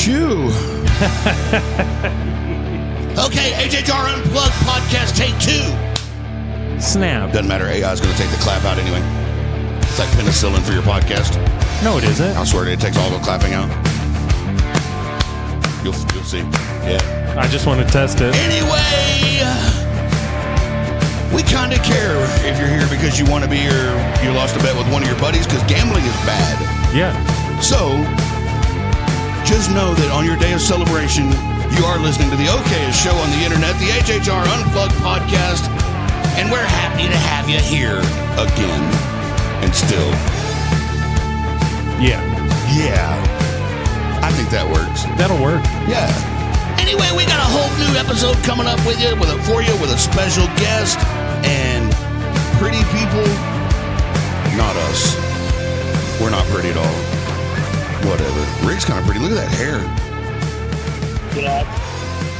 Phew. Okay, HHR Unplugged podcast, take 2. Snap. Doesn't matter. AI is going to take the clap out anyway. It's like penicillin for your podcast. No, it isn't. I swear it takes all the clapping out. You'll see. Yeah. I just want to test it. Anyway, we kind of care if you're here because you want to be here. You lost a bet with one of your buddies because gambling is bad. Yeah. So, just know that on your day of celebration, you are listening to the okayest show on the internet, the HHR Unplugged podcast, and we're happy to have you here again. And still. Yeah. Yeah. I think that works. That'll work. Yeah. Anyway, we got a whole new episode coming up with you, with a special guest and pretty people. Not us. We're not pretty at all. Whatever. Rick's kind of pretty. Look at that hair. Yeah.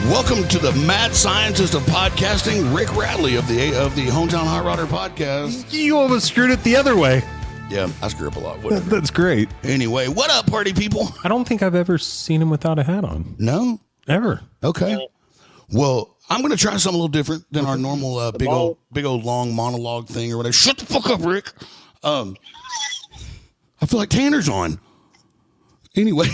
Welcome to the mad scientist of podcasting, Rick Radley of the Hometown Hot Rodder podcast. You almost screwed it the other way. Yeah, I screw up a lot. Whatever. That's great. Anyway, what up, party people? I don't think I've ever seen him without a hat on. No? Ever. Okay. Well, I'm going to try something a little different than our normal big old long monologue thing or whatever. Shut the fuck up, Rick. I feel like Tanner's on. Anyway.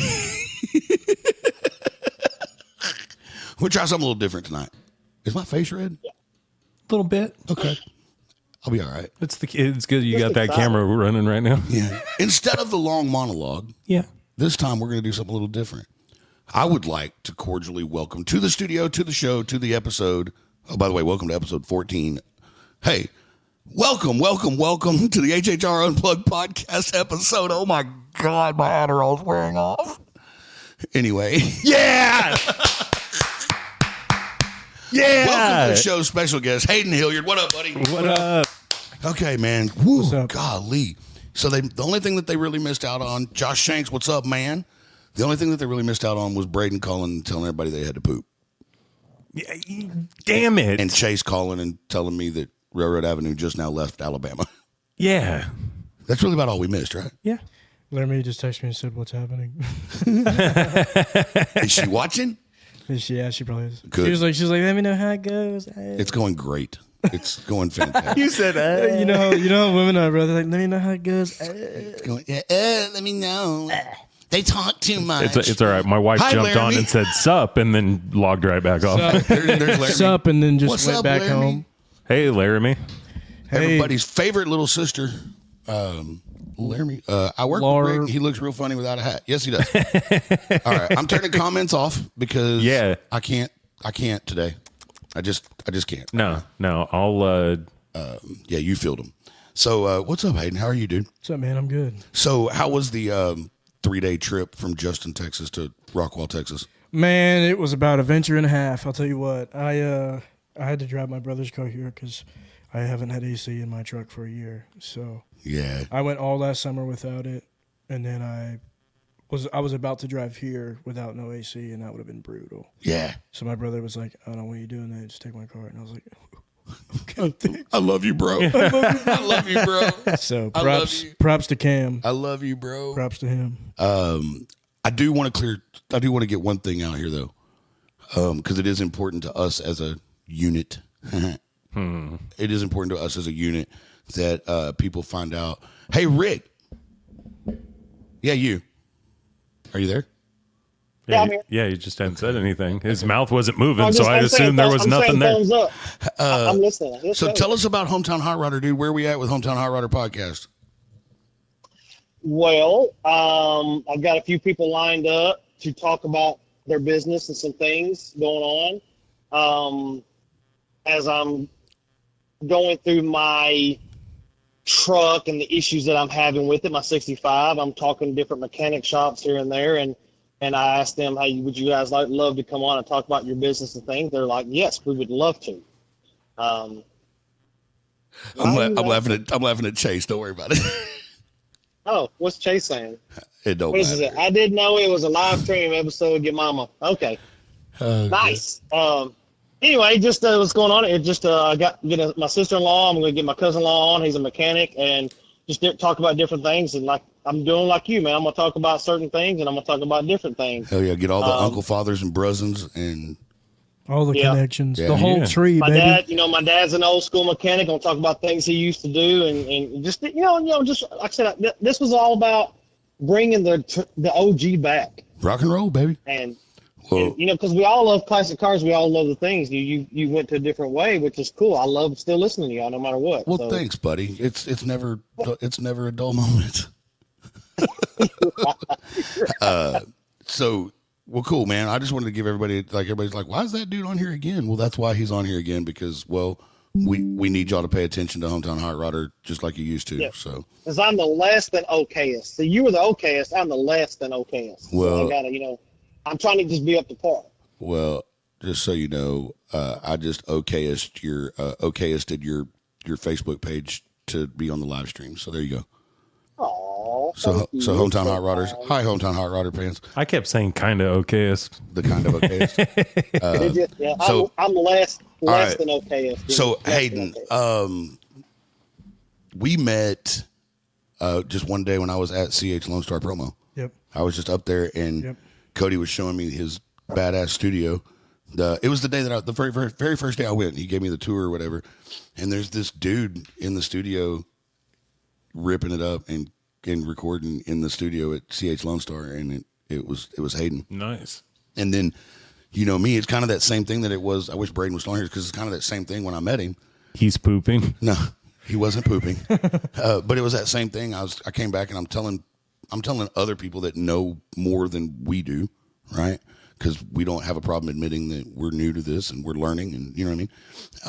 We'll try something a little different tonight. Is my face red? A little bit. Okay. I'll be all right. It's good you got that camera running right now. Yeah. Instead of the long monologue, Yeah. this time we're going to do something a little different. I would like to cordially welcome to the studio, to the show, to the episode. Oh, by the way, welcome to episode 14. Hey, welcome to the HHR Unplugged podcast episode. Oh my God, my Adderall's wearing off. Anyway. Yeah. Yeah. Welcome to the show's special guest, Hayden Hilliard. What up, buddy? What up? Okay, man. Woo, What's up? golly. So the only thing that they really missed out on, Josh Shanks, what's up, man? The only thing that they really missed out on was Braden calling and telling everybody they had to poop. Damn it. And Chase calling and telling me that Railroad Avenue just now left Alabama. Yeah. That's really about all we missed, right? Yeah. Laramie just texted me and said, "What's happening?" Is she watching? Yeah, she probably is. Good. She was like, "Let me know how it goes." It's going great. It's going fantastic. You said You know how women are, brother. Like, let me know how it goes. It's going, let me know. They talk too much. It's all right. My wife Hi, jumped Laramie. on and said sup and then logged right back off. There's Laramie. Sup, and then just What's went up, back Laramie? home. Hey, Laramie. Hey, Everybody's favorite little sister, Laramie. I work Laura. with Rick. He looks real funny without a hat. Yes, he does. All right, I'm turning comments off because I can't today. I just can't. No. I'll Yeah, you filled them. So what's up, Hayden? How are you, dude? what's up, man? I'm good. So how was the 3-day trip from Justin, Texas to Rockwall, Texas? Man, it was about a venture and a half. I'll tell you what. I had to drive my brother's car here because I haven't had AC in my truck for a year. So Yeah. I went all last summer without it, and then I was about to drive here without no AC, and that would have been brutal. Yeah. So my brother was like, "I don't know what are you doing there. Just take my car." And I was like, "Okay." I love you, bro. I love you, bro. So I love you. props to Cam. I love you, bro. Props to him. I do want to get one thing out here though, because it is important to us as a unit. It is important to us as a unit that people find out. Hey, Rick. Yeah, you. Are you there? Yeah, I'm here. Yeah, he just hadn't said anything. His mouth wasn't moving, I'm so I saying assumed there thumbs- was I'm nothing saying there. thumbs up. I'm listening. Let's So go. tell us about Hometown Hot Rodder, dude. Where are we at with Hometown Hot Rodder podcast? Well, I've got a few people lined up to talk about their business and some things going on. As I'm going through my truck and the issues that I'm having with it, my 65, I'm talking to different mechanic shops here and there, and I asked them, "Hey, would you guys love to come on and talk about your business and things?" They're like, "Yes, we would love to." I'm laughing at Chase. Don't worry about it. Oh, what's Chase saying? It don't What is matter. it? I didn't know it was a live stream episode of Your Mama. Okay. Nice. Anyway, just what's going on? It just I got my sister-in-law. I'm going to get my cousin-in-law on. He's a mechanic, and talk about different things. And like I'm doing like you, man, I'm gonna talk about certain things, and I'm gonna talk about different things. Hell yeah, get all the uncle, fathers, and brothers, and all the connections, Yeah. the whole Yeah. tree, My baby. dad, my dad's an old school mechanic. Gonna talk about things he used to do, and just just like I said, this was all about bringing the OG back, rock and roll, baby. and Well, because we all love classic cars, we all love the things. You went to a different way, which is cool. I love still listening to y'all, no matter what. well, So, thanks, buddy. It's never a dull moment. So, well, cool, man. I just wanted to give everybody, everybody's like, why is that dude on here again? Well, that's why he's on here again, because, well, we need y'all to pay attention to Hometown Hot Rodder just like you used to. Yeah. So, because I'm the less than okayest. So you were the okayest. I'm the less than okayest. Well- so I gotta, I'm trying to just be up to par. well, just so you know, I just okayisted your Facebook page to be on the live stream. So there you go. Oh, So Hometown Hot Rodders. Hi, Hometown Hot Rodder fans. I kept saying kind of okayest. The kind of okayist. Yeah, so- I'm less right. than okayest. So Less than Hayden, okayest. we met just one day when I was at CH Lone Star Promo. Yep. I was just up there, and Yep. Cody was showing me his badass studio. It was the day that the very first day I went. He gave me the tour or whatever, and there's this dude in the studio ripping it up and recording in the studio at CH Lone Star, and it was Hayden. Nice. And then, me, it's kind of that same thing that it was. I wish Braden was still here, because it's kind of that same thing when I met him. He's pooping. No, he wasn't pooping, but it was that same thing. I came back and I'm telling other people that know more than we do, right? Because we don't have a problem admitting that we're new to this and we're learning, and you know what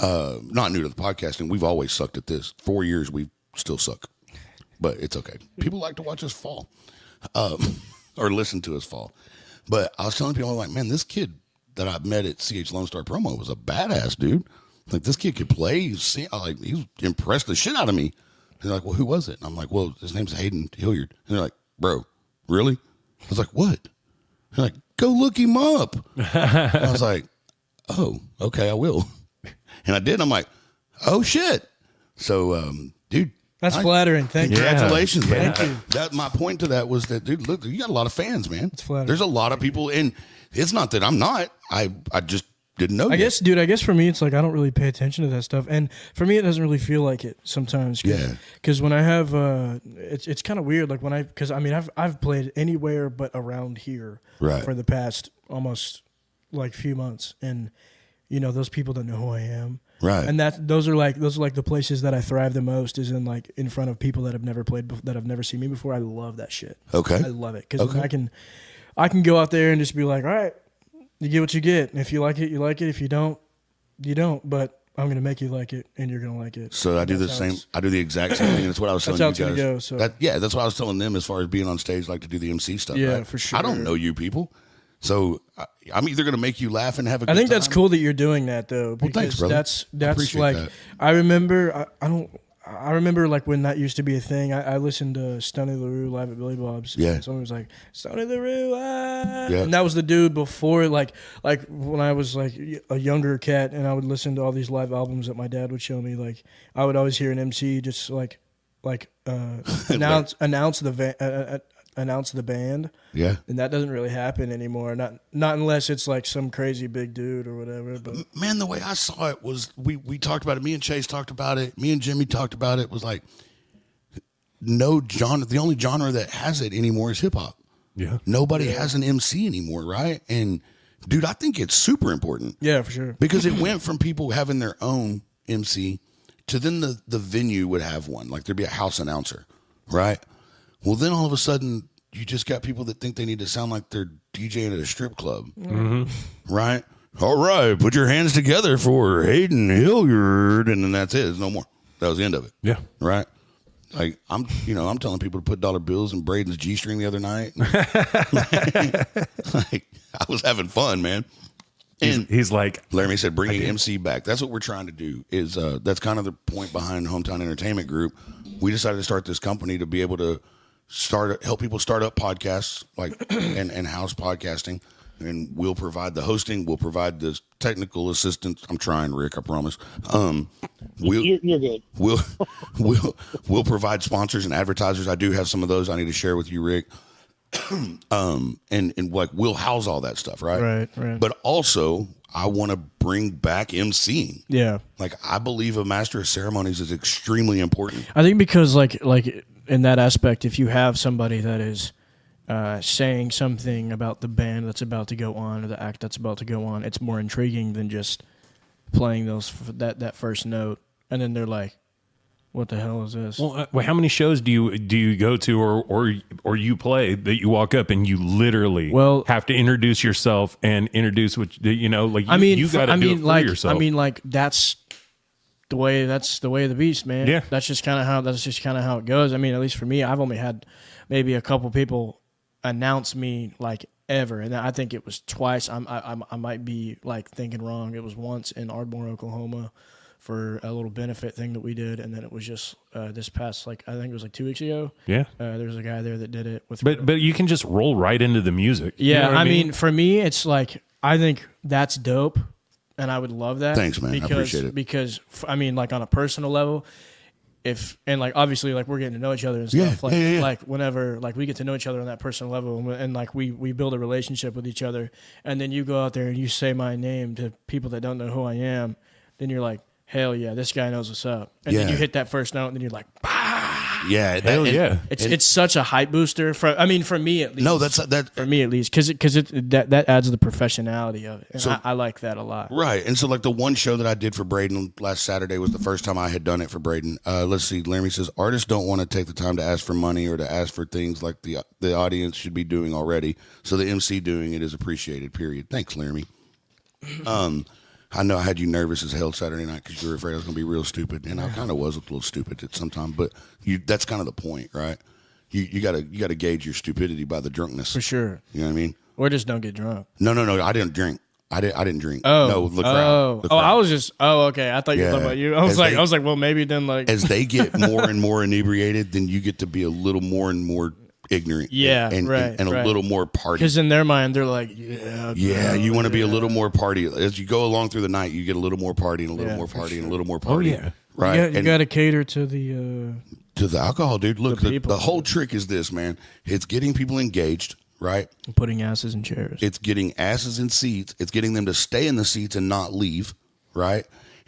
I mean. Not new to the podcasting. We've always sucked at this. 4 years, we still suck, but it's okay. People like to watch us fall, or listen to us fall. But I was telling people, I'm like, man, this kid that I met at CH Lone Star Promo was a badass dude. Like, this kid could play. He impressed the shit out of me. They're like, well, who was it? And I'm like, well, his name's Hayden Hilliard. And they're like, bro, really? I was like, what? They're like, go look him up. I was like, oh, okay, I will. And I did. I'm like, oh, shit. So, dude. That's flattering. Thank you. Congratulations, man. Thank you. That my point to that was that, dude, look, you got a lot of fans, man. It's flattering. There's a lot of people, and it's not that I'm not. I just didn't know. I guess for me, it's like I don't really pay attention to that stuff, and for me, it doesn't really feel like it sometimes. Because when I have, it's kind of weird. Like because I've played anywhere but around here for the past almost like few months, and those people don't know who I am. Right. And those are like the places that I thrive the most, is in front of people that have never played, that have never seen me before. I love that shit. Okay. I love it, because I can go out there and just be like, all right, you get what you get. And if you like it, you like it. If you don't, you don't. But I'm gonna make you like it, and you're gonna like it. So I do the same. I do the exact same thing. That's what I was telling That's you how guys. it's gonna go, so. That's what I was telling them as far as being on stage, like to do the MC stuff. Yeah, right? for sure. I don't know you people, so I'm either gonna make you laugh and have a good I think time. that's cool that you're doing that, though. Well, thanks, brother. That's Appreciate like that. I remember. I remember like when that used to be a thing. I listened to Stoney LaRue live at Billy Bob's. Yeah. Someone was like, Stoney LaRue, Yeah. and that was the dude before, like when I was like a younger cat, and I would listen to all these live albums that my dad would show me. Like I would always hear an MC just announce the band. Yeah. And that doesn't really happen anymore. Not unless it's like some crazy big dude or whatever. But Man, the way I saw it was we talked about it. Me and Chase talked about it. Me and Jimmy talked about it. Was like no genre. The only genre that has it anymore is hip hop. Yeah. Nobody has an MC anymore, right? And dude, I think it's super important. yeah, for sure. Because it went from people having their own MC to then the venue would have one. Like there'd be a house announcer, right? Well, then all of a sudden you just got people that think they need to sound like they're DJing at a strip club, right? All right, put your hands together for Hayden Hilliard, and then that's it. There's no more. That was the end of it. Yeah. Right. Like I'm telling people to put dollar bills in Braden's G-string the other night. Like I was having fun, man. And He's like, Laramie said, bringing MC back. That's what we're trying to do. Is that's kind of the point behind Hometown Entertainment Group. We decided to start this company to be able to help people start up podcasts, like and house podcasting, and we'll provide the hosting. We'll provide the technical assistance. I'm trying, Rick. I promise. You're good. We'll provide sponsors and advertisers. I do have some of those I need to share with you, Rick. And like we'll house all that stuff, right? Right. But also, I want to bring back emceeing. Yeah. Like I believe a master of ceremonies is extremely important. I think because like in that aspect, if you have somebody that is saying something about the band that's about to go on or the act that's about to go on, it's more intriguing than just playing that first note, and then they're like, "What the hell is this?" Well, how many shows do you go to or you play that you walk up and you literally have to introduce yourself and introduce what you know? Like you got to do it for yourself. I mean, like that's the way of the beast, man. Yeah, that's just kind of how it goes. I mean, at least for me, I've only had maybe a couple people announce me like ever, and I think it was twice. I might be like thinking wrong. It was once in Ardmore, Oklahoma, for a little benefit thing that we did, and then it was just this past, like I think it was like 2 weeks ago. Yeah, there was a guy there that did it with. But you can just roll right into the music. Yeah, you know what I mean, for me, it's like I think that's dope, and I would love that. Thanks, man. I appreciate it. Because I mean, like on a personal level, like obviously like we're getting to know each other and stuff. Like whenever like we get to know each other on that personal level, and like we build a relationship with each other, and then you go out there and you say my name to people that don't know who I am, then you're like, hell yeah, this guy knows what's up. And then you hit that first note, and then you're like, bah! Yeah, hell yeah. It's such a hype booster for me at least. No, that's for me at least, because that adds the professionality of it, and So- I like that a lot. right. And so, like the one show that I did for Braden last Saturday was the first time I had done it for Braden. Let's see. Laramie says artists don't want to take the time to ask for money or to ask for things like the audience should be doing already. So the MC doing it is appreciated. Period. Thanks, Laramie. I know I had you nervous as hell Saturday night because you were afraid I was going to be real stupid, and I kind of was a little stupid at some time. But that's kind of the point, right? You gotta gauge your stupidity by the drunkenness. For sure. You know what I mean? Or just don't get drunk. No. I didn't drink. I didn't drink. Oh, no, the crowd. The crowd. I was just. Oh, okay. I thought you were talking about you. I was like, well, maybe then like as they get more and more inebriated, then you get to be a little more and more ignorant. Yeah, and a little more party. Because in their mind, they're like, yeah, you want to be a little more party. As you go along through the night, you get a little more party and a little more party and a little more party. Oh yeah, right. You got to cater to the alcohol, dude. Look, the whole trick is this, man. It's getting people engaged, right? Putting asses in chairs. It's getting asses in seats. It's getting them to stay in the seats and not leave, right?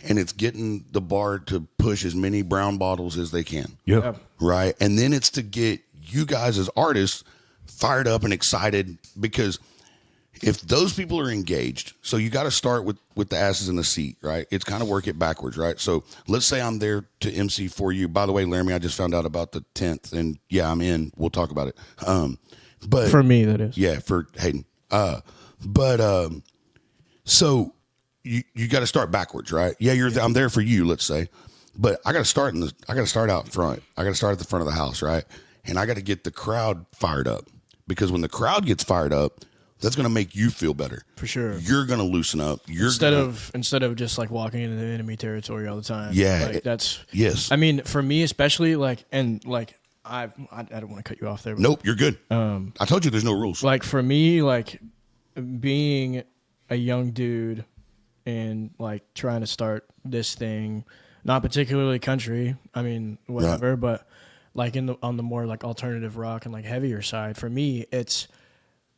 And it's getting the bar to push as many brown bottles as they can. Yep. Right. And then it's to get you guys as artists fired up and excited, because if those people are engaged, so you got to start with the asses in the seat, right? It's kind of work it backwards, right? So let's say I'm there to MC for you. By the way, Laramie, I just found out about the 10th, and yeah, I'm in. We'll talk about it. But for me, that is. Yeah, for Hayden. So you got to start backwards, right? Yeah, I'm there for you, let's say, but I got to start out front. I got to start at the front of the house, right? And I got to get the crowd fired up, because when the crowd gets fired up, that's going to make you feel better. For sure. You're going to loosen up. Instead of just like walking into the enemy territory all the time. Yeah. Like that's. Yes. I mean, for me especially, like, and like I don't want to cut you off there. But, nope, you're good. I told you there's no rules. Like for me, like being a young dude and like trying to start this thing, not particularly country. I mean, whatever, right. But like on the more like alternative rock and like heavier side, for me, it's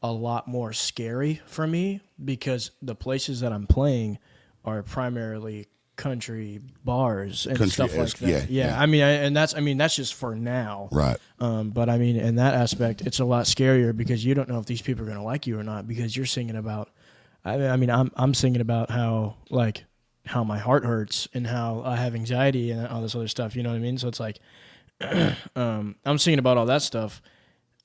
a lot more scary for me, because the places that I'm playing are primarily country bars and stuff like that. Yeah. I mean, that's just for now. Right. But I mean, in that aspect, it's a lot scarier, because you don't know if these people are going to like you or not, because you're singing about, I'm singing about how my heart hurts and how I have anxiety and all this other stuff. You know what I mean? So it's like, I'm singing about all that stuff,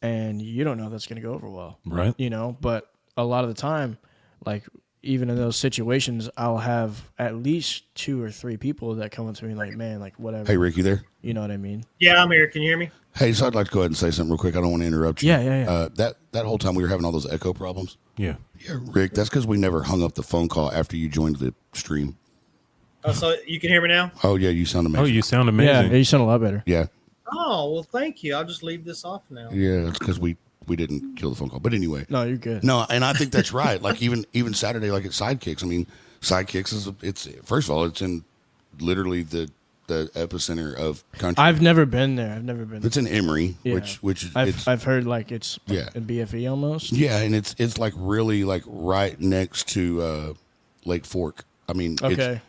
and you don't know if that's going to go over well. Right. You know, but a lot of the time, like, even in those situations, I'll have at least 2 or 3 people that come up to me like, man, like, whatever. Hey, Rick, you there? You know what I mean? Yeah, I'm here. Can you hear me? Hey, so I'd like to go ahead and say something real quick. I don't want to interrupt you. Yeah. That whole time we were having all those echo problems. Yeah. Yeah, Rick, that's because we never hung up the phone call after you joined the stream. Oh, so you can hear me now? Oh, yeah, you sound amazing. Oh, you sound amazing. Yeah, you sound a lot better. Yeah. Oh, well, thank you. I'll just leave this off now. Yeah, that's because we we didn't kill the phone call. But anyway, no, you're good. No, and I think that's right. Like even Saturday, like at Sidekicks. I mean, Sidekicks it's first of all, it's in literally the epicenter of country. I've never been there. It's in Emory, yeah. which I've heard like it's in BFE almost. Yeah, and it's like really like right next to Lake Fork. I mean,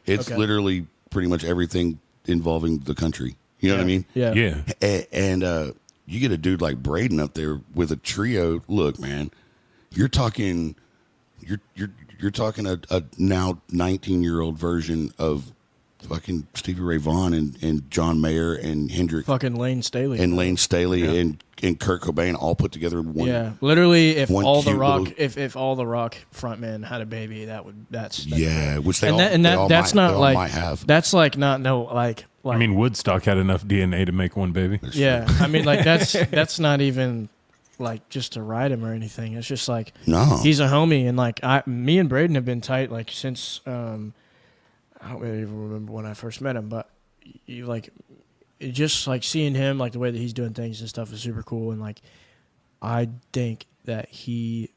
it's literally pretty much everything involving the country. You know what I mean? Yeah. And you get a dude like Braden up there with a trio. Look, man, you're talking a now 19-year-old version of fucking Stevie Ray Vaughan and John Mayer and Hendrix. Fucking Lane Staley. And Kurt Cobain all put together in one. Yeah. Literally, if all the rock frontmen had a baby, that's which they that's not I mean, Woodstock had enough DNA to make one baby. Yeah. I mean, like that's not even like just to ride him or anything. It's just like he's a homie, and like me and Braden have been tight like since I don't really even remember when I first met him, but you like just like seeing him, like the way that he's doing things and stuff is super cool. And like, I think that he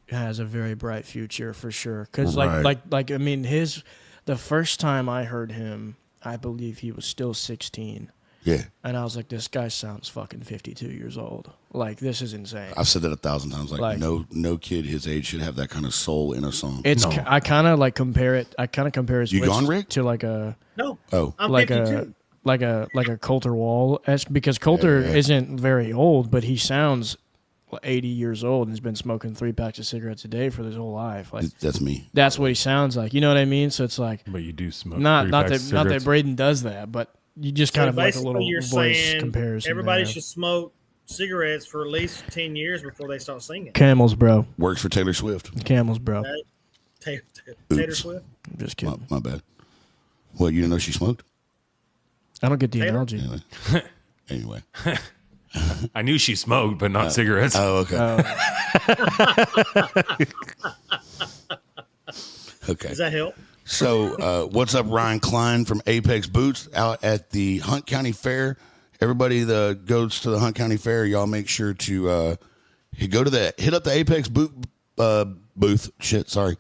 has a very bright future for sure. Cause I mean, the first time I heard him, I believe he was still 16. Yeah. And I was like, this guy sounds fucking 52 years old. Like, this is insane. I've said that 1,000 times. Like no kid his age should have that kind of soul in a song. I kind of like compare it. I kind of compare his You gone, Rick? to like a I'm like 52. like a Coulter Wall, because Coulter isn't very old, but he sounds 80 years old and has been smoking 3 packs of cigarettes a day for his whole life. Like that's me. That's what he sounds like. You know what I mean? So it's like, but you do smoke. Not that Braden does that, but you just kind of like a little you're voice saying comparison. Everybody there. should smoke cigarettes for at least 10 years before they start singing. Camels, bro. Works for Taylor Swift. Camels, bro. Taylor Swift? I'm just kidding. My bad. Well, you didn't know she smoked? I don't get the analogy. Anyway. I knew she smoked, but not cigarettes. Oh, okay. Okay. Does that help? So, what's up, Ryan Klein from Apex Boots out at the Hunt County Fair. Everybody that goes to the Hunt County Fair, y'all make sure to hit up the Apex booth. Shit, sorry.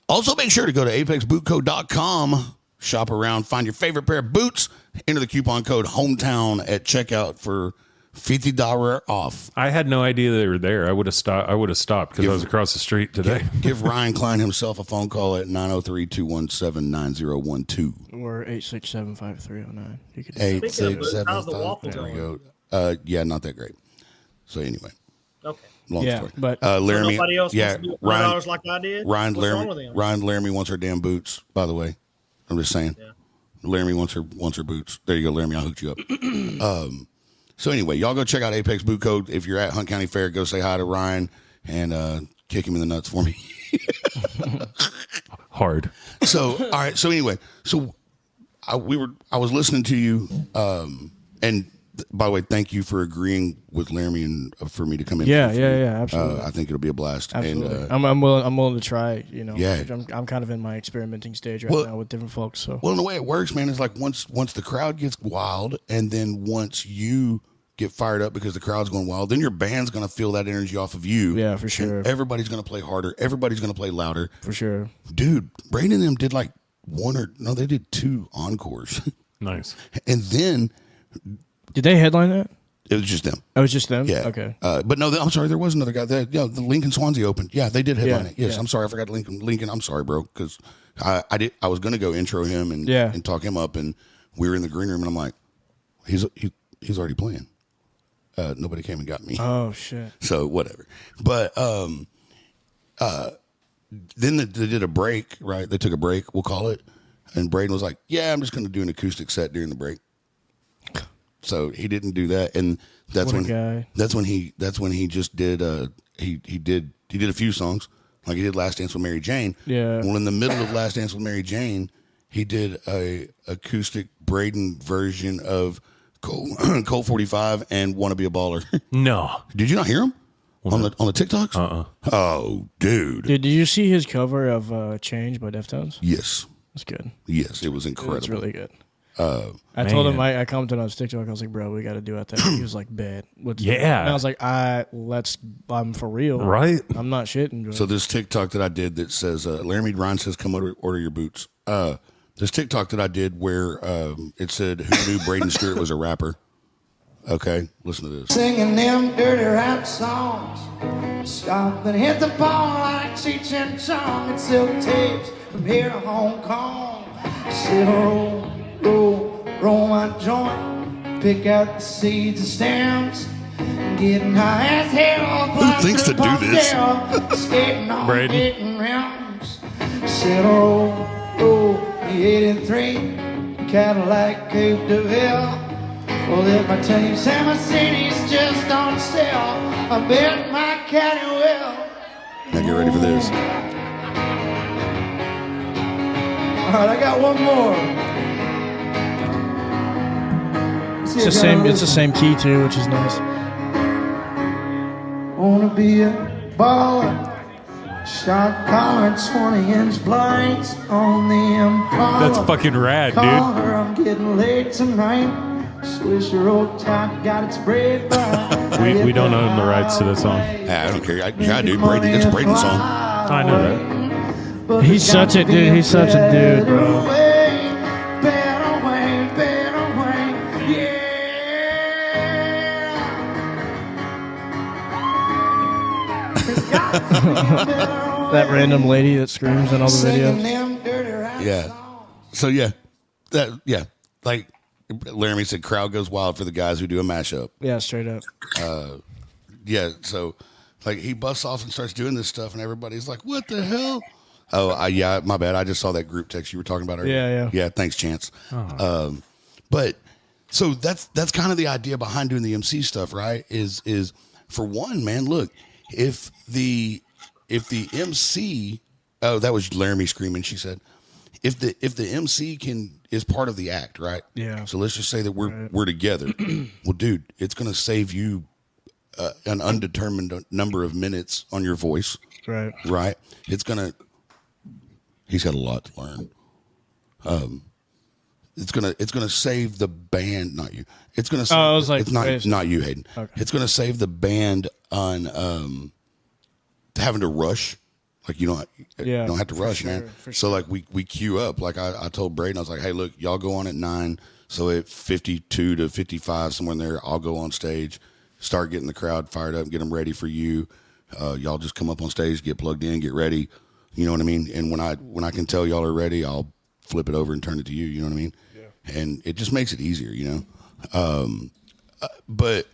Also, make sure to go to apexbootco.com, shop around, find your favorite pair of boots, enter the coupon code HOMETOWN at checkout for $50 off. I had no idea they were there. I would have stopped because I was across the street today. Give Ryan Klein himself a phone call at 903-217-9012. Or 867-5309. You could 867-5309. There we go. Yeah, not that great. So anyway. Okay. Long story. But Laramie, so nobody else wants to do $100 like I did? Ryan What's wrong with him? Laramie wants her damn boots, by the way. I'm just saying. Yeah. Laramie wants her boots. There you go, Laramie. I'll hook you up. So anyway, y'all go check out Apex Boot Code. If you're at Hunt County Fair, go say hi to Ryan and kick him in the nuts for me. Hard. So all right. So anyway, I was listening to you, and by the way, thank you for agreeing with Laramie and for me to come in. Yeah, absolutely. I think it'll be a blast. Absolutely. And, I'm willing to try. You know, yeah. I'm kind of in my experimenting stage now with different folks. So the way it works, man, is like once the crowd gets wild, and then once you get fired up because the crowd's going wild, then your band's going to feel that energy off of you. Yeah, for sure. And everybody's going to play harder. Everybody's going to play louder. For sure. Dude, Braden and them did like they did 2 encores. Nice. And then did they headline that? It was just them. Oh, it was just them? Yeah. Okay. But no, I'm sorry. There was another guy. The Lincoln Swansea opened. Yeah, they did headline it. Yes, yeah. I'm sorry. I forgot Lincoln. I'm sorry, bro. Because I was going to go intro him and talk him up, and we were in the green room, and I'm like, he's already playing. Nobody came and got me. Oh shit. So whatever. But then they did a break. Right? They took a break. We'll call it. And Braden was like, "Yeah, I'm just going to do an acoustic set during the break." So he didn't do that, and that's when he just did he did a few songs like he did Last Dance with Mary Jane. Yeah. Well, in the middle of Last Dance with Mary Jane, he did a acoustic Braden version of Colt 45 and "Wanna Be a Baller." No, did you not hear him on the TikToks? Oh, dude. Did you see his cover of "Change" by Deftones? Yes. It's good. Yes, it was incredible. It's really good. I told him, I commented on his TikTok. I was like, bro, we got to do it. He was like, bad. And I was like, I'm for real. Right. I'm not shitting. Bro. So this TikTok that I did that says, Laramie Ryan says, come order your boots. This TikTok that I did where it said, who knew Braden Stewart was a rapper? Okay, listen to this. Singing them dirty rap songs. Stop and hit the ball like Cheech and Chong and silk tapes from here to Hong Kong. Sit roll my joint, pick out the seeds and stems, getting high as hell. Who thinks to do this? Skating on Braden. getting rims. Sit roll the 83 Cadillac Coupe de Ville. Well, if I tell you San Mercedes just don't sell, I bet my caddy will. Now get ready for this. All right, I got one more. It's the same key too, which is nice. Wanna be a baller. Shot collar, 20-inch blinds on the Impala. That's fucking rad, dude. Caller, I'm getting late tonight. Swisher old top got it sprayed by. We don't own the rights to this song. I don't care. I do. Brady, it's Braden's song. I know that. He's such a dude. He's such a dude, bro. That random lady that screams in all the videos. Yeah. So like Laramie said, crowd goes wild for the guys who do a mashup. Yeah, straight up. Yeah. So like he busts off and starts doing this stuff, and everybody's like, "What the hell?" Oh, yeah, my bad. I just saw that group text you were talking about earlier. Yeah. Thanks, Chance. But so that's kind of the idea behind doing the MC stuff, right? Is for one, man. Look, if the MC, that was Laramie screaming. She said, if the MC is part of the act, right? Yeah. So let's just say that we're together. Well, dude, it's gonna save you an undetermined number of minutes on your voice. Right. Right. He's got a lot to learn. It's gonna save the band, not you. It's gonna. Save, I was like, it's not you, Hayden. Okay. It's gonna save the band on having to rush. Like you don't have to rush, man. So like we queue up. Like I told Braden, I was like, hey, look, y'all go on at 9. So at 52 to 55, somewhere in there, I'll go on stage, start getting the crowd fired up, get them ready for you. Y'all just come up on stage, get plugged in, get ready. You know what I mean? And when I can tell y'all are ready, I'll flip it over and turn it to you. You know what I mean? Yeah. And it just makes it easier, you know. But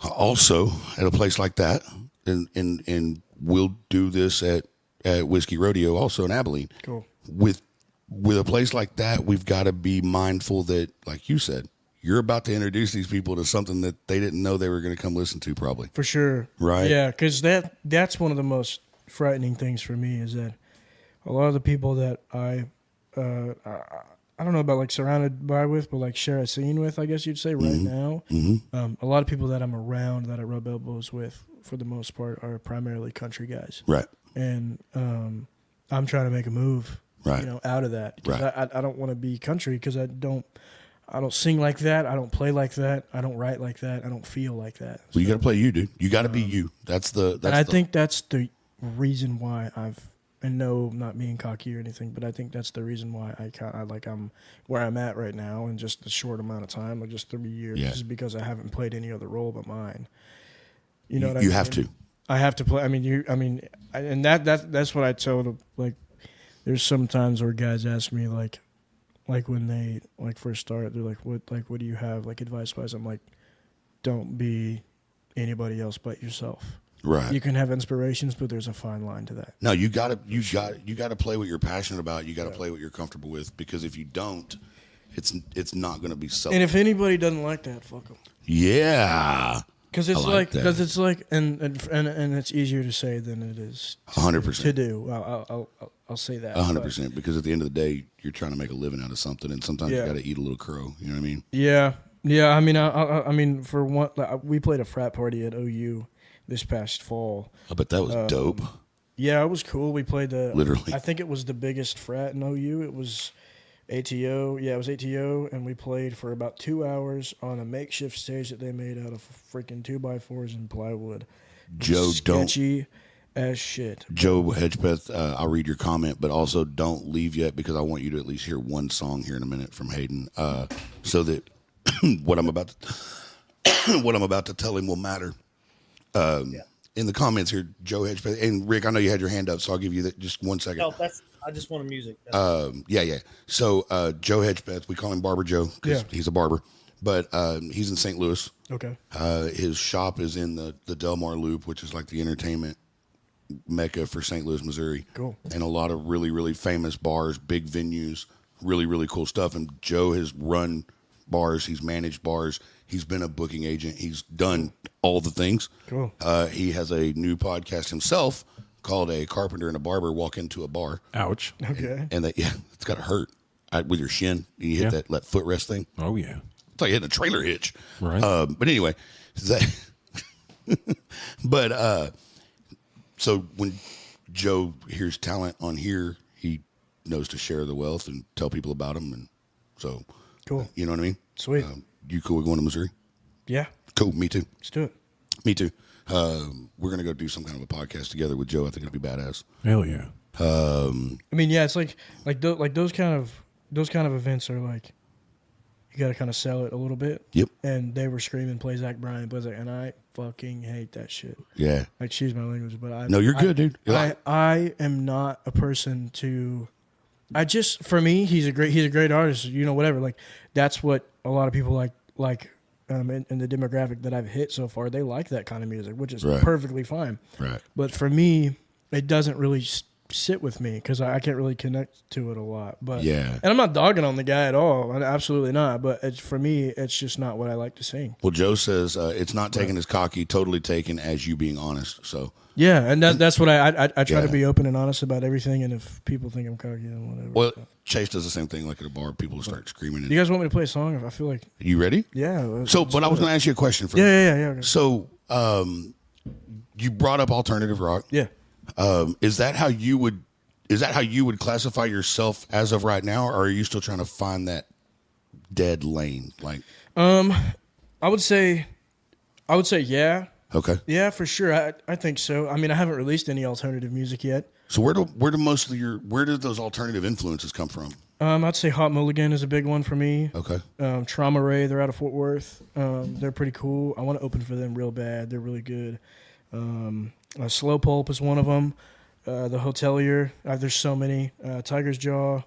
also at a place like that, and we'll do this at Whiskey Rodeo, also in Abilene. Cool. With a place like that, we've got to be mindful that, like you said, you're about to introduce these people to something that they didn't know they were going to come listen to, probably. For sure. Right? Yeah, because that's one of the most frightening things for me is that a lot of the people that I don't know about like surrounded by with, but like share a scene with, I guess you'd say right now. Mm-hmm. A lot of people that I'm around that I rub elbows with, for the most part, are primarily country guys. Right. And I'm trying to make a move, right, you know, out of that. Right. I don't want to be country because I don't sing like that. I don't play like that. I don't write like that. I don't feel like that. Well, you got to play you, dude. You got to be you. I think that's the reason why and no, not being cocky or anything, but I think that's the reason why I'm where I'm at right now in just a short amount of time, like just 3 years, is because I haven't played any other role but mine. You know what I mean? You have to. I have to play. And that's what I told them. Like, there's some times where guys ask me like when they like first start, they're like, what do you have like advice wise? I'm like, don't be anybody else but yourself. Right. You can have inspirations, but there's a fine line to that. No, you got to play what you're passionate about. You got to play what you're comfortable with, because if you don't, it's not going to be self. And if anybody doesn't like that, fuck them. Yeah. Because it's and it's easier to say than it is 100% to do. I'll say that 100%, because at the end of the day, you're trying to make a living out of something, and sometimes you got to eat a little crow. You know what I mean? Yeah. I mean, for one, we played a frat party at OU this past fall. I bet that was dope. Yeah, it was cool. We played literally. I think it was the biggest frat in OU. It was ATO. Yeah, it was ATO, and we played for about 2 hours on a makeshift stage that they made out of freaking 2x4s and plywood. Joe, sketchy as shit. Joe Hedgepeth, I'll read your comment, but also don't leave yet because I want you to at least hear one song here in a minute from Hayden, so that what I'm about to tell him will matter. In the comments here, Joe Hedgepeth and Rick, I know you had your hand up, so I'll give you just 1 second. No, I just want music. Yeah. So Joe Hedgepeth, we call him Barber Joe because he's a barber, but he's in St. Louis. Okay. His shop is in the Del Mar Loop, which is like the entertainment mecca for St. Louis, Missouri. Cool. And a lot of really, really famous bars, big venues, really, really cool stuff. And Joe has run bars. He's managed bars. He's been a booking agent. He's done all the things. Cool. He has a new podcast himself called A Carpenter and a Barber Walk Into a Bar. Ouch. Okay. And that, it's got to hurt with your shin. And you hit that footrest thing. Oh, yeah. It's like hitting a trailer hitch. Right. But anyway, so when Joe hears talent on here, he knows to share the wealth and tell people about them. And so, cool. You know what I mean? Sweet. You cool with going to Missouri? Yeah. Cool. Me too. Let's do it. Me too. We're going to go do some kind of a podcast together with Joe. I think it'll be badass. Hell yeah. I mean, yeah, it's like those kind of events are like, you got to kind of sell it a little bit. Yep. And they were screaming, play Zach Bryan, and I fucking hate that shit. Yeah. Like, excuse my language, but No, you're good, dude. I am not a person to. For me, he's a great artist. You know, whatever. Like, that's what a lot of people like. In the demographic that I've hit so far, they like that kind of music, which is perfectly fine. Right. But for me, it doesn't really sit with me because I can't really connect to it a lot. But and I'm not dogging on the guy at all, absolutely not. But for me, it's just not what I like to sing. Well, Joe says it's not taken as cocky, totally taken as you being honest. So yeah, and that's what I try to be open and honest about everything. And if people think I'm cocky, then whatever. Well, Chase does the same thing. Like at a bar, people will start screaming. Do you guys want me to play a song? I feel like you ready? Yeah. So, but I was going to ask you a question. Yeah. Okay. So, you brought up alternative rock. Yeah. Is that how you would classify yourself as of right now, or are you still trying to find that dead lane? Like, I would say yeah. Okay. Yeah, for sure. I think so. I mean, I haven't released any alternative music yet. So where do those alternative influences come from? I'd say Hot Mulligan is a big one for me. Okay. Trauma Ray, they're out of Fort Worth. They're pretty cool. I want to open for them real bad. They're really good. Slow Pulp is one of them. The Hotelier. There's so many. Tiger's Jaw.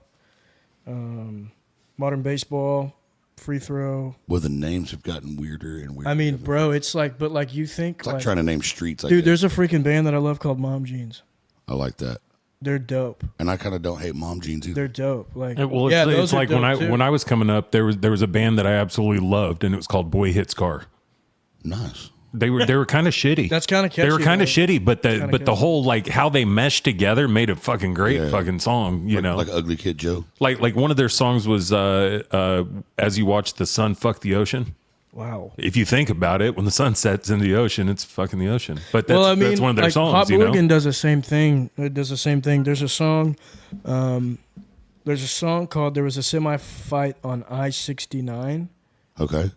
Modern Baseball. Free Throw. Well, the names have gotten weirder and weirder. I mean, bro, it's like, but like you think. It's like trying to name streets. Dude, there's a freaking band that I love called Mom Jeans. I like that. They're dope. And I kind of don't hate Mom Jeans either. They're dope. Like, it's like when I was coming up, there was a band that I absolutely loved, and it was called Boy Hits Car. Nice. They were kind of shitty. That's kind of catchy. They were kind of shitty, but the whole like how they meshed together made a fucking great fucking song. You know, like Ugly Kid Joe. Like one of their songs was "As You Watch the Sun Fuck the Ocean." Wow. If you think about it, when the sun sets in the ocean, it's fucking the ocean. But that's, that's one of their songs. Hot Mulligan does the same thing. It does the same thing. There's a song. There's a song called "There Was a Semi Fight on I-69." Okay.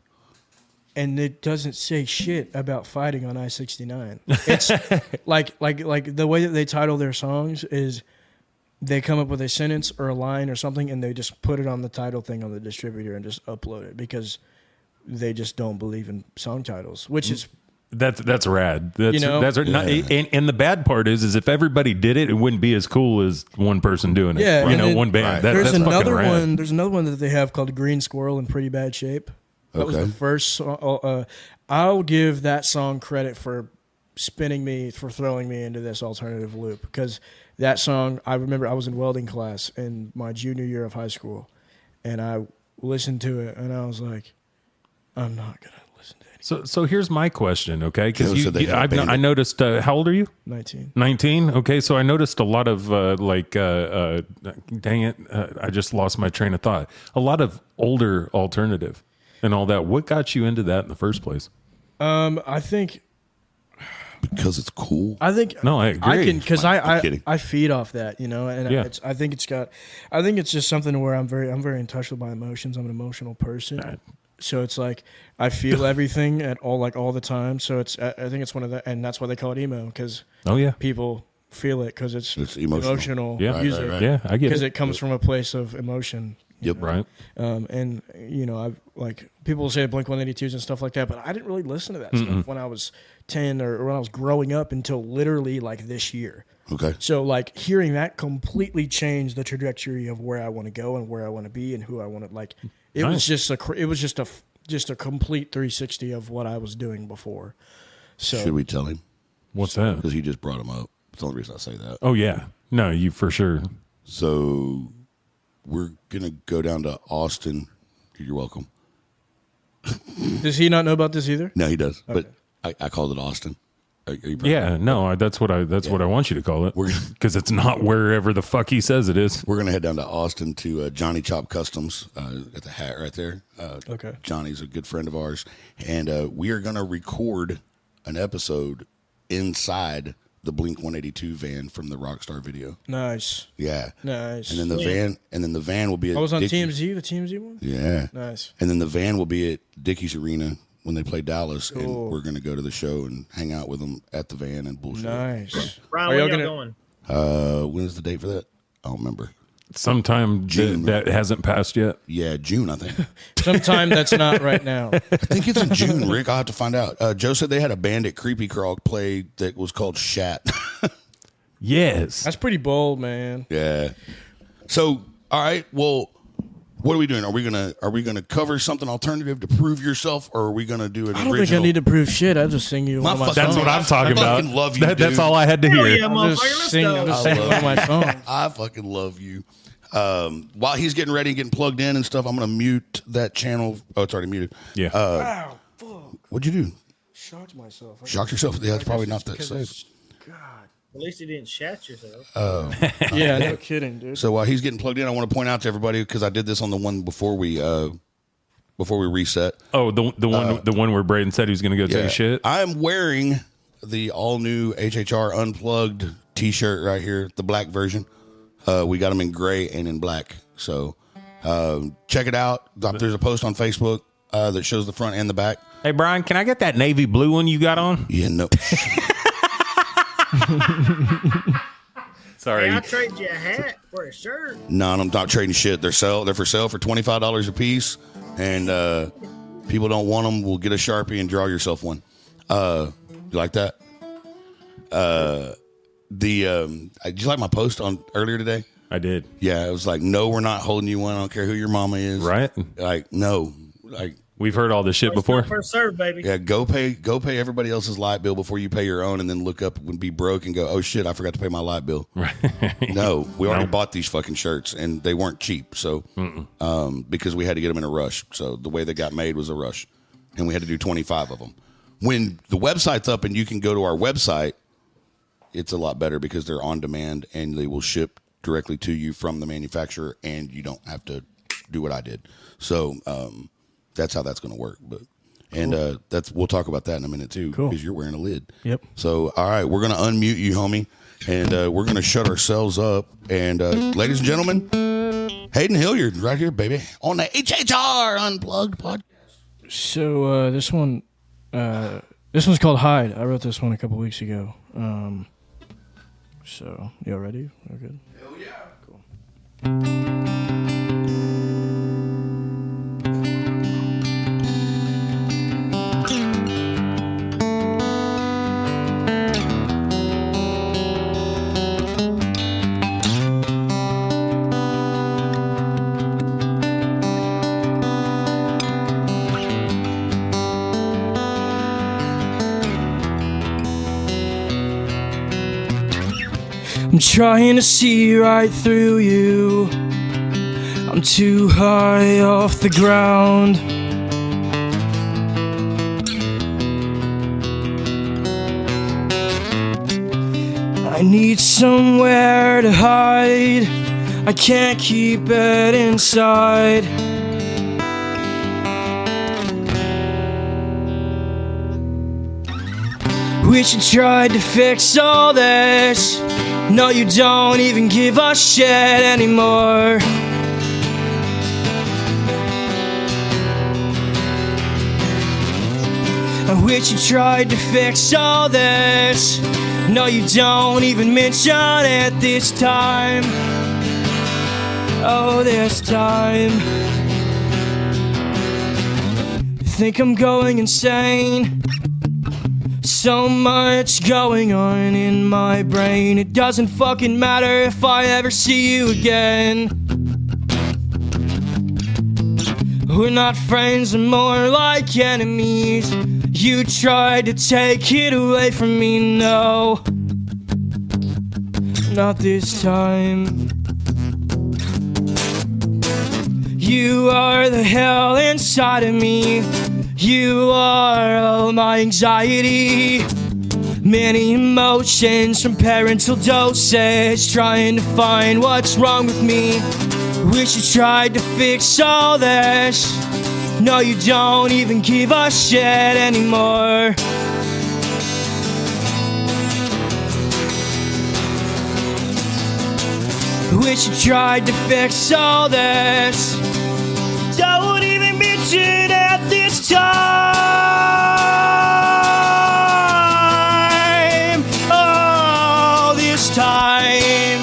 And it doesn't say shit about fighting on I-69. It's like the way that they title their songs is they come up with a sentence or a line or something, and they just put it on the title thing on the distributor and just upload it because they just don't believe in song titles, which is that's rad. That's not, and the bad part is if everybody did it, it wouldn't be as cool as one person doing it. Yeah, one band. Right. There's another one. There's another one that they have called Green Squirrel in Pretty Bad Shape. That was the first song. I'll give that song credit for throwing me into this alternative loop, because that song, I remember I was in welding class in my junior year of high school, and I listened to it, and I was like, I'm not going to listen to it. So here's my question, okay? Because I noticed, how old are you? 19. 19? Okay, so I noticed a lot of, dang it, I just lost my train of thought. A lot of older alternative and all that. What got you into that in the first place? I think because it's cool? I think no, I agree. I can because I feed off that, and I think it's just something where I'm very in touch with my emotions. I'm an emotional person, right. So it's like I feel everything at all the time. So I think it's one of the, and that's why they call it emo, because people feel it because it's emotional music. Right. Yeah, I get it because it comes from a place of emotion. Yep. Right. And I've like people say Blink-182s and stuff like that, but I didn't really listen to that stuff when I was 10 or when I was growing up until literally like this year. Okay. So like hearing that completely changed the trajectory of where I want to go and where I want to be and who I want to like. It was just a complete 360 of what I was doing before. So should we tell him? What's that? Because he just brought him up. That's the only reason I say that. Oh yeah. No, you for sure. So we're gonna go down to Austin. You're welcome. Does he not know about this either? No, he does. Okay. But I called it Austin. That's what I want you to call it. Because it's not wherever the fuck he says it is. We're gonna head down to Austin to Johnny Chop Customs at the hat right there. Okay. Johnny's a good friend of ours, and we are gonna record an episode inside the Blink-182 van from the Rockstar video. Nice. Yeah. Nice. And then the van will be at I was on Dickey's. TMZ, the TMZ one? Yeah. Nice. And then the van will be at Dickey's Arena when they play Dallas, and we're going to go to the show and hang out with them at the van and bullshit. Nice. Brian, where y'all going? When's the date for that? I don't remember. Sometime June. That hasn't passed yet. Yeah, June, I think. Sometime that's not right now. I think it's in June, Rick. I'll have to find out. Joe said they had a band at Creepy Crawl play that was called Shat. Yes. That's pretty bold, man. Yeah. So, all right, well, what are we doing? Are we gonna cover something alternative to prove yourself, or are we gonna do an original? I don't think I need to prove shit. I just sing you one of my songs. That's what I'm talking about. I fucking love you, dude. That's all I had to hear. Yeah, I'm just singing one of my songs. I fucking love you. While he's getting ready and getting plugged in and stuff, I'm gonna mute that channel. Oh, it's already muted. Yeah. Wow. Fuck. What'd you do? Shocked myself. Shocked yourself? Yeah, that's probably not that safe. God. At least you didn't shat yourself. Yeah, no kidding, dude. So while he's getting plugged in, I want to point out to everybody, because I did this on the one before we reset. Oh, the one where Braden said he was going to go take a shit. I am wearing the all new HHR Unplugged T-shirt right here, the black version. We got them in gray and in black. So check it out. There's a post on Facebook that shows the front and the back. Hey Brian, can I get that navy blue one you got on? Yeah, no. Sorry. Hey, I'll trade you a hat for a shirt. No, I'm not trading shit. They're for sale for $25 a piece, and people don't want them. We'll get a Sharpie and draw yourself one. You like that? Did you like my post on earlier today? I did. Yeah, it was like, no, we're not holding you one. I don't care who your mama is. Right? Like, no, like. We've heard all this shit before. First serve, baby. Yeah, go pay everybody else's light bill before you pay your own, and then look up and be broke and go, oh shit, I forgot to pay my light bill. Right. No, we already bought these fucking shirts, and they weren't cheap. So, because we had to get them in a rush. So the way they got made was a rush, and we had to do 25 of them. When the website's up and you can go to our website, it's a lot better because they're on demand and they will ship directly to you from the manufacturer, and you don't have to do what I did. So, that's how that's going to work. But we'll talk about that in a minute too, because you're wearing a lid. Yep. So all right, we're going to unmute you, homie, and we're going to shut ourselves up. And ladies and gentlemen, Hayden Hilliard right here, baby, on the HHR Unplugged podcast. So this one's called Hide. I wrote this one a couple weeks ago. So y'all ready? We're good. Hell yeah. Cool. I'm trying to see right through you. I'm too high off the ground. I need somewhere to hide. I can't keep it inside. Wish you tried to fix all this. No, you don't even give a shit anymore. I wish you tried to fix all this. No, you don't even mention it this time. Oh, this time. I think I'm going insane. So much going on in my brain. It doesn't fucking matter if I ever see you again. We're not friends, we're more like enemies. You tried to take it away from me, no. Not this time. You are the hell inside of me. You are all my anxiety. Many emotions from parental dosage, trying to find what's wrong with me. Wish you tried to fix all this. No, you don't even give a shit anymore. Wish you tried to fix all this. Don't even mention at this time. Oh, this time.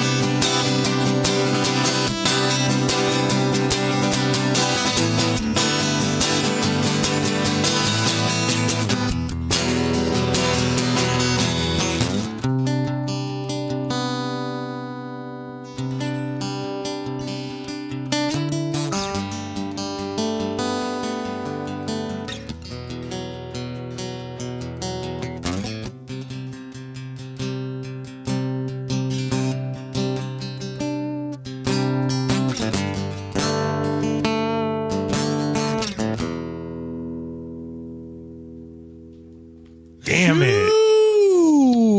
Damn it.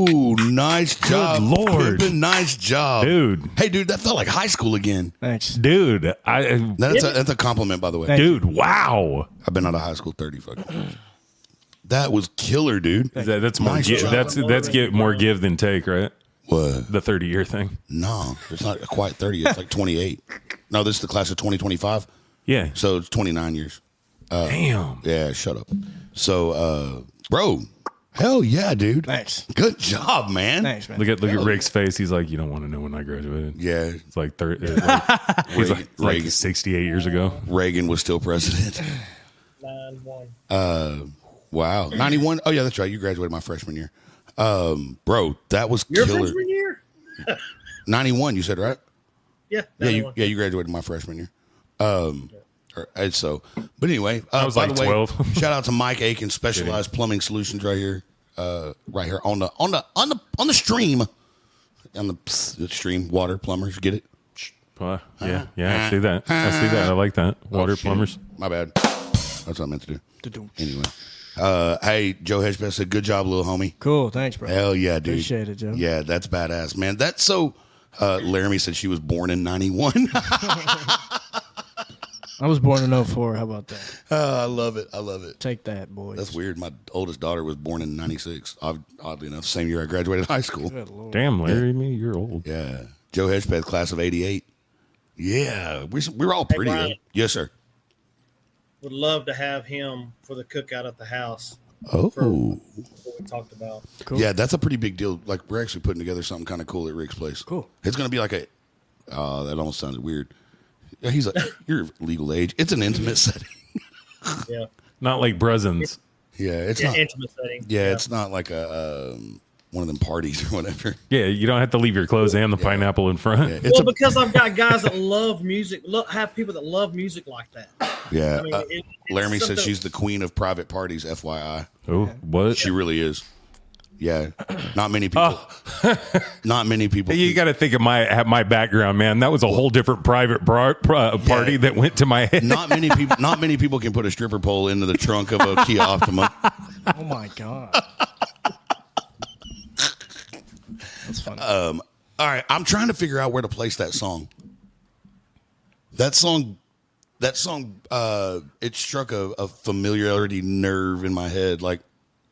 Ooh, nice job. Good Lord. Crippen, nice job. Dude. Hey, dude, that felt like high school again. Thanks. Dude, That's a compliment, by the way. dude, wow. I've been out of high school 30 fucking. That was killer, dude. That's more Nice give, job. that's get more give than take, right? What? The 30-year thing. No, it's not quite 30. It's like 28. No, this is the class of 2025. Yeah. So it's 29 years. Damn. Yeah, shut up. So, bro, hell yeah, dude. Thanks. Good job, man. Thanks, man. Look at Rick's face. He's like, you don't want to know when I graduated. Yeah, It's like, he's like Reagan. 68 years ago. Reagan was still president. 9-1. Wow. 91. Oh, yeah, that's right. You graduated my freshman year. Bro, that was Your killer. freshman year? 91, you said, right? Yeah. Yeah, 91. you graduated my freshman year. So, but anyway, I was by like the way, 12. shout out to Mike Aiken, Specialized Plumbing Solutions, right here on the stream, on the stream. Water plumbers, get it? Yeah, I see that. I like that. Water shit. plumbers. My bad. That's what I meant to do. Anyway, hey, Joe Hedgepeth said, "Good job, little homie." Cool. Thanks, bro. Hell yeah, dude. Appreciate it, Joe. Yeah, that's badass, man. That's so. Laramie said she was born in 91. I was born in 04. How about that? I love it. I love it. Take that, boys. That's weird. My oldest daughter was born in 96. Oddly enough, same year I graduated high school. Good Lord. Damn, Larry, you're old. Yeah. Joe Hedgepeth, class of 88. Yeah. We're all pretty Brian. good. Yes, sir. Would love to have him for the cookout at the house. Oh. What we talked about. Cool. Yeah, that's a pretty big deal. Like, we're actually putting together something kind of cool at Rick's place. Cool. It's going to be like that almost sounded weird. Yeah, he's like, you're legal age. It's an intimate setting. Yeah. Not like Brezins. Yeah, it's Yeah, not. intimate setting. Yeah, it's not like a one of them parties or whatever. Yeah, you don't have to leave your clothes and the pineapple in front. Yeah, it's Because I've got guys that love music, have people that love music like that. yeah. I mean, it's Laramie says something- she's the queen of private parties. FYI, Oh, what? she really is. Yeah, not many people. Not many people. You got to think of my background, man. That was a whole different private party that went to my head. Not many people. Not many people can put a stripper pole into the trunk of a Kia Optima. Oh my god. That's funny. All right, I'm trying to figure out where to place that song. That song. It struck a familiarity nerve in my head. Like,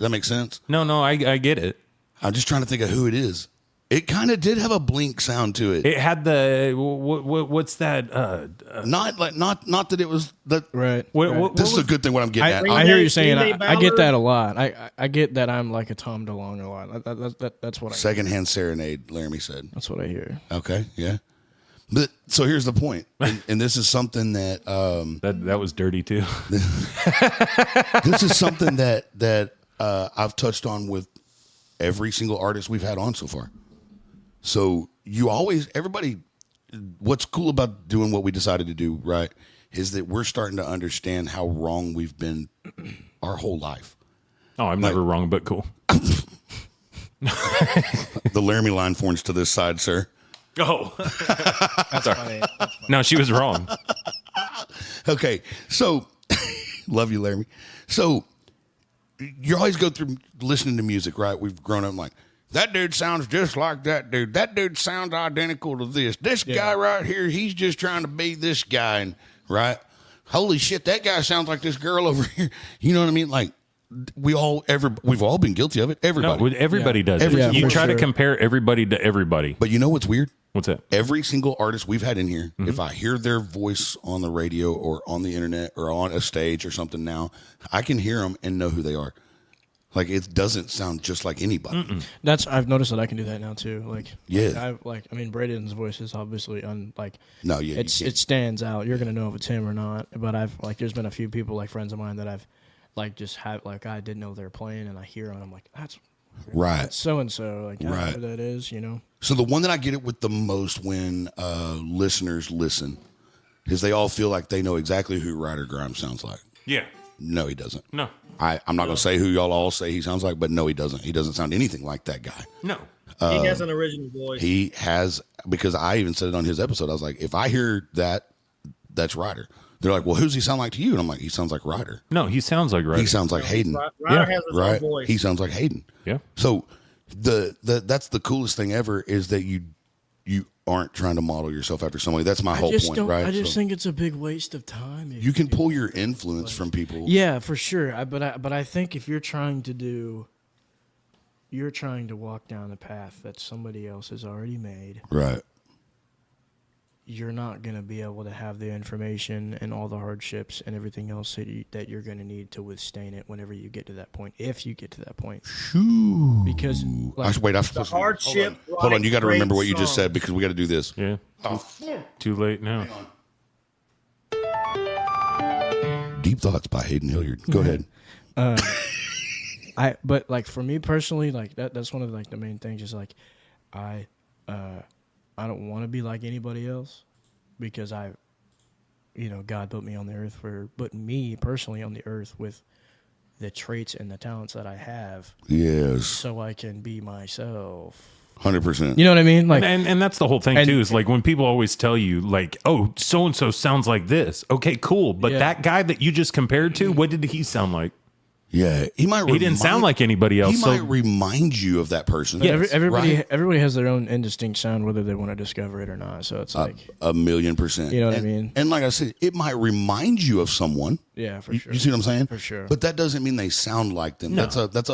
that make sense? No, I get it. I'm just trying to think of who it is. It kind of did have a blink sound to it. It had the what's that? Not that it was that. Right. This is a good thing. What I'm getting at. I hear you saying. I get that a lot. I get that I'm like a Tom DeLonge a lot. That's what I. Secondhand serenade, Laramie said. That's what I hear. Okay. Yeah. But so here's the point, and this is something that that was dirty too. This is something that I've touched on with every single artist we've had on so far. So everybody, what's cool about doing what we decided to do, right, is that we're starting to understand how wrong we've been our whole life. Oh, I'm never wrong, but cool. The Laramie line forms to this side, sir. Oh, that's funny. That's funny. No, she was wrong. Okay, so love you, Laramie. So you always go through listening to music, right? We've grown up like, that dude sounds just like that dude. That dude sounds identical to this. This guy right here, he's just trying to be this guy, and right? Holy shit, that guy sounds like this girl over here. You know what I mean? Like we've all been guilty of it. Everybody, everybody does. You try to compare everybody to everybody. But you know what's weird? What's that? Every single artist we've had in here, if I hear their voice on the radio or on the internet or on a stage or something now, I can hear them and know who they are. Like it doesn't sound just like anybody. I've noticed that I can do that now too. Like yeah, I mean Braden's voice is obviously it stands out. You're gonna know if it's him or not. But there's been a few people like friends of mine that I've just had I didn't know they were playing, and I hear them and I'm like, that's right, so and so, like I don't know who that is, you know. So the one that I get it with the most when listeners listen is they all feel like they know exactly who Ryder Grimes sounds like. Yeah. No, he doesn't. No. I'm not going to say who y'all all say he sounds like, but no, he doesn't. He doesn't sound anything like that guy. No. He has an original voice. He has, because I even said it on his episode. I was like, if I hear that, that's Ryder. They're like, well, who's he sound like to you? And I'm like, he sounds like Ryder. No, he sounds like Ryder. He sounds like Hayden. Ryder has his own voice. He sounds like Hayden. Yeah. So that's the coolest thing ever is that you aren't trying to model yourself after somebody. That's my whole point, right? I just think it's a big waste of time. You can pull your influence from people. Yeah, for sure. But I think if you're trying to walk down the path that somebody else has already made, right? You're not going to be able to have the information and all the hardships and everything else that you're going to need to withstand it whenever you get to that point, if you get to that point. Shoo. Because the hardship. Hold on, you got to remember what you just said because we got to do this. Yeah. Too late now. Deep Thoughts by Hayden Hilliard. Go ahead. But like for me personally, like that's one of the main things is like I don't want to be like anybody else because God put me on the earth put me personally on the earth with the traits and the talents that I have. Yes. So I can be myself. 100%. You know what I mean? Like, and that's the whole thing too. Is like when people always tell you, like, "Oh, so and so sounds like this." Okay, cool. But that guy that you just compared to, what did he sound like? Yeah, he didn't sound like anybody else. He might remind you of that person. Yeah, everybody has their own indistinct sound, whether they want to discover it or not. So it's like 1,000,000%. You know what I mean? And like I said, it might remind you of someone. Yeah, for sure. You see what I'm saying? For sure. But that doesn't mean they sound like them. No. That's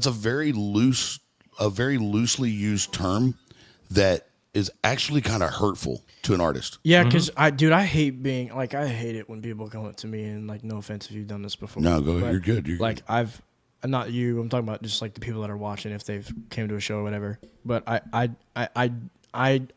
a very loosely used term that is actually kind of hurtful to an artist. Yeah, because I hate being like, I hate it when people come up to me and like, no offense if you've done this before. No, go ahead. You're good. You're like, good. Not you. I'm talking about just like the people that are watching if they've came to a show or whatever. But I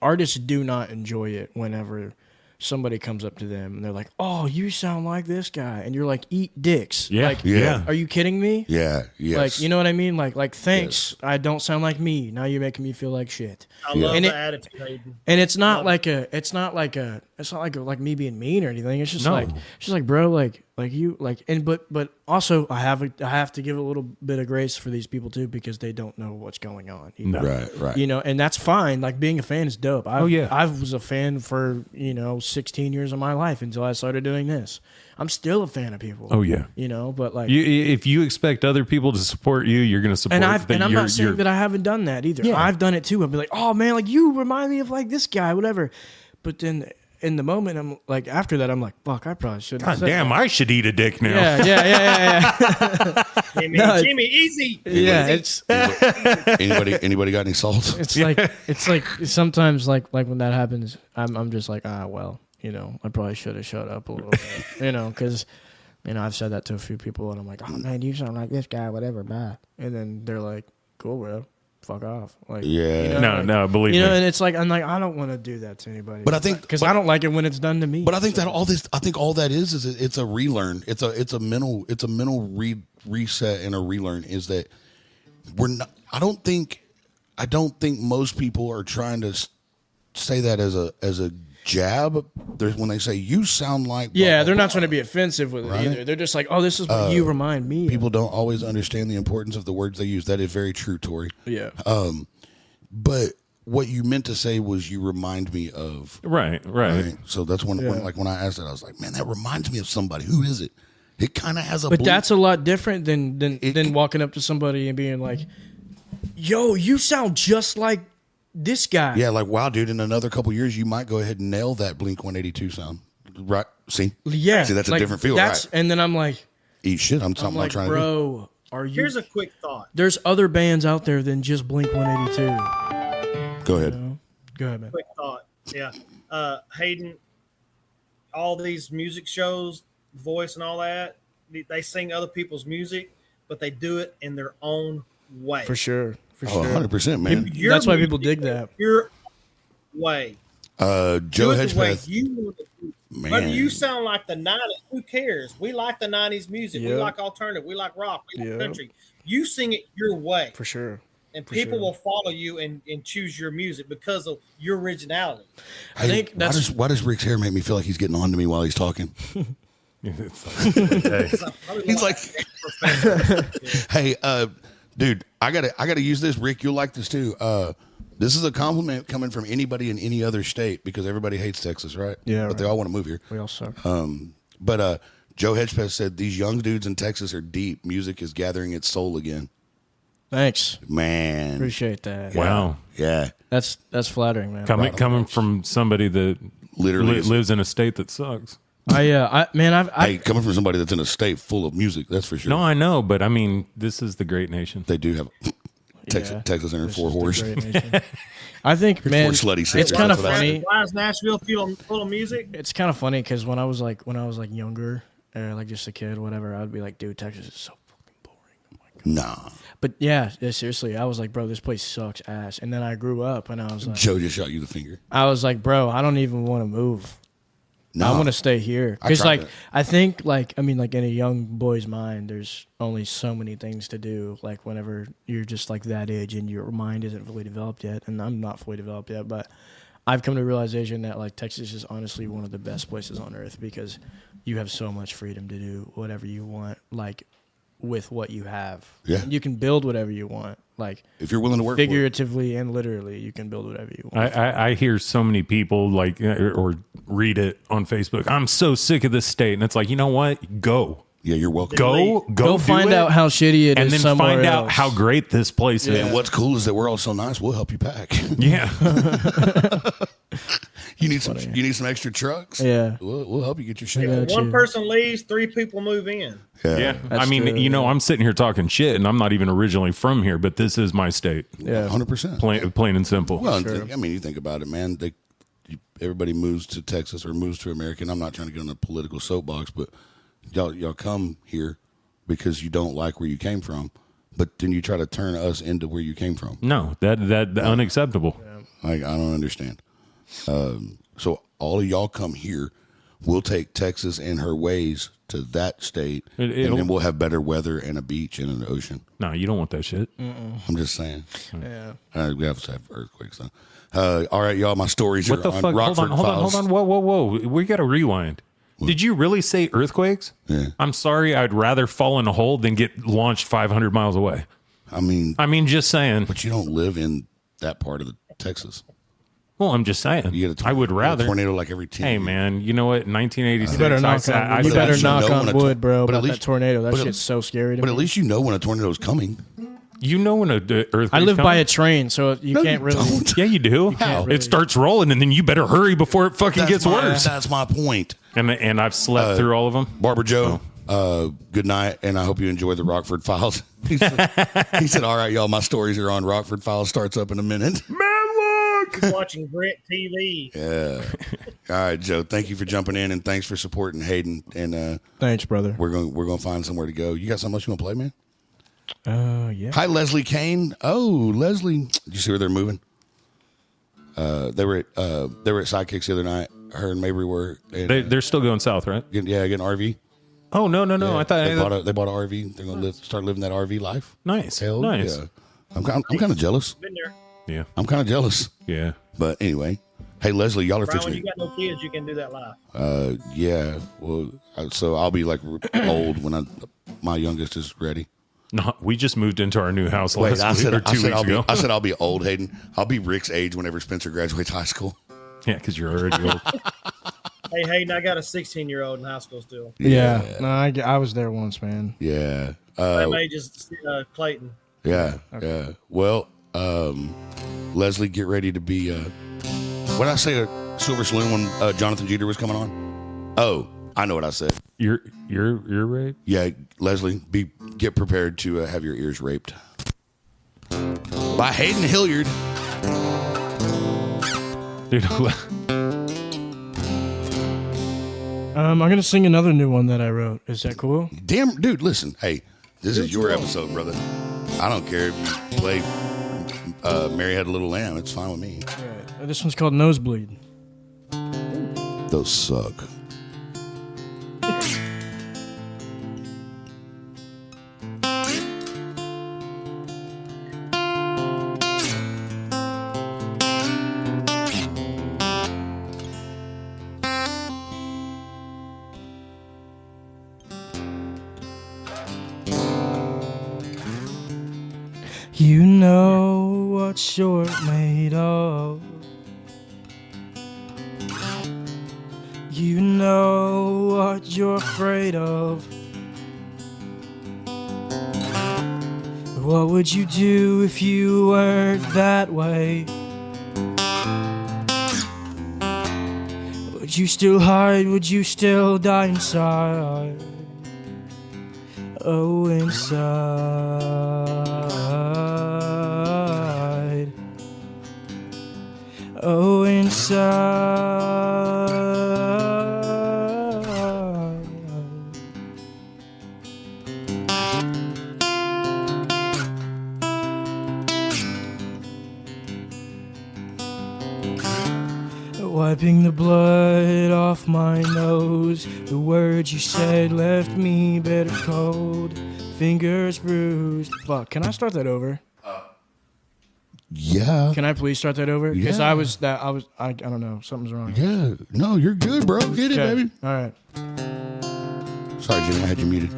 artists do not enjoy it whenever somebody comes up to them and they're like, "Oh, you sound like this guy," and you're like, "Eat dicks." Yeah, like, yeah. Are you kidding me? Yeah, yes. Like, you know what I mean? Like, thanks. Yes. I don't sound like me. Now you're making me feel like shit. I love the attitude, Hayden. And it's not like me being mean or anything. It's just like, bro, like you like, and but also I have to give a little bit of grace for these people too because they don't know what's going on. No. Right. You know, and that's fine. Like being a fan is dope. I was a fan for 16 years of my life until I started doing this. I'm still a fan of people. Oh yeah. But like, if you expect other people to support you, you're going to support. And I'm not saying that I haven't done that either. Yeah. I've done it too. I'll be like, oh man, like you remind me of like this guy, whatever. But then in the moment, I'm like, after that, I'm like, fuck, I probably shouldn't. God damn, I should eat a dick now. Yeah. Jimmy, easy. Yeah, easy. it's anybody got any salt? it's like sometimes like when that happens, I'm just like, well, I probably should have shut up a little bit, because. I've said that to a few people, and I'm like, oh, man, you sound like this guy, whatever, bye. And then they're like, cool, bro, fuck off. Like, no, believe me. And it's like, I'm like, I don't want to do that to anybody. But I think... Because I don't like it when it's done to me. But I think that all that is it's a relearn. It's a mental reset and a relearn, is that we're not... I don't think most people are trying to say that as a jab. There's when they say you sound like they're not trying to be offensive with it either. They're just like, oh, this is what you remind me. People don't always understand the importance of the words they use. That is very true, Tori. Yeah. But what you meant to say was you remind me of right. So that's when I asked that, I was like, man, that reminds me of somebody. Who is it? It kind of has a. But that's a lot different than walking up to somebody and being like, yo, you sound just like this guy. Yeah, like, wow, dude, in another couple years, you might go ahead and nail that Blink-182 sound. Right? See? Yeah. See, that's like, a different feel, right? And then I'm like... Eat shit, I'm like, trying bro, to are you... Here's a quick thought. There's other bands out there than just Blink-182. Go ahead. Go ahead, man. Quick thought. Yeah. Hayden, all these music shows, Voice and all that, they sing other people's music, but they do it in their own way. For sure. For sure. 100%, man. That's why people dig that. Your way. Joe Hedgepeth. Man. Whether you sound like the 90s, who cares? We like the 90s music. Yep. We like alternative. We like rock. We like country. You sing it your way. For sure. And people will follow you and choose your music because of your originality. I think that's... Why does Rick's hair make me feel like he's getting on to me while he's talking? He's like, hey, dude, I gotta use this. Rick, you'll like this too. This is a compliment coming from anybody in any other state, because everybody hates Texas, right? Yeah, but they all want to move here. We all suck. But Joe Hedgepeth said these young dudes in Texas are deep. Music is gathering its soul again. Thanks, man. Appreciate that. Wow. Yeah. That's flattering, man. Coming from somebody that literally lives in a state that sucks. Hey, coming from somebody that's in a state full of music, that's for sure. No, I know, but I mean, this is the great nation. They do have Texas and her four horse. I think, man, four slutty it's kind of funny. Why is Nashville full of music? It's kind of funny because when I was younger, like just a kid, whatever, I'd be like, dude, Texas is so fucking boring. Oh my God. Nah. But yeah, seriously, I was like, bro, this place sucks ass. And then I grew up and I was like, Joe just shot you the finger. I was like, bro, I don't even want to move. No. I want to stay here. Because, I think, in a young boy's mind, there's only so many things to do. Like, whenever you're just, like, that age and your mind isn't fully developed yet. And I'm not fully developed yet. But I've come to the realization that, like, Texas is honestly one of the best places on earth because you have so much freedom to do whatever you want, like, with what you have. Yeah. You can build whatever you want. Like, if you're willing to work figuratively and literally, you can build whatever you want. I hear so many people like or read it on Facebook. I'm so sick of this state, and it's like, you know what? Go. Yeah, you're welcome. Go find out how shitty it is, and then somewhere find else. out how great this place is. And what's cool is that we're all so nice. We'll help you pack. Yeah. You need some extra trucks. Yeah, we'll help you get your shit. If one person leaves, 3 people move in. Yeah. I mean, true. I'm sitting here talking shit, and I'm not even originally from here, but this is my state. Yeah, 100%. Plain and simple. Well, sure. You think about it, man. Everybody moves to Texas or moves to America. And I'm not trying to get on a political soapbox, but y'all come here because you don't like where you came from, but then you try to turn us into where you came from. No, that unacceptable. Yeah. I don't understand. So all of y'all come here. We'll take Texas and her ways to that state, and then we'll have better weather and a beach and an ocean. No, you don't want that shit. I'm just saying. Yeah. We have to have earthquakes, though. All right, y'all, my stories are on Rockford Files. Hold on. Whoa. We got to rewind. What? Did you really say earthquakes? Yeah. I'm sorry. I'd rather fall in a hole than get launched 500 miles away. I mean, just saying. But you don't live in that part of Texas. Well, I'm just saying. I would rather. A tornado like every 10 Hey, years. man, you know what? 1986. You better knock on wood, bro. But that tornado, that shit's so scary to me. But at least you know when a tornado's coming. You know when a earthquake I live coming? by a train, so you can't really. Yeah, you do. Really. It starts rolling, and then you better hurry before it fucking gets worse. That's my point. And I've slept through all of them. Barber Joe, good night, and I hope you enjoy the Rockford Files. He said, all right, y'all, my stories are on. Rockford Files starts up in a minute. He's watching Brit TV. Yeah. All right, Joe. Thank you for jumping in, and thanks for supporting Hayden. And thanks, brother. We're gonna find somewhere to go. You got something else you want to play, man? Yeah. Hi, Leslie Kane. Oh, Leslie, did you see where they're moving? They were at Sidekicks the other night. Her and Mabry were. And, They're still going south, right? getting an RV. Oh no! Yeah, I thought they bought an RV. They're gonna start living that RV life. nice. Hell Nice. yeah. I'm kind of jealous. Been there. Yeah. I'm kind of jealous. Yeah. But anyway, hey Leslie, y'all are Right, when fixing. you got no kids, you can do that live. Yeah. Well, so I'll be like old when my youngest is ready. No, we just moved into our new house Wait, last week or 2 weeks ago. I said I'll be old, Hayden. I'll be Rick's age whenever Spencer graduates high school. Yeah, because you're already old. Hey, Hayden, I got a 16-year-old in high school still. Yeah. No, I was there once, man. Yeah. Same age as Clayton. Yeah. Okay. Yeah. Well, Leslie, get ready to be. What did I say? Silver Saloon when Jonathan Jeter was coming on. Oh, I know what I said. You're right. Yeah, Leslie, get prepared to have your ears raped by Hayden Hilliard. Dude, I'm gonna sing another new one that I wrote. Is that cool? Damn, dude, listen. Hey, this is your episode, brother. I don't care if you play Mary Had a Little Lamb. It's fine with me. All right. This one's called Nosebleed. Those suck. You know what you're made of. You know what you're afraid of. What would you do if you weren't that way? Would you still hide? Would you still die inside? Oh, inside. Oh, inside. Wiping the blood off my nose. The words you said left me bitter cold. Fingers bruised. Fuck, can I start that over? Yeah. Can I please start that over? Because Yeah. I don't know. Something's wrong. Yeah. No, you're good, bro. Get it, Okay. baby. All right. Sorry, Jimmy. I had you muted.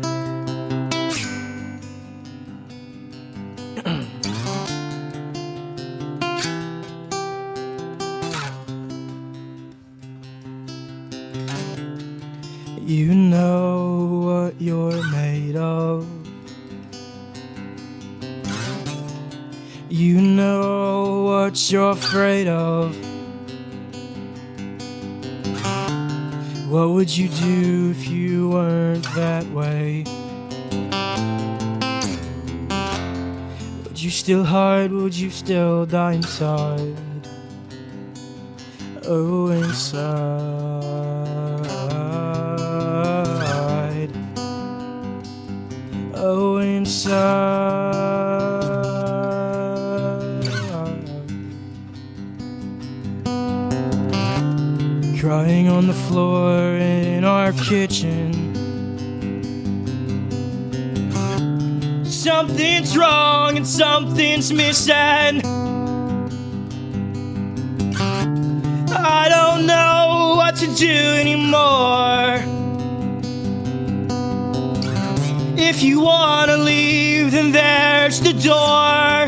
You know what you're made of. You know what you're afraid of. What would you do if you weren't that way? Would you still hide? Would you still die inside? Oh, inside. Oh, inside. Crying on the floor in our kitchen. Something's wrong and something's missing. I don't know what to do anymore. If you wanna leave, then there's the door.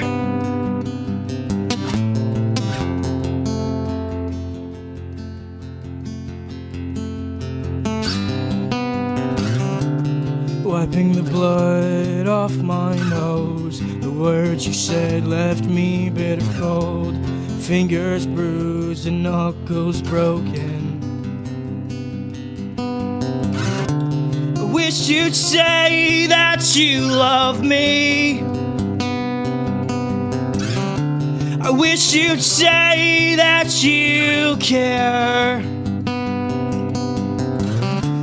wiping the blood off my nose. The words you said left me bitter cold. Fingers bruised and knuckles broken. I wish you'd say that you love me. I wish you'd say that you care.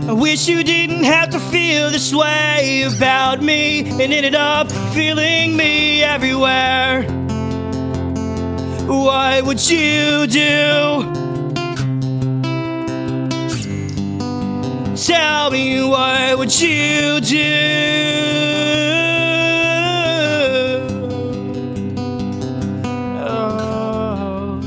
I wish you didn't have to feel this way about me and ended up feeling me everywhere. What would you do? Tell me, what would you do? Oh.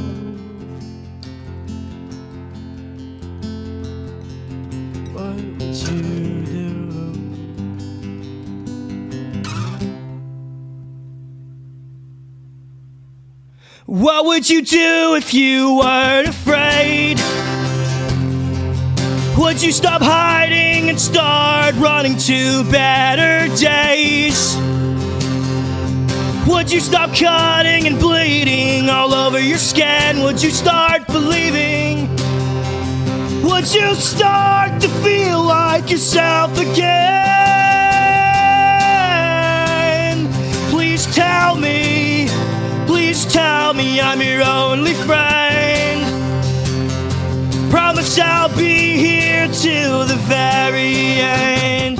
What would you do? What would you do if you weren't afraid? Would you stop hiding and start running to better days? Would you stop cutting and bleeding all over your skin? Would you start believing? Would you start to feel like yourself again? Please tell me I'm your only friend. Promise I'll be here till the very end.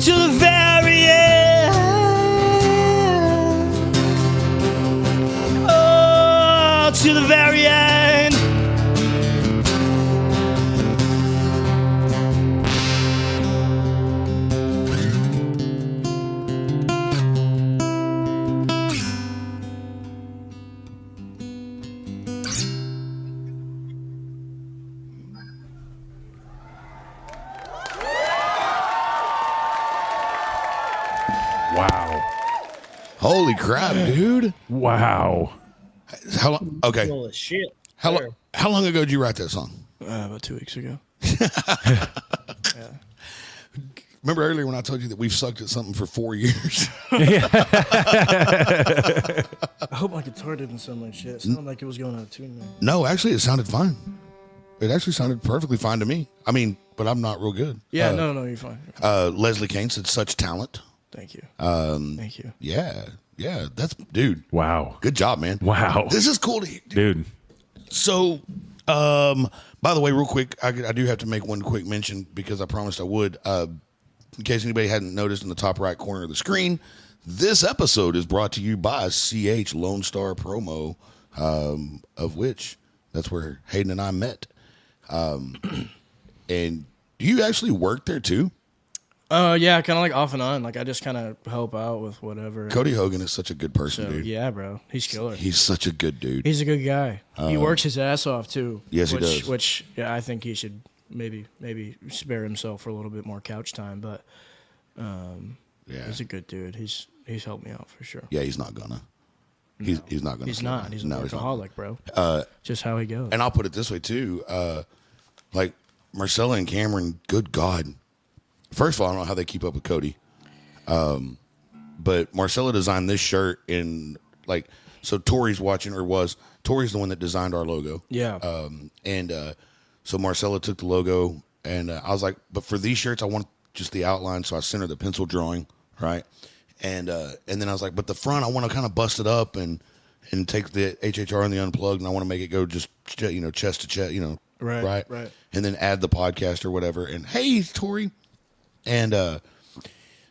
Till the very end. Oh, till the very end. Wow. Holy crap, dude. Wow. How long? Okay. Full of shit. How long ago did you write that song? About 2 weeks ago. Remember earlier when I told you that we've sucked at something for 4 years? I hope my guitar didn't sound like shit. It sounded like it was going out of tune, man. No, actually, it sounded fine. It actually sounded perfectly fine to me. I mean, but I'm not real good. Yeah, no, you're fine. Leslie Kane said, such talent. Thank you. Thank you. Yeah, that's, dude. Wow. Good job, man. Wow. This is cool to hear. Dude. So, by the way, real quick, I do have to make one quick mention because I promised I would. In case anybody hadn't noticed in the top right corner of the screen, this episode is brought to you by CH Lone Star Promo, of which that's where Hayden and I met. And do you actually work there too? Yeah, kind of like off and on. Like I just kind of help out with whatever. Cody Hogan is such a good person, dude. Yeah, bro, he's killer. He's such a good dude. He's a good guy. He works his ass off too. Yes, he does. Which I think he should maybe spare himself for a little bit more couch time. But yeah, he's a good dude. He's helped me out for sure. Yeah, he's not gonna. He's not gonna. He's not. He's a workaholic, bro. Just how he goes. And I'll put it this way too. Like Marcella and Cameron, good God. First of all, I don't know how they keep up with Cody. But Marcella designed this shirt in so Tori's watching Tori's the one that designed our logo. Yeah. So Marcella took the logo and I was like, but for these shirts, I want just the outline. So I sent her the pencil drawing. Right. And then I was like, but the front, I want to kind of bust it up and take the HHR and the unplugged. And I want to make it go just, chest to chest, Right. And then add the podcast or whatever. And hey, Tori. And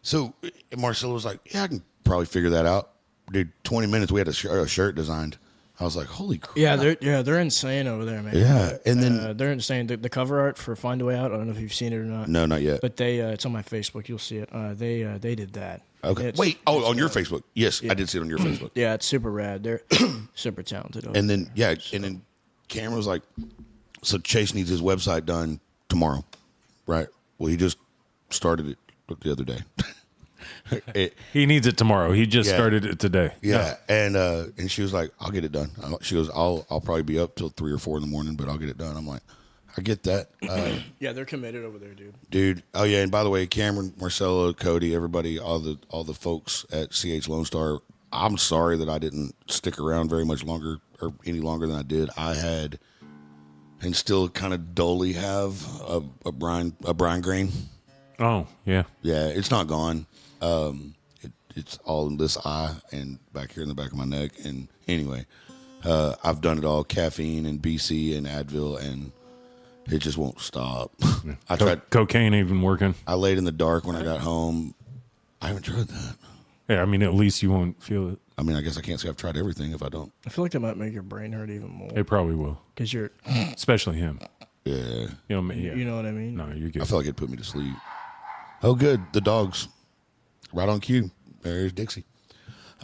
so Marcella was like, yeah, I can probably figure that out. Dude, 20 minutes, we had a shirt designed. I was like, holy crap. Yeah, they're insane over there, man. Yeah, and then they're insane. The cover art for Find a Way Out, I don't know if you've seen it or not. No, not yet. But it's on my Facebook. You'll see it. They did that. Okay. On your Facebook? Yes, yeah. I did see it on your Facebook. Yeah, it's super rad. They're super talented. And then Cameron was like, so Chase needs his website done tomorrow, right? Well, he just started it the other day. He needs it tomorrow. He just started it today. Yeah, and she was like, "I'll get it done." She goes, "I'll probably be up till 3 or 4 in the morning, but I'll get it done." I'm like, "I get that." Yeah, they're committed over there, dude. Oh yeah, and by the way, Cameron, Marcelo, Cody, everybody, all the folks at CH Lone Star. I'm sorry that I didn't stick around very much longer or any longer than I did. I had and still kind of dully have a brine grain. Oh yeah, yeah. It's not gone. It's all in this eye and back here in the back of my neck. And anyway, I've done it all: caffeine and BC and Advil, and it just won't stop. Yeah. I tried cocaine even working. I laid in the dark when I got home. I haven't tried that. Yeah, I mean, at least you won't feel it. I mean, I guess I can't say I've tried everything if I don't. I feel like that might make your brain hurt even more. It probably will. Because you're... Especially him. Yeah. You know what I mean? No, you're good. I feel like it'd put me to sleep. Oh, good. The dogs. Right on cue. There's Dixie.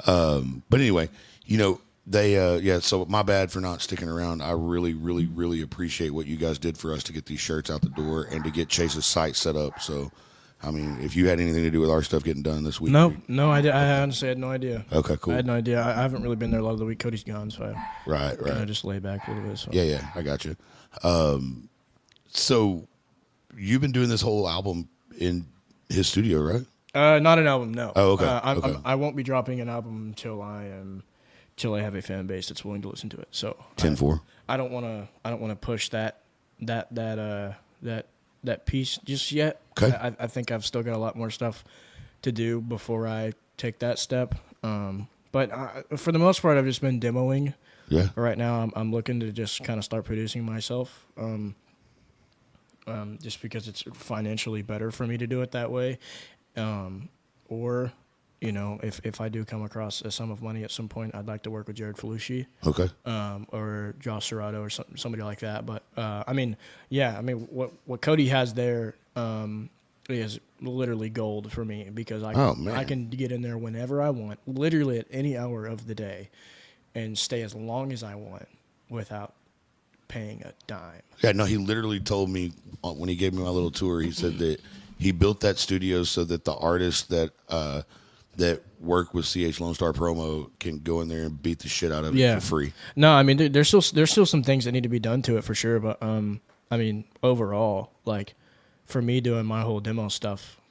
But anyway, they, so my bad for not sticking around. I really, really, really appreciate what you guys did for us to get these shirts out the door and to get Chase's site set up. So... I mean, if you had anything to do with our stuff getting done this week. No, I honestly had no idea. Okay, cool. I had no idea. I haven't really been there a lot of the week. Cody's gone, so right. I just lay back a little bit. So. Yeah, I got you. So you've been doing this whole album in his studio, right? Not an album, no. Oh, okay. I won't be dropping an album until I have a fan base that's willing to listen to it. So 10-4. I don't want to push that piece just yet. Okay. I think I've still got a lot more stuff to do before I take that step. But for the most part, I've just been demoing. Yeah. Right now, I'm looking to just kind of start producing myself. Just because it's financially better for me to do it that way. Or, if I do come across a sum of money at some point, I'd like to work with Jared Felucci. Okay. Or Josh Serrato or somebody like that. But, what Cody has there is literally gold for me because I can get in there whenever I want, literally at any hour of the day, and stay as long as I want without paying a dime. Yeah, no, he literally told me when he gave me my little tour, he said that he built that studio so that the artists that work with CH Lone Star Promo can go in there and beat the shit out of it for free. No, I mean, there's still some things that need to be done to it for sure, but overall, like for me doing my whole demo stuff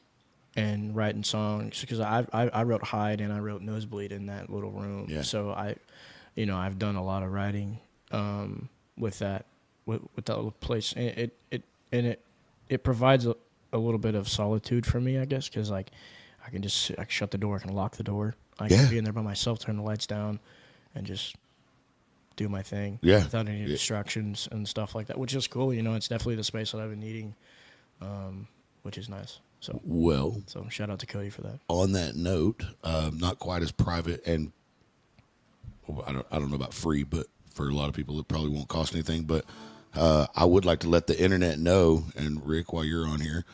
and writing songs, because I wrote Hide and I wrote Nosebleed in that little room. Yeah. So I've done a lot of writing with that little place, and it provides a little bit of solitude for me, I guess, because like I can shut the door, I can lock the door, I can be in there by myself, turn the lights down, and just do my thing without any distractions and stuff like that, which is cool. It's definitely the space that I've been needing, which is nice. So shout out to Cody for that. On that note, not quite as private, and I don't know about free, but for a lot of people it probably won't cost anything. But I would like to let the internet know, and Rick, while you're on here,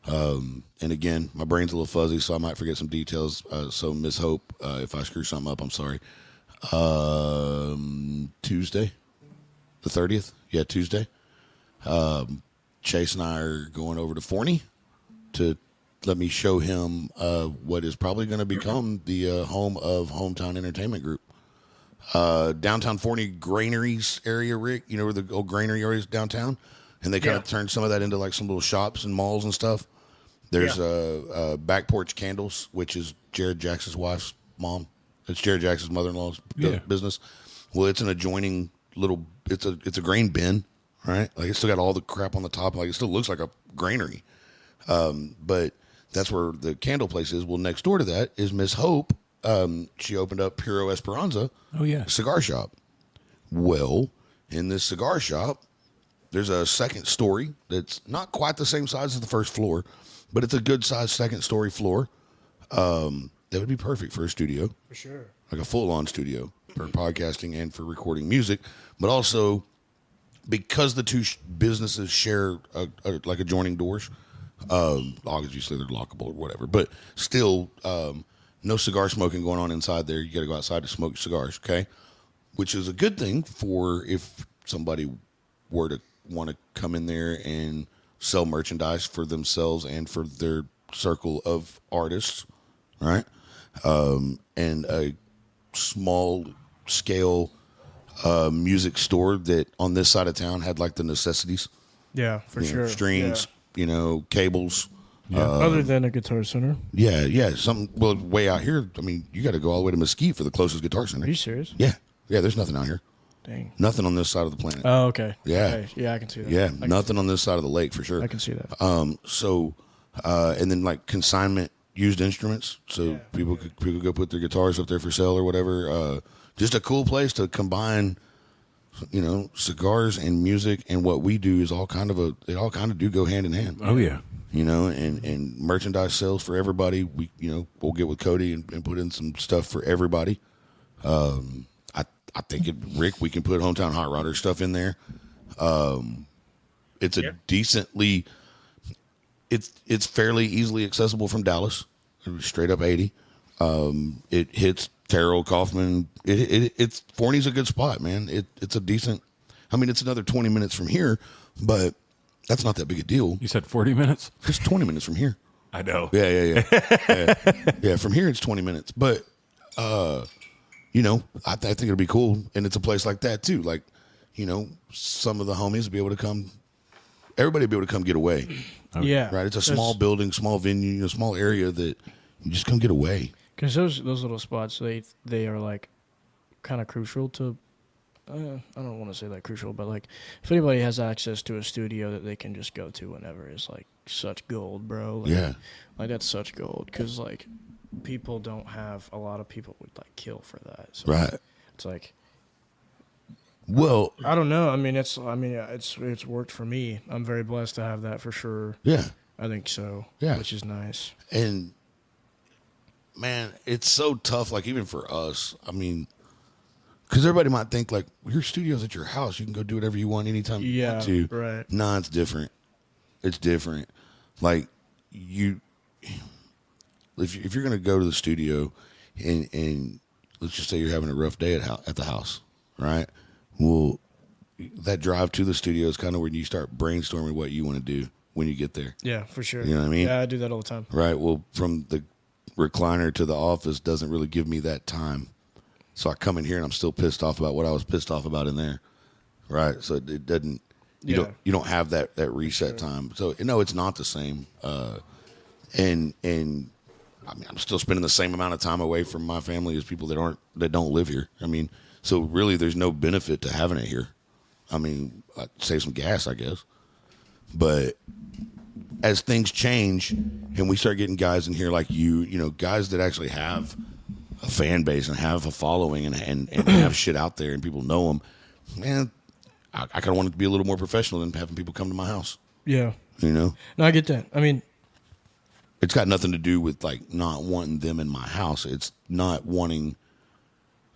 and again, my brain's a little fuzzy, so I might forget some details. So Miss Hope, if I screw something up, I'm sorry. Tuesday, the 30th. Yeah, Tuesday. Chase and I are going over to Forney to let me show him what is probably going to become the home of Hometown Entertainment Group. Downtown Forney Granaries area, Rick. You know where the old granary area is downtown? And they kind of turned some of that into like some little shops and malls and stuff. There's Back Porch Candles, which is Jared Jackson's wife's mom. It's Jared Jackson's mother-in-law's business. Well, it's an adjoining little, it's a grain bin, right? Like it's still got all the crap on the top. Like it still looks like a granary. But that's where the candle place is. Well, next door to that is Miss Hope. She opened up Puro Esperanza cigar shop. Well, in this cigar shop, there's a second story that's not quite the same size as the first floor, but it's a good sized second story floor. That would be perfect for a studio. For sure. Like a full-on studio for podcasting and for recording music. But also, because the two businesses share like adjoining doors, obviously they're lockable or whatever, but still no cigar smoking going on inside there. You got to go outside to smoke cigars, okay? Which is a good thing for if somebody were to want to come in there and sell merchandise for themselves and for their circle of artists, right? And a small scale music store that on this side of town had like the necessities. Yeah, for sure. Strings, cables. Yeah. Other than a Guitar Center. Yeah. Way out here, I mean, you got to go all the way to Mesquite for the closest Guitar Center. Are you serious? Yeah. There's nothing out here. Dang. Nothing on this side of the planet. Oh, okay. Yeah. Okay. Yeah, I can see that. Yeah, nothing on this side of the lake for sure. I can see that. And then like consignment used instruments, so people could go put their guitars up there for sale or whatever. Just a cool place to combine, cigars and music, and what we do is all kind of do go hand in hand. Oh yeah. And merchandise sales for everybody. We'll get with Cody and put in some stuff for everybody. I think Rick, we can put Hometown Hot Rodder stuff in there. It's a decently, it's fairly easily accessible from Dallas, straight up 80. It hits Terrell, Kaufman. It's Forney's a good spot, man. It's a decent. I mean, it's another 20 minutes from here, but that's not that big a deal. You said 40 minutes? It's 20 minutes from here. I know. Yeah. Yeah, from here it's 20 minutes, but I think it'll be cool, and it's a place like that too. Like, some of the homies will be able to come. Everybody will be able to come get away. Yeah, right. It's a small building, small venue, a small area that you just come get away. Because those little spots, they are like kind of crucial to. I don't want to say like crucial, but like if anybody has access to a studio that they can just go to whenever, is like such gold, bro. Like, like that's such gold, because like people don't have, a lot of people would like kill for that. So right. It's like, well, I don't know. I mean, it's worked for me. I'm very blessed to have that for sure. Yeah. I think so. Yeah. Which is nice. And man, it's so tough. Like even for us, I mean, because everybody might think like your studio's at your house, you can go do whatever you want anytime you want to. Right. Nah, it's different. It's different. Like if you're gonna go to the studio and let's just say you're having a rough day at the house, right? Well, that drive to the studio is kind of when you start brainstorming what you want to do when you get there. Yeah, for sure. You know what I mean? Yeah, I do that all the time. Right. Well, from the recliner to the office doesn't really give me that time. So I come in here and I'm still pissed off about what I was pissed off about in there. Right. So it doesn't, you don't have that reset time. So, it's not the same. And I mean, I'm still spending the same amount of time away from my family as people that don't live here. I mean, so really there's no benefit to having it here. I mean, I'd save some gas, I guess. But as things change and we start getting guys in here like guys that actually have a fan base and have a following and have shit out there and people know them, man, I kind of want it to be a little more professional than having people come to my house. Yeah. No, I get that. I mean, it's got nothing to do with like not wanting them in my house. It's not wanting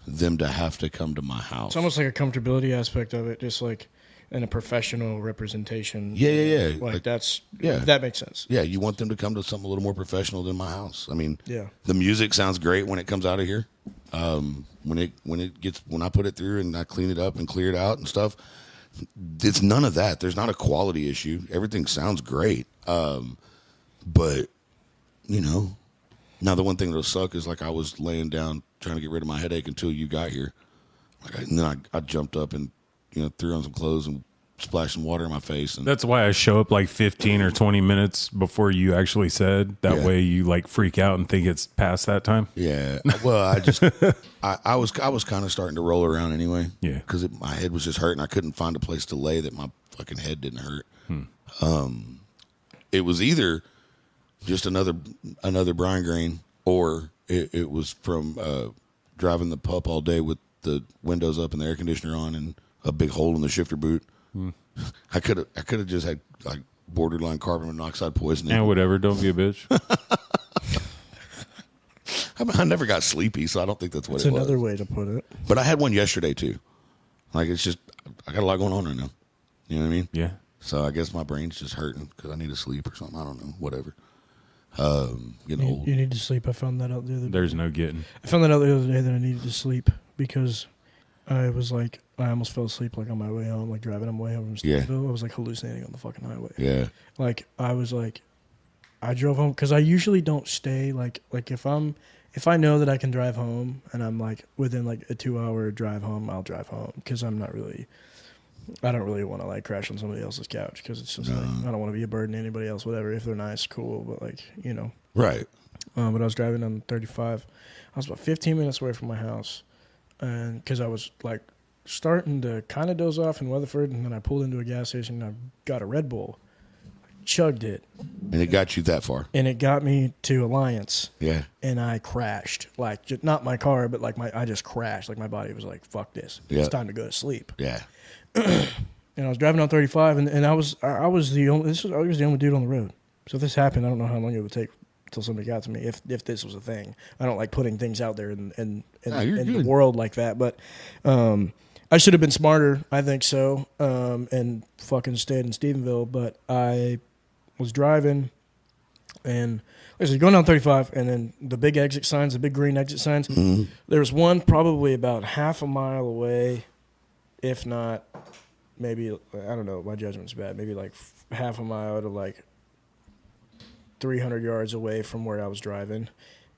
them to have to come to my house. It's almost like a comfortability aspect of it, just like in a professional representation. Yeah. Like that makes sense. Yeah, you want them to come to something a little more professional than my house. I mean, the music sounds great when it comes out of here. When I put it through and I clean it up and clear it out and stuff, it's none of that. There's not a quality issue. Everything sounds great. But now the one thing that'll suck is like I was laying down trying to get rid of my headache until you got here. And then I jumped up and threw on some clothes and splashed some water in my face. And that's why I show up like 15 or 20 minutes before you actually said. That way you like freak out and think it's past that time. Yeah. Well, I was kind of starting to roll around anyway. Yeah. Because my head was just hurting. I couldn't find a place to lay that my fucking head didn't hurt. It was either just another brine grain, or it was from driving the pup all day with the windows up and the air conditioner on and a big hole in the shifter boot. I could have just had like borderline carbon monoxide poisoning. And whatever, don't be a bitch. I never got sleepy, so I don't think that's what it's it was. It's another way to put it. But I had one yesterday too. Like it's just I got a lot going on right now. You know what I mean? Yeah. So I guess my brain's just hurting because I need to sleep or something. I don't know. Whatever. Getting old. You need to sleep. I found that out the other day. There's no getting. I found that out the other day that I needed to sleep because I was like, I almost fell asleep like on my way home, like driving on my way home from Stevensville. I was like hallucinating on the fucking highway. Yeah. Like I was like, I drove home because I usually don't stay like if I know that I can drive home and I'm like within like a 2-hour drive home, I'll drive home because I don't really want to like crash on somebody else's couch because it's just like I don't want to be a burden to anybody else. Whatever, if they're nice, cool, but like right. But I was driving on 35. I was about 15 minutes away from my house, and because I was like starting to kind of doze off in Weatherford, and then I pulled into a gas station and I got a Red Bull, chugged it, and it got you that far, and it got me to Alliance. Yeah, and I crashed, like just, not my car, but like I just crashed. Like my body was like, "Fuck this, it's time to go to sleep." Yeah. And I was driving on 35, and I was the only dude on the road. So if this happened, I don't know how long it would take until somebody got to me. If this was a thing, I don't like putting things out there in the world like that. But I should have been smarter. I think so. And fucking stayed in Stephenville. But I was driving, and going down 35, and then the big exit signs, the big green exit signs. Mm-hmm. There was one probably about half a mile away, if not, maybe, I don't know, my judgment's bad, maybe like half a mile to like 300 yards away from where I was driving.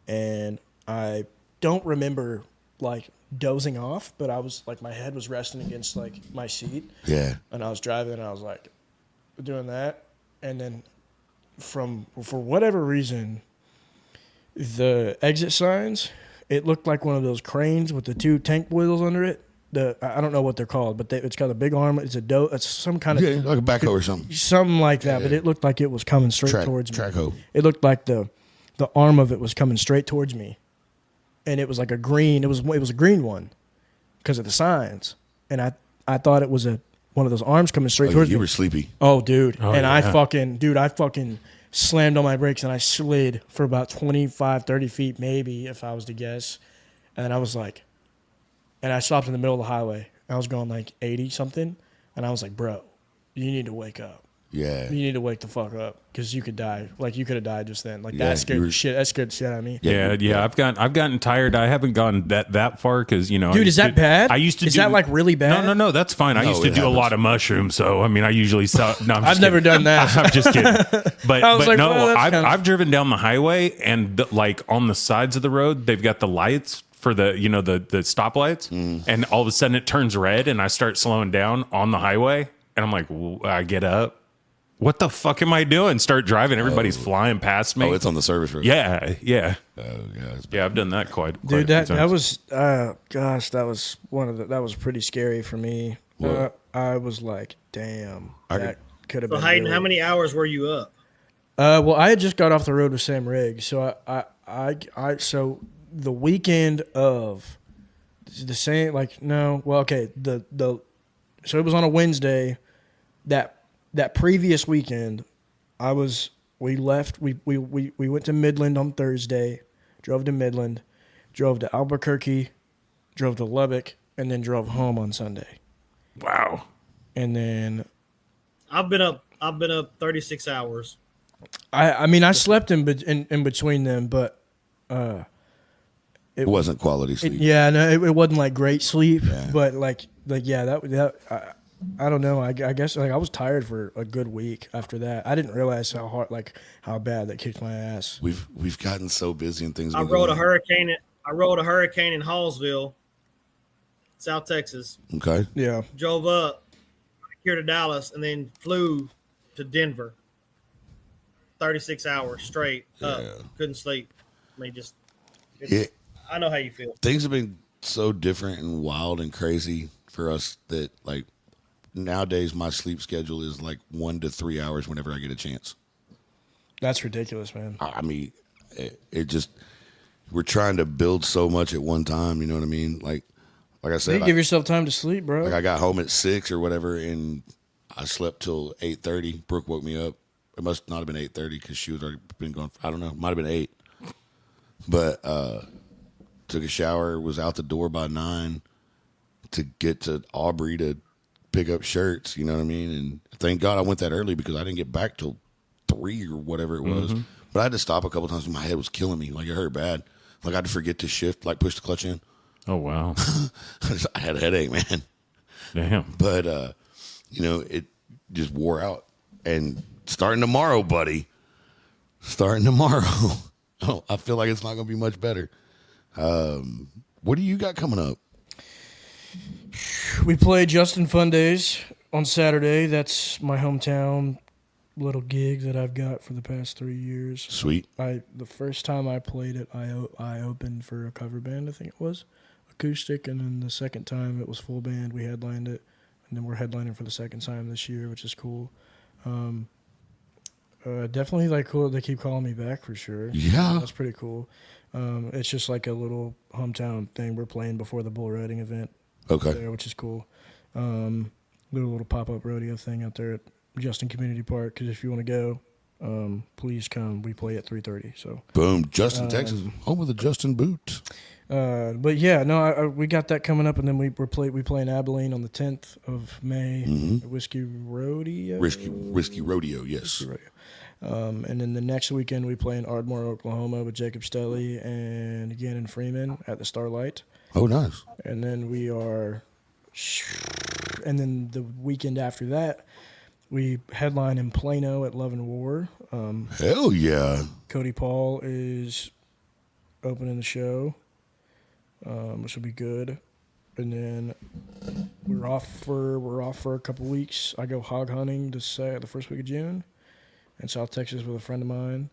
And I don't remember like dozing off, but I was like, my head was resting against like my seat. Yeah. And I was driving and I was like doing that. And then for whatever reason, the exit signs, it looked like one of those cranes with the two tank wheels under it. I don't know what they're called, but it's got a big arm. It's it's some kind of like a backhoe or something, like that. Yeah. But it looked like it was coming straight towards me. Track hoe. It looked like the arm of it was coming straight towards me, and it was like a green. It was a green one because of the signs, and I thought it was one of those arms coming straight towards me. You were sleepy. Oh, dude, and yeah. I fucking slammed on my brakes and I slid for about 25, 30 feet maybe, if I was to guess, and I was like. And I stopped in the middle of the highway. I was going like 80 something, and I was like, "Bro, you need to wake up. Yeah, you need to wake the fuck up because you could die. Like you could have died just then. Like that scared the shit. That scared the shit out of me. Yeah. I've gotten tired. I haven't gone that far because Dude, is that bad? I used to. Is that like really bad? No. That's fine. I used to do a lot of mushrooms, so I mean, I usually saw. No, I've never done that. I'm just kidding. But I've driven down the highway and like on the sides of the road, they've got the lights. For the the stoplights, and all of a sudden it turns red, and I start slowing down on the highway, and I'm like, I get up, what the fuck am I doing? Start driving, everybody's flying past me. Oh, it's on the service road. Yeah. Oh yeah, I've done that quite. Dude, that was that was pretty scary for me. I was like, damn, that could have been. So Hayden, really... how many hours were you up? Well, I had just got off the road with Sam Riggs, so so. The weekend of the same, like no, well, okay. So it was on a Wednesday. That previous weekend, we left. We went to Midland on Thursday. Drove to Midland, drove to Albuquerque, drove to Lubbock, and then drove home on Sunday. Wow. And then I've been up 36 hours. I mean I slept in between them, but. It wasn't quality sleep. It wasn't like great sleep, but like that I don't know. I guess like I was tired for a good week after that. I didn't realize how bad that kicked my ass. We've gotten so busy and things. I rode a hurricane in Hallsville, South Texas. Okay. Yeah. Drove up here to Dallas and then flew to Denver. 36 hours straight up. Couldn't sleep. I mean, just. I know how you feel. Things have been so different and wild and crazy for us that, like, nowadays my sleep schedule is like 1 to 3 hours whenever I get a chance. That's ridiculous, man. I mean, it just, we're trying to build so much at one time. You know what I mean? Like I said, you give yourself time to sleep, bro. Like I got home at 6 or whatever, and I slept till 8:30. Brooke woke me up. It must not have been 8:30 because she was already been gone. I don't know. Might have been 8. But took a shower, was out the door by 9 to get to Aubrey to pick up shirts, you know what I mean? And thank God I went that early because I didn't get back till 3 or whatever it was. Mm-hmm. But I had to stop a couple times when my head was killing me. Like it hurt bad. Like I had to forget to shift, like push the clutch in. Oh, wow. I had a headache, man. Damn. But, it just wore out. And starting tomorrow, buddy, starting tomorrow. I feel like it's not going to be much better. What do you got coming up? We play Justin Fun Days on Saturday. That's my hometown little gig that I've got for the past 3 years. Sweet. The first time I played it, I opened for a cover band, I think it was, acoustic, and then the second time it was full band. We headlined it, and then we're headlining for the second time this year, which is cool. Definitely like cool. They keep calling me back for sure. Yeah, that's pretty cool. It's just like a little hometown thing. We're playing before the bull riding event. Okay. There, which is cool. Little pop-up rodeo thing out there at Justin Community Park. Because if you want to go, please come. We play at 3:30. So boom, Justin, Texas, home of the Justin Boot. But yeah, no, we got that coming up, and then we play in Abilene on the 10th of May. Whiskey Rodeo. Whiskey Rodeo, yes. Whiskey Rodeo. And then the next weekend we play in Ardmore, Oklahoma with Jacob Stelly and again in Freeman at the Starlight. Oh, nice. And then and then the weekend after that, we headline in Plano at Love and War. Hell yeah. Cody Paul is opening the show, which will be good. And then we're off for a couple weeks. I go hog hunting the first week of June in South Texas with a friend of mine.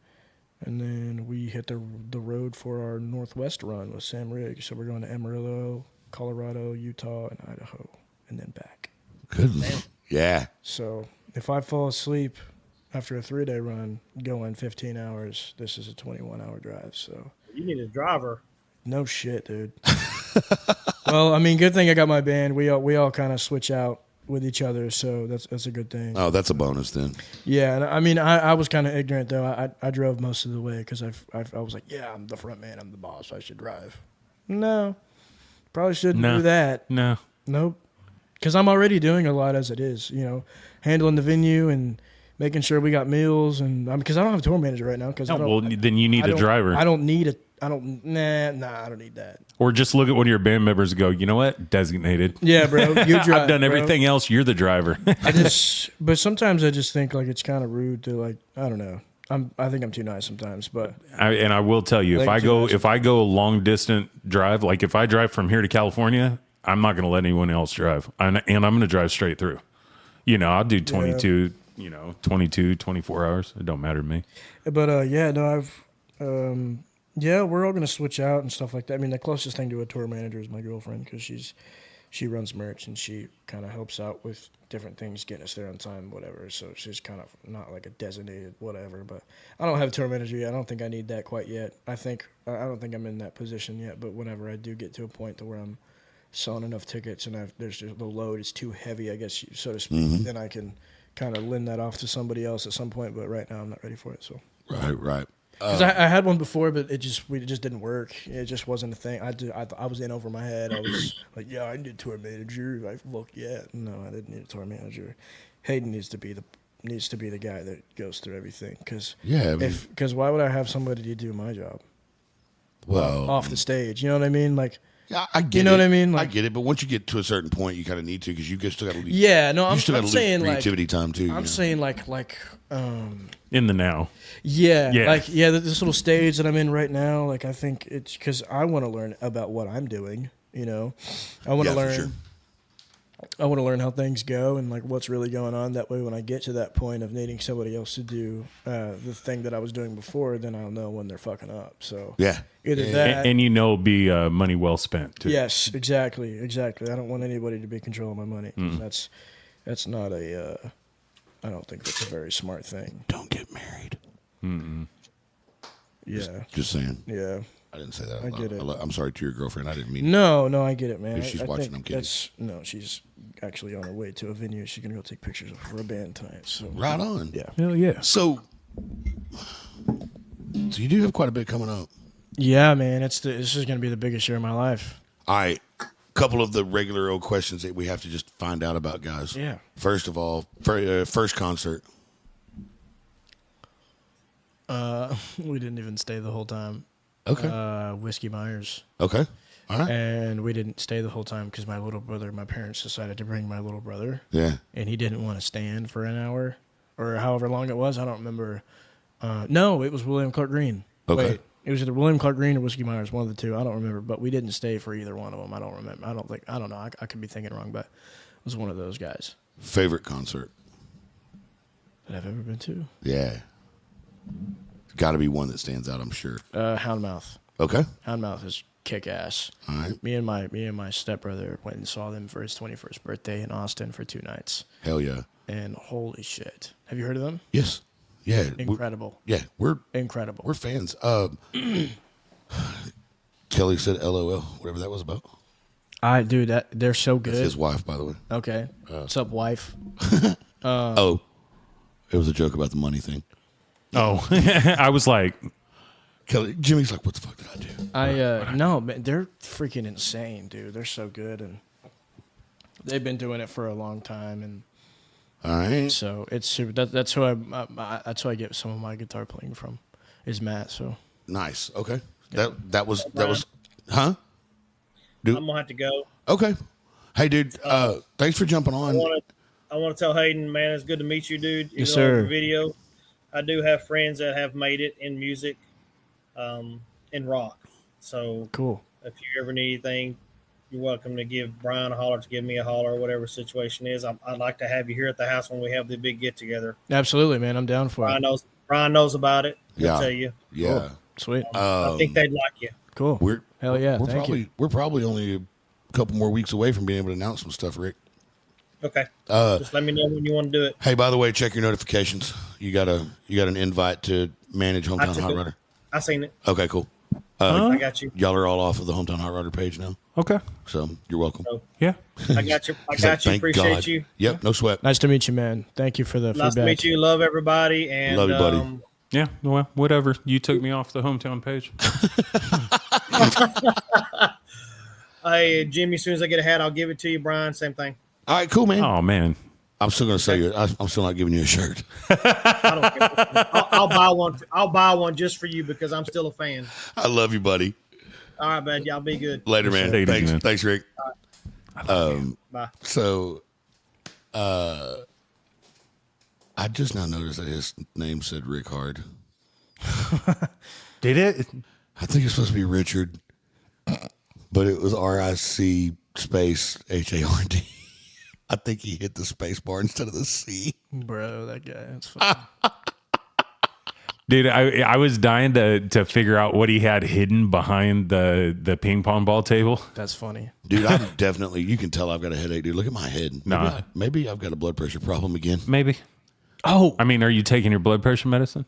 And then we hit the road for our Northwest run with Sam Riggs. So we're going to Amarillo, Colorado, Utah, and Idaho, and then back. Good. Yeah. So if I fall asleep after a 3-day run going 15 hours, this is a 21-hour drive. So you need a driver. No shit, dude. Well, I mean, good thing I got my band. We all kind of switch out with each other, so that's a good thing. Oh, that's a bonus then. Yeah, and I mean, I was kind of ignorant though. I drove most of the way because I was like, yeah, I'm the front man, I'm the boss, I should drive. No, probably shouldn't do that. Nope, because I'm already doing a lot as it is. Handling the venue and making sure we got meals, and because I don't have a tour manager right now. Because then you need a driver. I don't need I don't need that. Or just look at one of your band members and go, you know what? Designated. Yeah, bro. You drive, I've done everything else. You're the driver. But sometimes I just think like it's kind of rude to I don't know. I think I'm too nice sometimes, but I will tell you, if I go a long distant drive, like if I drive from here to California, I'm not going to let anyone else drive, and I'm going to drive straight through. I'll do 22, 24 hours. It don't matter to me. But yeah, we're all going to switch out and stuff like that. I mean, the closest thing to a tour manager is my girlfriend because she runs merch and she kind of helps out with different things, getting us there on time, whatever. So she's kind of not like a designated whatever. But I don't have a tour manager yet. I don't think I need that quite yet. I don't think I'm in that position yet. But whenever I do get to a point to where I'm selling enough tickets and there's just, the load is too heavy, I guess so to speak, then I can kind of lend that off to somebody else at some point. But right now I'm not ready for it. So right. Because I had one before, but it just didn't work. It just wasn't a thing. I was in over my head. I was like, yeah, I need a tour manager. No, I didn't need a tour manager. Hayden needs to be the guy that goes through everything. Because why would I have somebody to do my job? Well, off the stage, you know what I mean? Like, yeah, I get it. You know what I mean? Like, I get it, but once you get to a certain point, you kind of need to because you still got to leave. Yeah, no, I'm saying creativity time too. I'm saying like in the now. Yeah. Like this little stage that I'm in right now. Like I think it's because I want to learn about what I'm doing. I want to learn. For sure. I want to learn how things go and like what's really going on. That way, when I get to that point of needing somebody else to do the thing that I was doing before, then I'll know when they're fucking up. So either that, and be money well spent too. Yes, exactly. I don't want anybody to be controlling my money. That's not a. I don't think that's a very smart thing. Don't get married. Yeah. Just saying. Yeah. I didn't say that. I get it. I'm sorry to your girlfriend. I didn't mean. No, I get it, man. If she's watching, I'm kidding. No, she's actually on her way to a venue. She's gonna go take pictures for a band tonight. So right on. Yeah. Hell yeah. So you do have quite a bit coming up. Yeah, man. This is gonna be the biggest year of my life. All right. Couple of the regular old questions that we have to just find out about, guys. Yeah. First of all, first concert. We didn't even stay the whole time. Okay. Whiskey Myers. Okay. All right. And we didn't stay the whole time because my parents decided to bring my little brother. Yeah. And he didn't want to stand for an hour or however long it was. I don't remember. No, it was William Clark Green. Okay. Wait, it was either William Clark Green or Whiskey Myers, one of the two. I don't remember, but we didn't stay for either one of them. I don't remember. I don't know. I could be thinking wrong, but it was one of those guys. Favorite concert? That I've ever been to? Yeah. Got to be one that stands out, I'm sure. Houndmouth. Okay. Houndmouth is kick ass. All right. Me and my stepbrother went and saw them for his 21st birthday in Austin for 2 nights. Hell yeah. And holy shit. Have you heard of them? Yes. Yeah. Incredible. We're Incredible. We're fans. Kelly said LOL, whatever that was about. Dude, they're so good. That's his wife, by the way. Okay. What's up, wife? Oh, it was a joke about the money thing. Oh, I was like, Kelly, Jimmy's like, what the fuck did I do? No, man, they're freaking insane, dude. They're so good, and they've been doing it for a long time, and All right. so it's super. That's who I get some of my guitar playing from, is Matt. So Nice. Okay. That was huh? Dude. I'm gonna have to go. Okay. Hey, dude. Thanks for jumping on. I want to tell Hayden, man, it's good to meet you, dude. Yes, sir. Video. I do have friends that have made it in music, in rock. So cool. if you ever need anything, you're welcome to give Brian a holler, to give me a holler, whatever situation is. I'd like to have you here at the house when we have the big get together. Absolutely, man. I'm down for it. Brian knows about it. Yeah. I'll tell you. Yeah. Cool. Sweet. I think they'd like you. Cool. Hell yeah. Thank you. We're probably only a couple more weeks away from being able to announce some stuff, Rick. Okay. Just let me know when you want to do it. Hey, by the way, check your notifications. You got an invite to manage Hometown Hot Rodder. I seen it. Okay, cool. I got you. Y'all are all off of the Hometown Hot Rodder page now, okay, so you're welcome. yeah. I got you. I He's got like, you. "Thank Appreciate God." you. Yep, no sweat. Nice to meet you, man. Thank you for the Nice feedback. to meet you. Love everybody. And Love you, buddy. Yeah, well, whatever. You took me off the hometown page. Hey, Jimmy, as soon as I get a hat, I'll give it to you. Brian, same thing. All right, cool, man. Oh, man. I'm still gonna sell you. I'm still not giving you a shirt. I don't care. I'll buy one. I'll buy one just for you because I'm still a fan. I love you, buddy. All right, bud. Y'all be good. Later, man. Later, Thanks, man. thanks, Rick. Bye. So, I just now noticed that his name said Rick Hard. Did it? I think it's supposed to be Richard, but it was RIC space HARD. I think he hit the space bar instead of the C. Bro, that guy. That's funny. Dude, I was dying to figure out what he had hidden behind the ping pong ball table. That's funny. Dude, I'm definitely, you can tell I've got a headache, dude. Look at my head. Maybe I've got a blood pressure problem again. Maybe. Oh, I mean, are you taking your blood pressure medicine?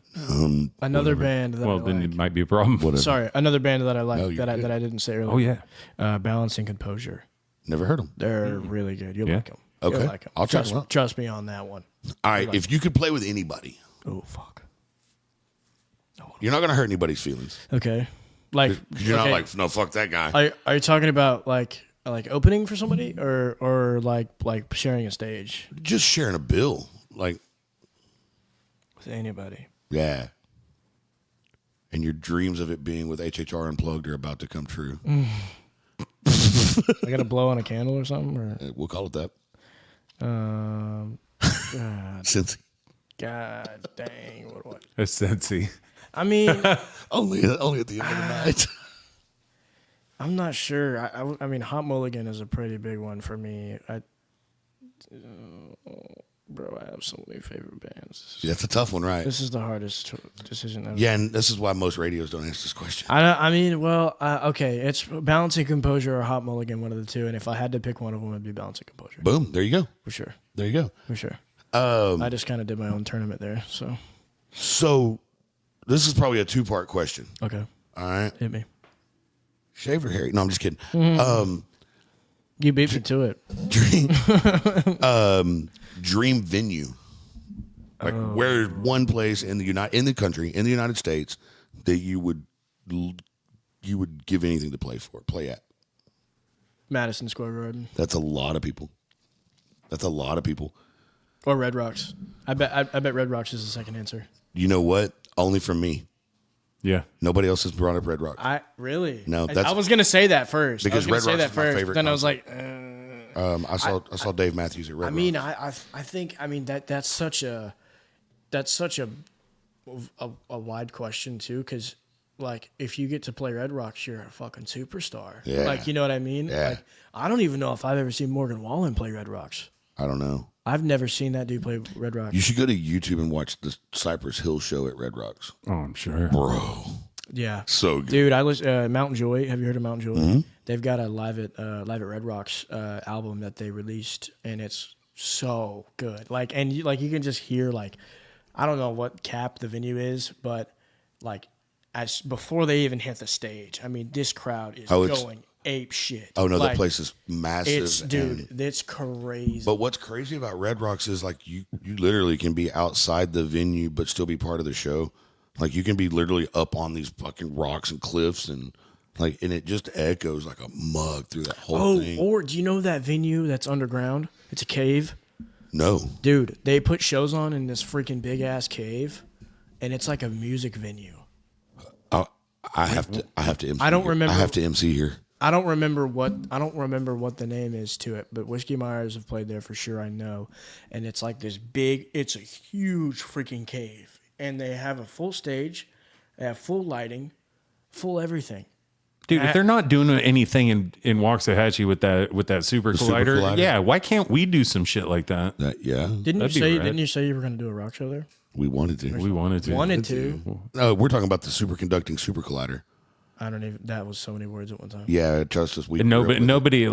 another band that Well, I then like. it might be a problem. Whatever. Sorry, another band that I like No, you're that good. I didn't say earlier. Oh, yeah. Balancing Composure. Never heard him. They're really good. You'll Yeah. like them. Okay. You'll like them. I'll check them out. Trust me on that one. All right, if you could play with anybody, Oh fuck. you're not going to hurt anybody's feelings. Okay. Like 'Cause you're okay. not like, no, fuck that guy. Are you talking about like opening for somebody or like sharing a stage Just sharing a bill. Like, with anybody? yeah. And your dreams of it being with HHR Unplugged are about to come true. I got to blow on a candle or something or We'll call it that. God, Since God dang, what? A Sensi. I mean, only at the end of the night. I'm not sure. I mean, Hot Mulligan is a pretty big one for me. Bro, I have so many favorite bands. Yeah, that's a tough one, right? This is the hardest decision ever. Yeah, and this is why most radios don't answer this question. I mean, well, okay, it's Balancing Composure or Hot Mulligan, one of the two. And if I had to pick one of them, it'd be Balancing Composure. Boom, there you go. For sure. There you go. For sure. I just kind of did my own tournament there. So this is probably a two-part question. Okay. All right. Hit me. Shave or hairy? No, I'm just kidding. You beat me to it. Dream venue. Like where one place in the United States that you would give anything to play at. Madison Square Garden. That's a lot of people. Or Red Rocks. I bet Red Rocks is the second answer. You know what? Only from me. Yeah. Nobody else has brought up Red Rocks. Really? No, I was gonna say that first. Because Red Rocks is my favorite Then I was like, I saw Dave Matthews at Red Rocks. I mean, I think that's such a a wide question too, because like if you get to play Red Rocks, you're a fucking superstar. Yeah. Like, you know what I mean? Yeah. Like, I don't even know if I've ever seen Morgan Wallen play Red Rocks. I don't know. I've never seen that dude play Red Rocks. You should go to YouTube and watch the Cypress Hill show at Red Rocks. Oh, I'm sure. Bro. Yeah. So good. Dude, I listen Mountain Joy. Have you heard of Mountain Joy? Mm-hmm. They've got a Live at Red Rocks album that they released, and it's so good. Like, and you can just hear, like, I don't know what cap the venue is, but like as before they even hit the stage, I mean, this crowd is going ape shit. Oh no, like, that place is massive. It's crazy. But what's crazy about Red Rocks is like you literally can be outside the venue but still be part of the show. Like you can be literally up on these fucking rocks and cliffs and it just echoes like a mug through that whole thing. Or do you know that venue that's underground? It's a cave. No. Dude, they put shows on in this freaking big ass cave, and it's like a music venue. I have to MC. I don't remember. I have to MC here. I don't remember what the name is to it, but Whiskey Myers have played there for sure, I know. And it's like this it's a huge freaking cave. And they have a full stage, they have full lighting, full everything. Dude, if they're not doing anything in Waxahachie with that super collider, yeah, why can't we do some shit like that? Yeah. Didn't you say you were going to do a rock show there? We wanted to. We wanted to. No, we're talking about the superconducting super collider. I don't even. That was so many words at one time. Yeah, trust us. Nobody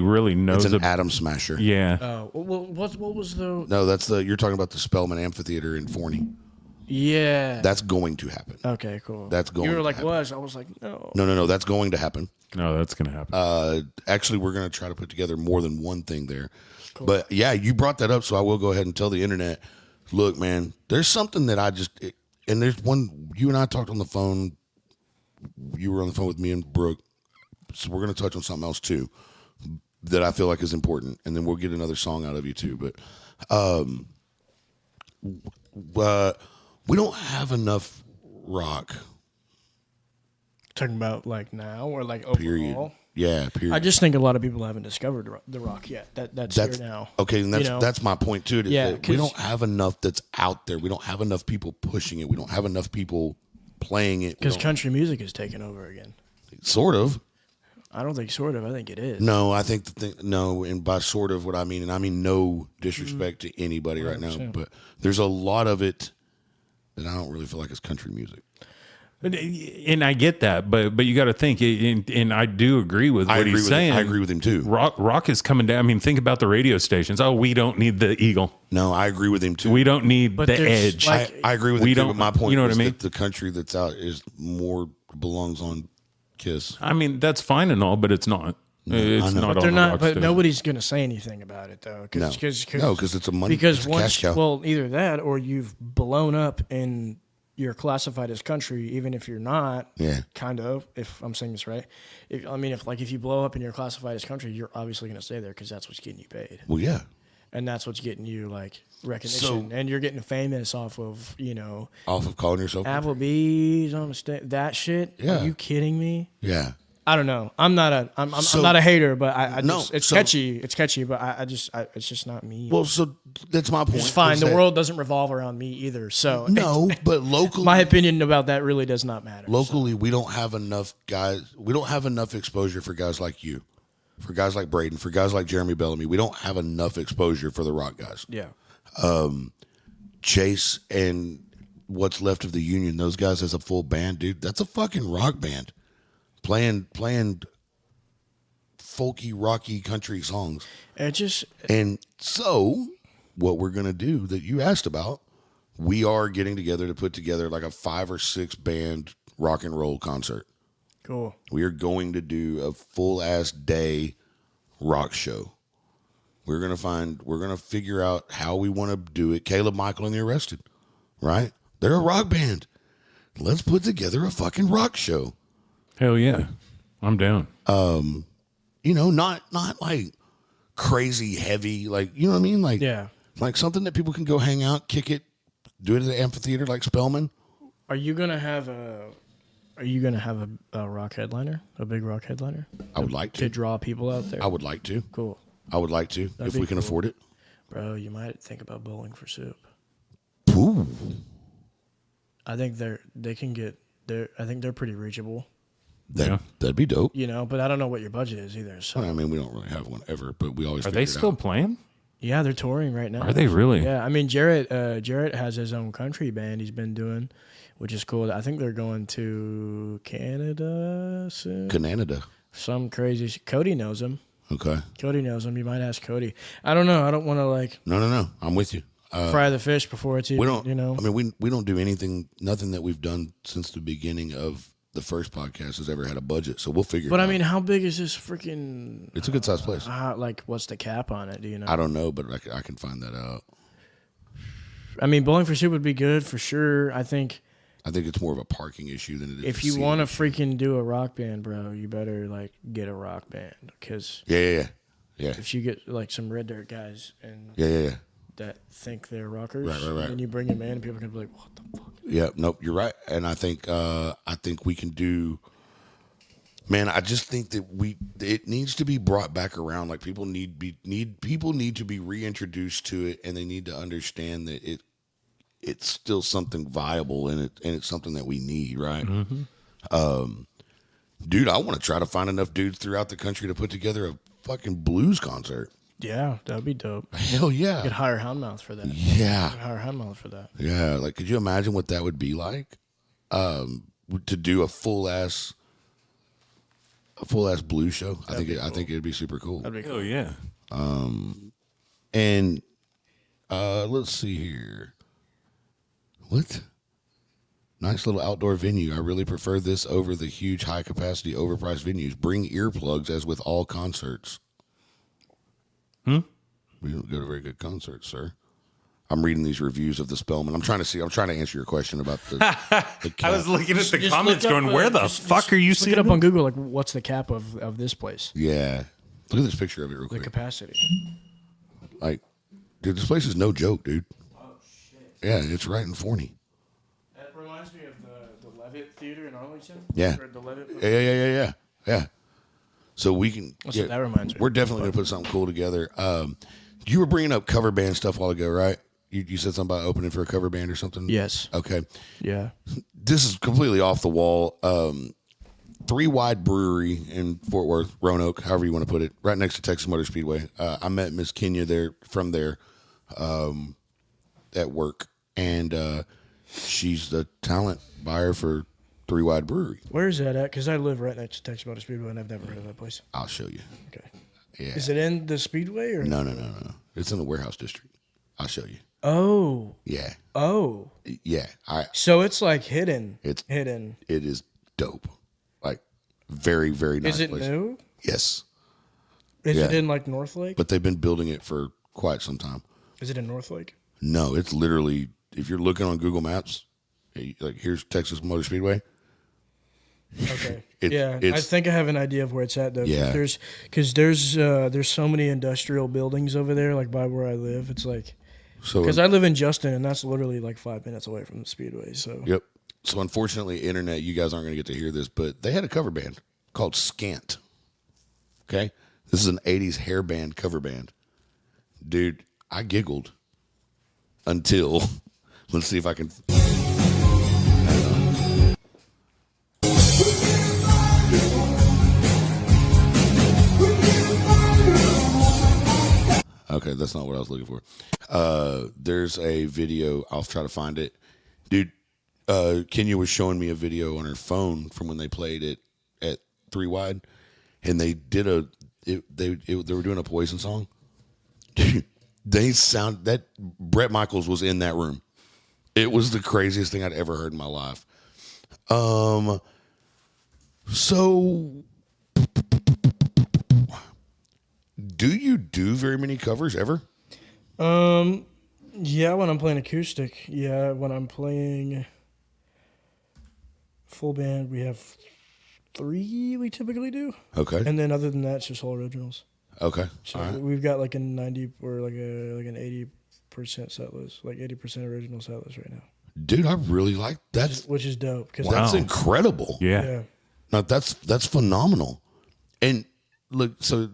really knows. It's an atom smasher. Yeah. Oh, well, what was the? No, you're talking about the Spellman Amphitheater in Forney. Yeah. That's going to happen. Okay, cool. That's going. You were to like, happen. was? I was like, no. No. That's going to happen. No, that's going to happen. Actually, we're going to try to put together more than one thing there. Cool. But yeah, you brought that up, so I will go ahead and tell the internet. Look, man, there's something that and there's one. You and I talked on the phone. You were on the phone with me and Brooke, so we're going to touch on something else too that I feel like is important, and then we'll get another song out of you too. But we don't have enough rock. Talking about like now or like overall? Period. Yeah, period. I just think a lot of people haven't discovered the rock yet. That's here now. Okay, and that's my point too. That we don't have enough that's out there. We don't have enough people pushing it. We don't have enough people playing it. Because country music is taking over again. Sort of. I don't think sort of. I think it is. No, I think no, and by sort of what I mean, and I mean no disrespect to anybody 100%. Right now, but there's a lot of it that I don't really feel like is country music. And I get that, but you got to think, and I do agree with what he's saying. I agree with him too. Rock is coming down. I mean, think about the radio stations. Oh, we don't need the Eagle. No, I agree with him too. We don't need the Edge. I agree with him too, but my point you know is what I mean? that the country that's out is more belongs on Kiss. I mean, that's fine and all, but it's not. It's not. But they're not. But nobody's going to say anything about it though. Because it's a money. Because once, either that or you've blown up and you're classified as country, even if you're not. Yeah. Kind of. If I'm saying this right, if you blow up and you're classified as country, you're obviously going to stay there because that's what's getting you paid. Well, yeah. And that's what's getting you like recognition, and you're getting famous off of off of calling yourself Applebee's on the stage. That shit. Yeah. Are you kidding me? Yeah. I don't know. I'm not a hater, but it's catchy. It's catchy, but it's just not me. Well, so that's my point. It's fine. The world doesn't revolve around me either. So no, but locally, my opinion about that really does not matter. Locally, we don't have enough guys. We don't have enough exposure for guys like you, for guys like Braden, for guys like Jeremy Bellamy. We don't have enough exposure for the rock guys. Yeah. Chase and what's left of the Union, those guys as a full band, dude. That's a fucking rock band. Playing folky, rocky country songs. And so what we're going to do that you asked about, we are getting together to put together like a 5 or 6 band rock and roll concert. Cool. We are going to do a full ass day rock show. We're going to figure out how we want to do it. Caleb, Michael, and the Arrested, right? They're a rock band. Let's put together a fucking rock show. Hell yeah. I'm down. Not like crazy heavy, like, you know what I mean? Like, yeah. Like something that people can go hang out, kick it, do it at the amphitheater like Spellman. Are you gonna have a rock headliner? A big rock headliner? I would like to draw people out there. I would like to. Cool. I would like to if we can afford it. Bro, you might think about Bowling for Soup. Ooh. I think they can get there. I think they're pretty reachable. That'd be dope. You know, but I don't know what your budget is either. So I mean, we don't really have one ever, but we always Are they still playing? yeah, they're touring right now. Are they really? Yeah, I mean Jarrett has his own country band he's been doing, which is cool. I think they're going to Canada soon. Canada. Some crazy. Cody knows him. Okay. Cody knows him. You might ask Cody. I don't know. I don't want to like No. I'm with you. fry the fish before it's even. We don't. You know. I mean, we don't do anything. Nothing that we've done since the beginning of the first podcast has ever had a budget. So we'll figure. But it I out. mean, how big is this freaking? It's a good sized place. Like, what's the cap on it? Do you know? I don't know, but I can find that out. I mean, Bowling for Soup would be good for sure. I think it's more of a parking issue than it is. if you want to freaking do a rock band, bro, you better like get a rock band because Yeah. if you get like some red dirt guys and Yeah. that think they're rockers, Right. then you bring them in and people can be like, what the fuck? Yeah, nope, you're right, and I think we can do. Man, I just think that it needs to be brought back around. Like people need to be reintroduced to it, and they need to understand that it's still something viable, and it's something that we need, right? Mm-hmm. Dude, I want to try to find enough dudes throughout the country to put together a fucking blues concert. Yeah, that'd be dope. Hell yeah, You could hire Houndmouth for that. yeah. Hire Houndmouth for that. Yeah, like could you imagine what that would be like? To do a full ass blues show. I think it'd be super cool. That'd be cool. Oh yeah. And let's see here. What? Nice little outdoor venue. I really prefer this over the huge high capacity overpriced venues. Bring earplugs as with all concerts. We don't go to very good concerts, sir. I'm reading these reviews of the Spellman. I'm trying to answer your question about the I was looking at the Just comments look up, going, where the fuck are you Look seeing it up on Google. Like, what's the cap of this place? Yeah. Look at this picture of it real The quick. capacity. Like, dude, this place is no joke, dude. Oh, shit. Yeah, it's right in Forney. That reminds me of the Levitt Theater in Arlington. Yeah. Or the Levitt. Yeah. So we can. That's what that reminds me. We're definitely going to put something cool together. You were bringing up cover band stuff a while ago, right? You said something about opening for a cover band or something? Yes. Okay. Yeah. This is completely off the wall. 3 Wide Brewery in Fort Worth, Roanoke, however you want to put it, right next to Texas Motor Speedway. I met Miss Kenya there at work, and she's the talent buyer for 3 Wide Brewery. Where is that at? Because I live right next to Texas Motor Speedway, and I've never heard of that place. I'll show you. Okay. Yeah. Is it in the Speedway or No. It's in the warehouse district. I'll show you. Oh. Yeah. Oh. Yeah. So it's like hidden. It's hidden. It is dope. Like very, very nice. Is it place. new? Yes. Is Yeah. it in like North Lake? But they've been building it for quite some time. Is it in North Lake? No, it's literally, if you're looking on Google Maps, like here's Texas Motor Speedway. Okay. It's- I think I have an idea of where it's at though. Yeah. Because there's so many industrial buildings over there, like by where I live. It's like So because I live in Justin, and that's literally like 5 minutes away from the Speedway. So Yep. So unfortunately, internet, you guys aren't going to get to hear this, but they had a cover band called Scant. Okay, this is an '80s hair band cover band. Dude, I giggled until let's see if I can. Okay, that's not what I was looking for. There's a video. I'll try to find it. Dude, Kenya was showing me a video on her phone from when they played it at 3 Wide, and they did they were doing a Poison song. Dude, that Bret Michaels was in that room. It was the craziest thing I'd ever heard in my life. So do you do very many covers ever? yeah, when I'm playing acoustic. Yeah, when I'm playing full band, we have 3 we typically do. Okay. And then other than that, it's just all originals. Okay. So All right. we've got like a 90 or like an 80% set list, like 80% original set list right now. Dude, I really like that. Which is dope. Cause That's Wow. incredible. Yeah. yeah. No, that's phenomenal. And look, so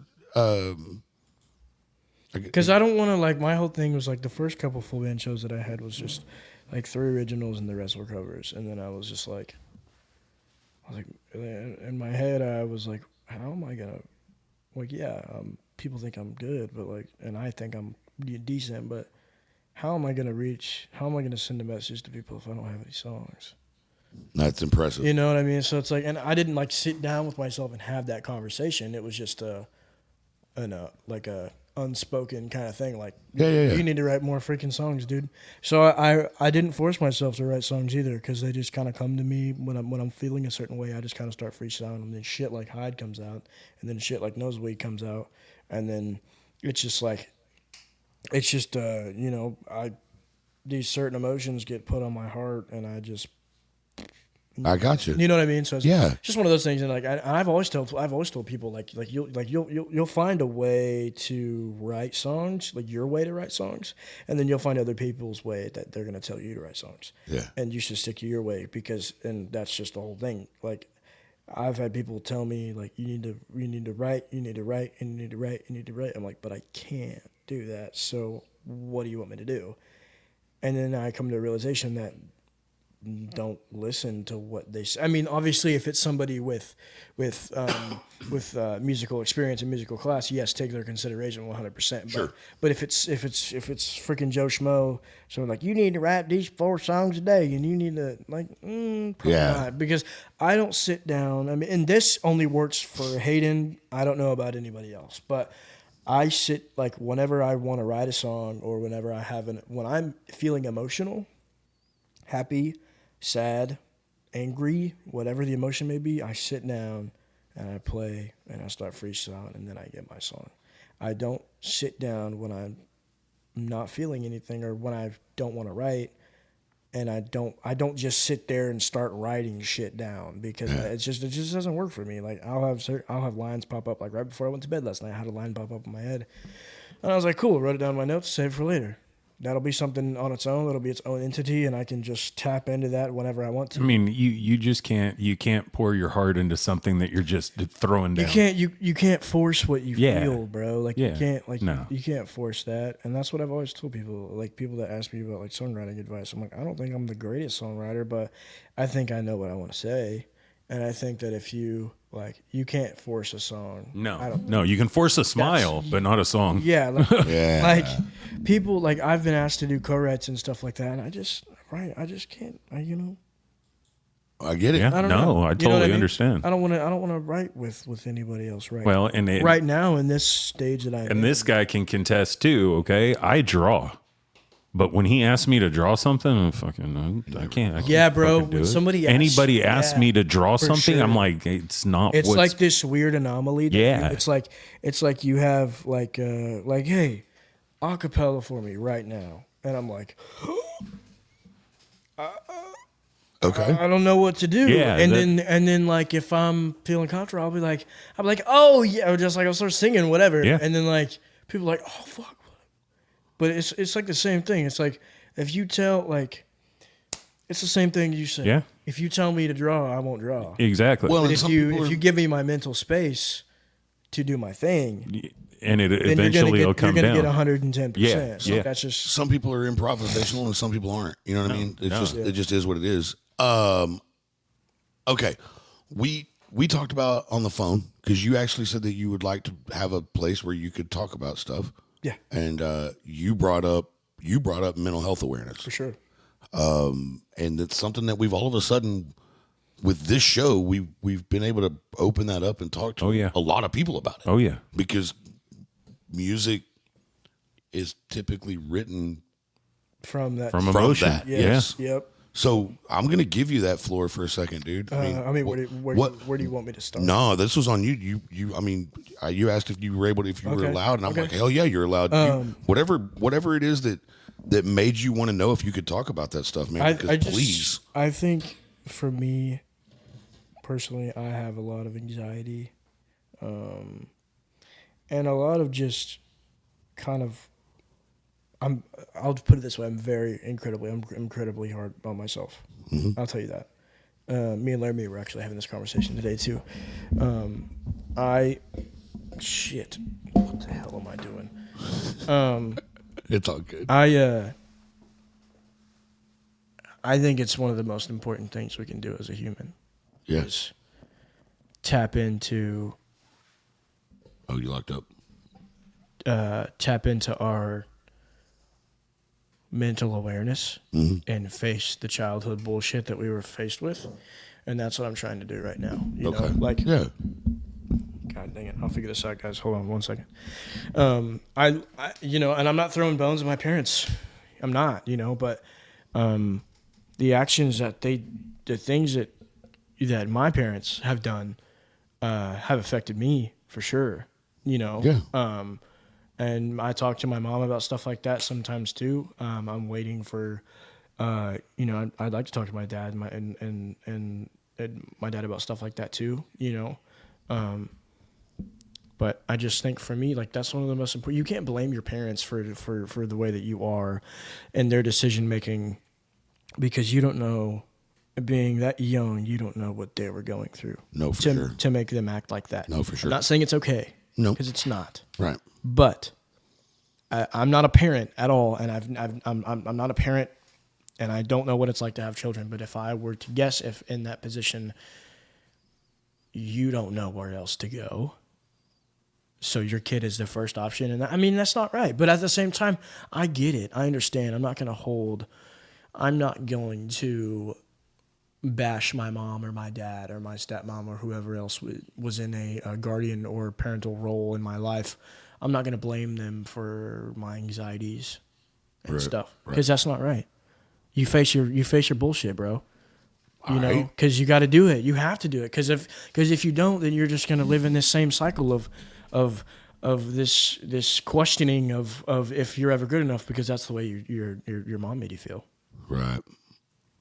Because I don't want to, like, my whole thing was like the first couple full band shows that I had was just like 3 originals and the rest were covers. And then I was like, in my head, I was like, how am I gonna, like, yeah, people think I'm good, but like, and I think I'm decent, but how am I gonna send a message to people if I don't have any songs? That's impressive. You know what I mean? So it's like, and I didn't like sit down with myself and have that conversation. It was just like a unspoken kind of thing. Like, you need to write more freaking songs, dude. So I didn't force myself to write songs either, because they just kind of come to me when I'm feeling a certain way. I just kind of start freestyling, and then shit like Hyde comes out, and then shit like Nosebleed comes out, and then it's just these certain emotions get put on my heart, and I got you. You know what I mean? So it's just one of those things. And like I've always told people like you'll find a way to write songs, like your way to write songs, and then you'll find other people's way that they're gonna tell you to write songs. Yeah. And you should stick to your way, and that's just the whole thing. Like I've had people tell me like you need to write, you need to write, and you need to write, you need to write. I'm like, but I can't do that. So what do you want me to do? And then I come to the realization that don't listen to what they say. I mean, obviously, if it's somebody with musical experience and musical class, yes, take their consideration 100%. Sure. But if it's freaking Joe Schmo, someone like, you need to write these 4 songs a day, and you need to probably not, because I don't sit down. I mean, and this only works for Hayden. I don't know about anybody else, but I sit like whenever I want to write a song, or whenever when I'm feeling emotional, happy, sad, angry, whatever the emotion may be, I sit down and I play and I start freestyling, and then I get my song. I don't sit down when I'm not feeling anything, or when I don't want to write, and I don't just sit there and start writing shit down, because it just doesn't work for me. Like I'll have lines pop up, like right before I went to bed last night, I had a line pop up in my head, and I was like, cool, wrote it down in my notes, save it for later. That'll be something on its own. It'll be its own entity, and I can just tap into that whenever I want to. I mean, you just can't pour your heart into something that you're just throwing down. You can't force what you feel, bro. Like you can't force that. And that's what I've always told people. Like people that ask me about like songwriting advice, I'm like, I don't think I'm the greatest songwriter, but I think I know what I want to say. And I think that if you can't force a song. No, you can force a smile, but not a song. Yeah, like people, like I've been asked to do co-writes and stuff like that, and I just can't. I get it. Yeah, I totally understand. I don't want to write with anybody else right. Well, right now in this stage that I'm in. This guy can contest too. Okay, I draw. But when he asked me to draw something, I can't. Yeah, bro. When anybody asks me to draw something, sure. I'm like, it's not. It's like this weird anomaly. It's like you have like hey, acapella for me right now, and I'm like, okay, I don't know what to do. Yeah, and then like if I'm feeling comfortable, I'll be like, oh yeah, or just like I'll start singing whatever. Yeah. And then like people are like, oh fuck. But it's like the same thing. It's like if you tell it's the same thing you say. Yeah. If you tell me to draw, I won't draw. Exactly. Well, but if you give me my mental space to do my thing, and it eventually will come down. You're gonna get 110%. Yeah. So that's just some people are improvisational and some people aren't. You know what I mean? It just is what it is. Okay, we talked about on the phone, because you actually said that you would like to have a place where you could talk about stuff. Yeah. And you brought up mental health awareness. For sure. And it's something that we've all of a sudden, with this show, we've been able to open that up and talk to a lot of people about it. Oh yeah. Because music is typically written from emotion. That. Yes. Yeah. Yep. So I'm going to give you that floor for a second, dude. Where do you want me to start? No, this was on you. You asked if you were allowed, and I'm like, hell yeah, you're allowed. Whatever it is that made you want to know if you could talk about that stuff, man. Please. I think for me personally, I have a lot of anxiety, and a lot of just kind of. I'll put it this way: I'm incredibly hard on myself. Mm-hmm. I'll tell you that. Me and Laramie were actually having this conversation today too. What the hell am I doing? It's all good. I think it's one of the most important things we can do as a human. Yes. Tap into. Oh, you locked up. Tap into our mental awareness and face the childhood bullshit that we were faced with, and that's what I'm trying to do right now. You know? Like, yeah. God dang it! I'll figure this out, guys. Hold on 1 second. I you know, and I'm not throwing bones at my parents. I'm not, you know, but the actions that the things that my parents have done have affected me for sure. You know. Yeah. And I talk to my mom about stuff like that sometimes too. I'm waiting for, you know, I'd like to talk to my dad and my dad about stuff like that too. You know. But I just think for me, like, that's one of the most important. You can't blame your parents for the way that you are and their decision making, because you don't know, being that young, you don't know what they were going through. No, for sure. To make them act like that. No, for sure. I'm not saying it's okay. No, because it's not. Right. But I'm not a parent at all, and I'm not a parent, and I don't know what it's like to have children. But if I were to guess, if in that position, you don't know where else to go, so your kid is the first option, and I mean, that's not right. But at the same time, I get it. I understand. I'm not going to bash my mom or my dad or my stepmom or whoever else was in a guardian or parental role in my life. I'm not going to blame them for my anxieties and stuff, because that's not right. You face your bullshit, bro. You know, because you got to do it. You have to do it, because if you don't, then you're just going to live in this same cycle of this questioning of if you're ever good enough, because that's the way your mom made you feel. Right.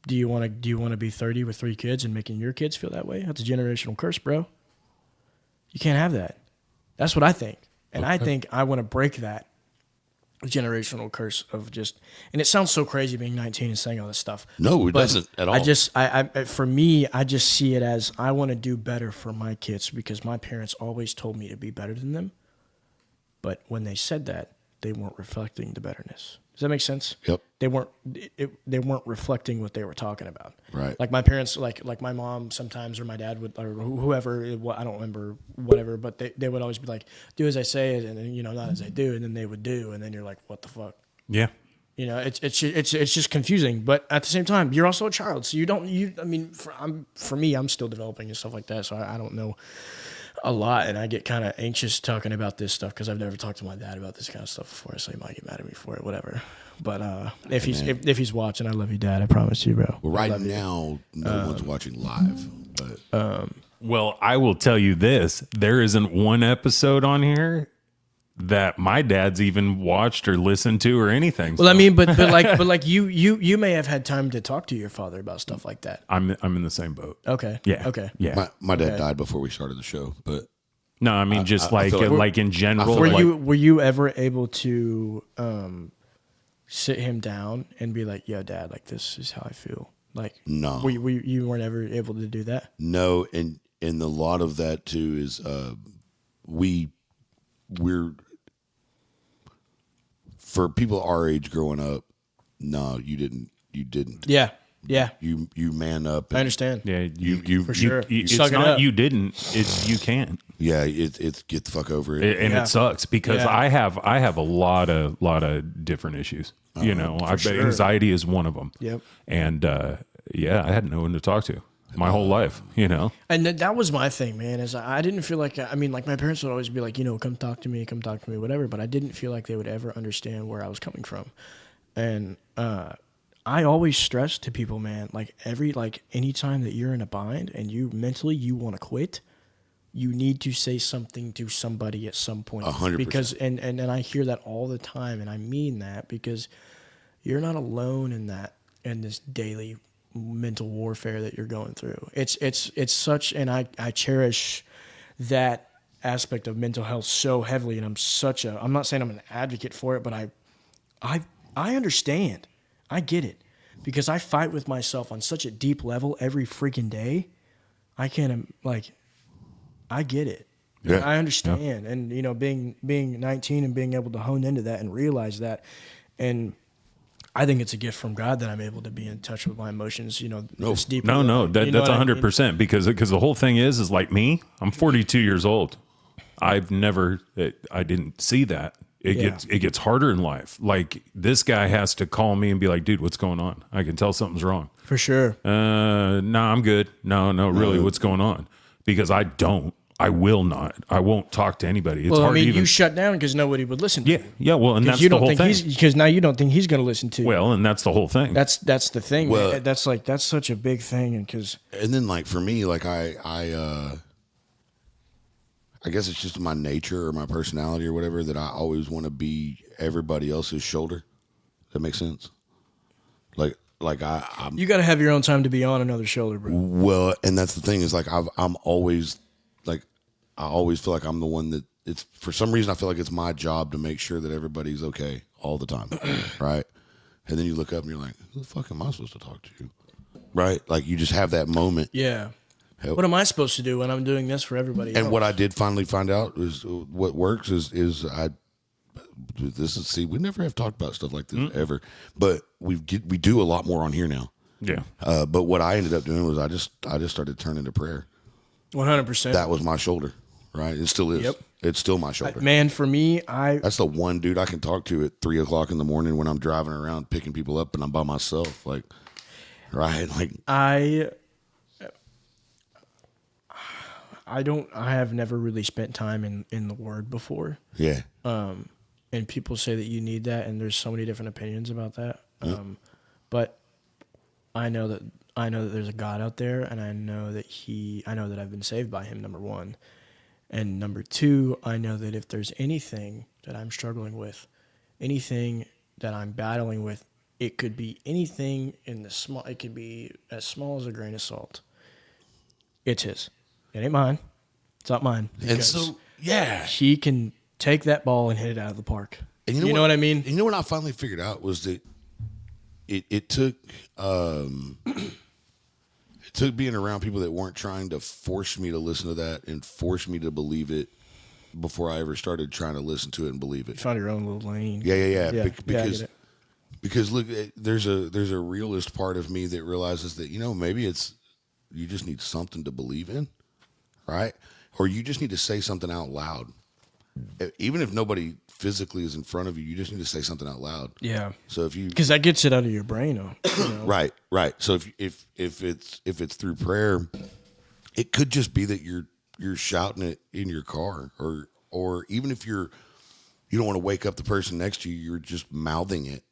Do you want to be 30 with 3 kids and making your kids feel that way? That's a generational curse, bro. You can't have that. That's what I think. And I think I want to break that generational curse of just, and it sounds so crazy being 19 and saying all this stuff. No, it doesn't at all. For me, I just see it as, I want to do better for my kids, because my parents always told me to be better than them. But when they said that, they weren't reflecting the betterness. Does that make sense? Yep. They weren't reflecting what they were talking about. Right. Like my parents, like my mom sometimes, or my dad would, or whoever, I don't remember, whatever, but they would always be like, do as I say, and then, you know, not as I do, and then they would do, and then you're like, what the fuck? Yeah. You know, it's just confusing, but at the same time, you're also a child, so for me, I'm still developing and stuff like that, so I don't know a lot, and I get kind of anxious talking about this stuff, because I've never talked to my dad about this kind of stuff before, so he might get mad at me for it, whatever. But if he's watching, I love you, Dad. I promise you, bro. Well, right now, no one's watching live. But well, I will tell you this: there isn't one episode on here that my dad's even watched or listened to or anything. Well, so. I mean, but like you may have had time to talk to your father about stuff like that. I'm in the same boat. Okay. Yeah. Okay. Yeah. My dad died before we started the show, but no, I mean, just like in general. Were you ever able to sit him down and be like, "Yo, Dad, like, this is how I feel"? Like, no, you weren't ever able to do that? No, and a lot of that too is we're for people our age growing up. No, you didn't. Yeah. You man up. I understand. Yeah, you for sure. It's not you didn't. It's you can't. Yeah, it's get the fuck over it. And it sucks, because I have a lot of different issues. You know, anxiety is one of them. Yep. And I had no one to talk to my whole life. You know. And that was my thing, man. Is I didn't feel like, I mean, like, my parents would always be like, you know, come talk to me, whatever. But I didn't feel like they would ever understand where I was coming from, and I always stress to people, man, like, anytime that you're in a bind and you mentally you want to quit, you need to say something to somebody at some point. 100%. Because and I hear that all the time, and I mean that, because you're not alone in this daily mental warfare that you're going through. It's such, and I cherish that aspect of mental health so heavily, and I'm not saying I'm an advocate for it, but I understand. I get it, because I fight with myself on such a deep level every freaking day. I can't, like, I get it. Yeah. I understand. Yeah. And, you know, being 19 and being able to hone into that and realize that. And I think it's a gift from God that I'm able to be in touch with my emotions, this deep. No, that's 100%, because the whole thing is like me, I'm 42 years old. I didn't see that. It gets harder in life. Like, this guy has to call me and be like, dude, what's going on? I can tell something's wrong. For sure. No, I'm good. No, really, what's going on? Because I will not. I won't talk to anybody. It's hard you shut down because nobody would listen to you. Yeah, well, and that's the whole thing. Because now you don't think he's going to listen to you. Well, and that's the whole thing. That's the thing. Well, that's such a big thing. And then, like, for me, like, I guess it's just my nature or my personality or whatever that I always want to be everybody else's shoulder. That makes sense? Like I'm. You got to have your own time to be on another shoulder, bro. Well, and that's the thing is, like, I'm always, like, I always feel like I'm the one that it's, for some reason, I feel like it's my job to make sure that everybody's okay all the time. Right. And then you look up and you're like, who the fuck am I supposed to talk to? Right. Like, you just have that moment. Yeah. What am I supposed to do when I'm doing this for everybody else? And what I did finally find out is what works is we never have talked about stuff like this ever, but we do a lot more on here now. Yeah. But what I ended up doing was I just started turning to prayer. 100%. That was my shoulder, right? It still is. Yep. It's still my shoulder. Man, for me, that's the one dude I can talk to at 3:00 in the morning when I'm driving around picking people up and I'm by myself. Like, right? Like, I have never really spent time in the Word before. Yeah. And people say that you need that, and there's so many different opinions about that. But I know that there's a God out there, and I know that I've been saved by Him, number one. And number two, I know that if there's anything that I'm struggling with, anything that I'm battling with, it could be anything it could be as small as a grain of salt. It's His. It ain't mine. It's not mine. And so, yeah. He can take that ball and hit it out of the park. And you know what I mean? You know what I finally figured out was that it took being around people that weren't trying to force me to listen to that and force me to believe it before I ever started trying to listen to it and believe it. You found your own little lane. Yeah. Because look, there's a realist part of me that realizes that, maybe you just need something to believe in, right? Or you just need to say something out loud. Even if nobody physically is in front of you, you just need to say something out loud. Yeah. So because that gets it out of your brain. Right. So if it's through prayer, it could just be that you're shouting it in your car, or even if you don't want to wake up the person next to you, you're just mouthing it,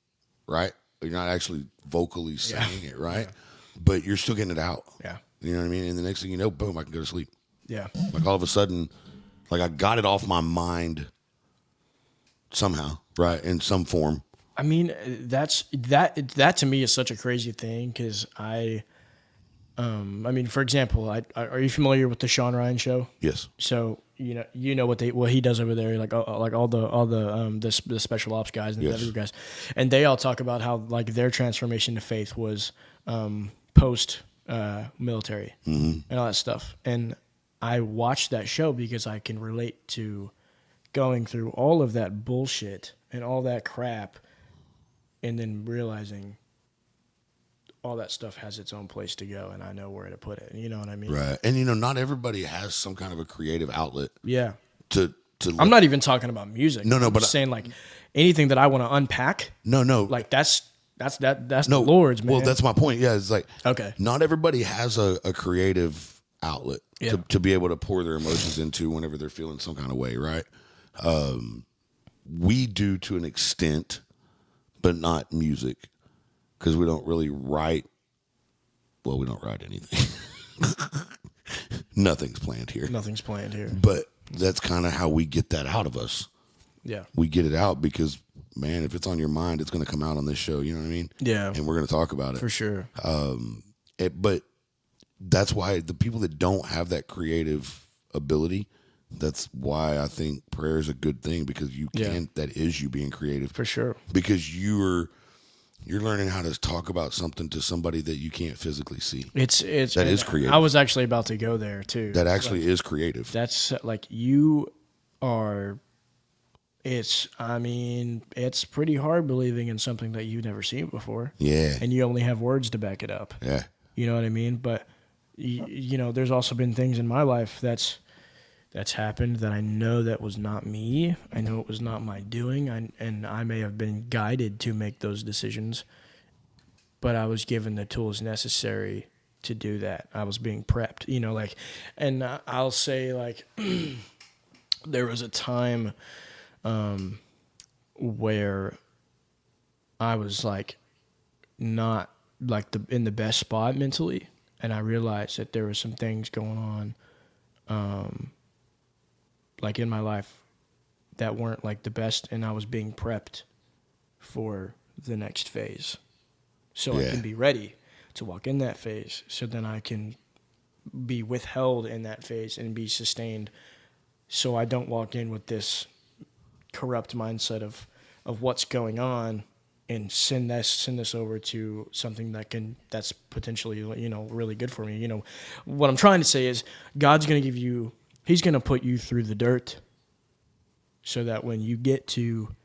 right? You're not actually vocally saying it, right? Yeah. But you're still getting it out. Yeah. You know what I mean? And the next thing you know, boom, I can go to sleep. Yeah. Like, all of a sudden, like, I got it off my mind somehow, right? In some form. I mean, that to me is such a crazy thing because for example, are you familiar with the Sean Ryan show? Yes. So you know what he does over there, like all the special ops guys and the other guys, and they all talk about how, like, their transformation to faith was post military and all that stuff. And I watched that show because I can relate to going through all of that bullshit and all that crap, and then realizing all that stuff has its own place to go, and I know where to put it. You know what I mean? Right. And not everybody has some kind of a creative outlet. Yeah. I'm not even talking about music. No, I'm but just saying, like, anything that I want to unpack. No. Like, that's the Lord's, man. Well, that's my point. Yeah, it's like, okay, not everybody has a creative outlet to be able to pour their emotions into whenever they're feeling some kind of way, right? We do to an extent, but not music, because we don't really write. Well, we don't write anything. Nothing's planned here. But that's kind of how we get that out of us. Yeah. We get it out because, man, if it's on your mind, it's going to come out on this show. You know what I mean? Yeah. And we're going to talk about it. For sure. But that's why the people that don't have that creative ability, that's why I think prayer is a good thing, because that is you being creative. For sure. Because you're learning how to talk about something to somebody that you can't physically see. That is creative. I was actually about to go there too. That actually is creative. That's like, you are it's pretty hard believing in something that you've never seen before. Yeah. And you only have words to back it up. Yeah. You know what I mean? But you know, there's also been things in my life that's happened that I know that was not me. I know it was not my doing, and I may have been guided to make those decisions, but I was given the tools necessary to do that. I was being prepped, you know, like, and I'll say, like, there was a time where I was like not like in the best spot mentally, and I realized that there were some things going on like in my life that weren't like the best, and I was being prepped for the next phase so I can be ready to walk in that phase, so then I can be withheld in that phase and be sustained, so I don't walk in with this corrupt mindset of what's going on and send this over to something that's potentially, you know, really good for me. You know, what I'm trying to say is God's going to give you, he's going to put you through the dirt so that when you get to,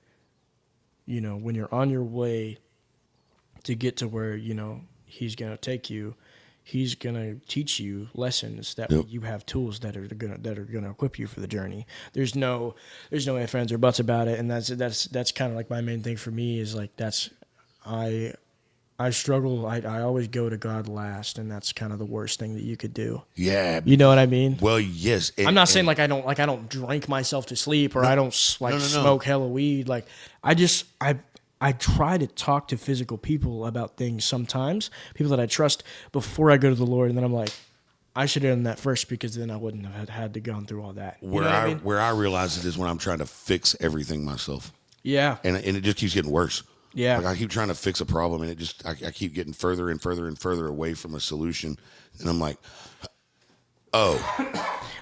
you know, when you're on your way to get to where, you know, he's going to take you, he's going to teach you lessons that you have tools that are going to equip you for the journey. There's no ifs, ands, or buts about it. And that's kind of like my main thing for me is like, I struggle. I always go to God last, and that's kind of the worst thing that you could do. Yeah. You know what I mean? Well, yes. I'm not saying like I don't drink myself to sleep, or I don't smoke hella weed. Like I try to talk to physical people about things sometimes, people that I trust, before I go to the Lord, and then I'm like, I should have done that first, because then I wouldn't have had to go through all that. You know what I mean? Where I realize it is when I'm trying to fix everything myself. Yeah. And it just keeps getting worse. Yeah. Like I keep trying to fix a problem, and I keep getting further and further and further away from a solution. And I'm like, oh,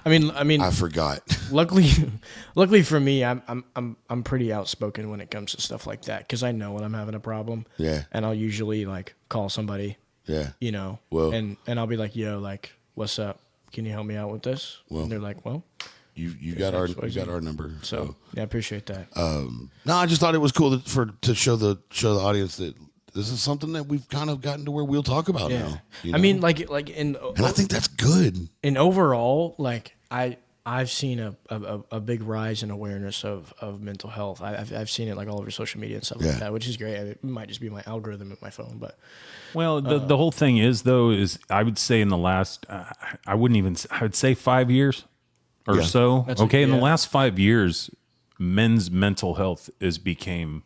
I mean, I forgot. Luckily for me, I'm pretty outspoken when it comes to stuff like that, because I know when I'm having a problem. Yeah. And I'll usually like call somebody. Yeah. You know. Well. And I'll be like, yo, like, what's up? Can you help me out with this? Well. And they're like, well. You got our number. So yeah, I appreciate that. No, I just thought it was cool to show the audience that this is something that we've kind of gotten to where we'll talk about now. You know? I mean, like and I think that's good. And overall, like I've seen a big rise in awareness of mental health. I've seen it like all over social media and stuff like that, which is great. It might just be my algorithm in my phone, but well, the whole thing is I would say in the last I would say 5 years or so. In the last 5 years, men's mental health has became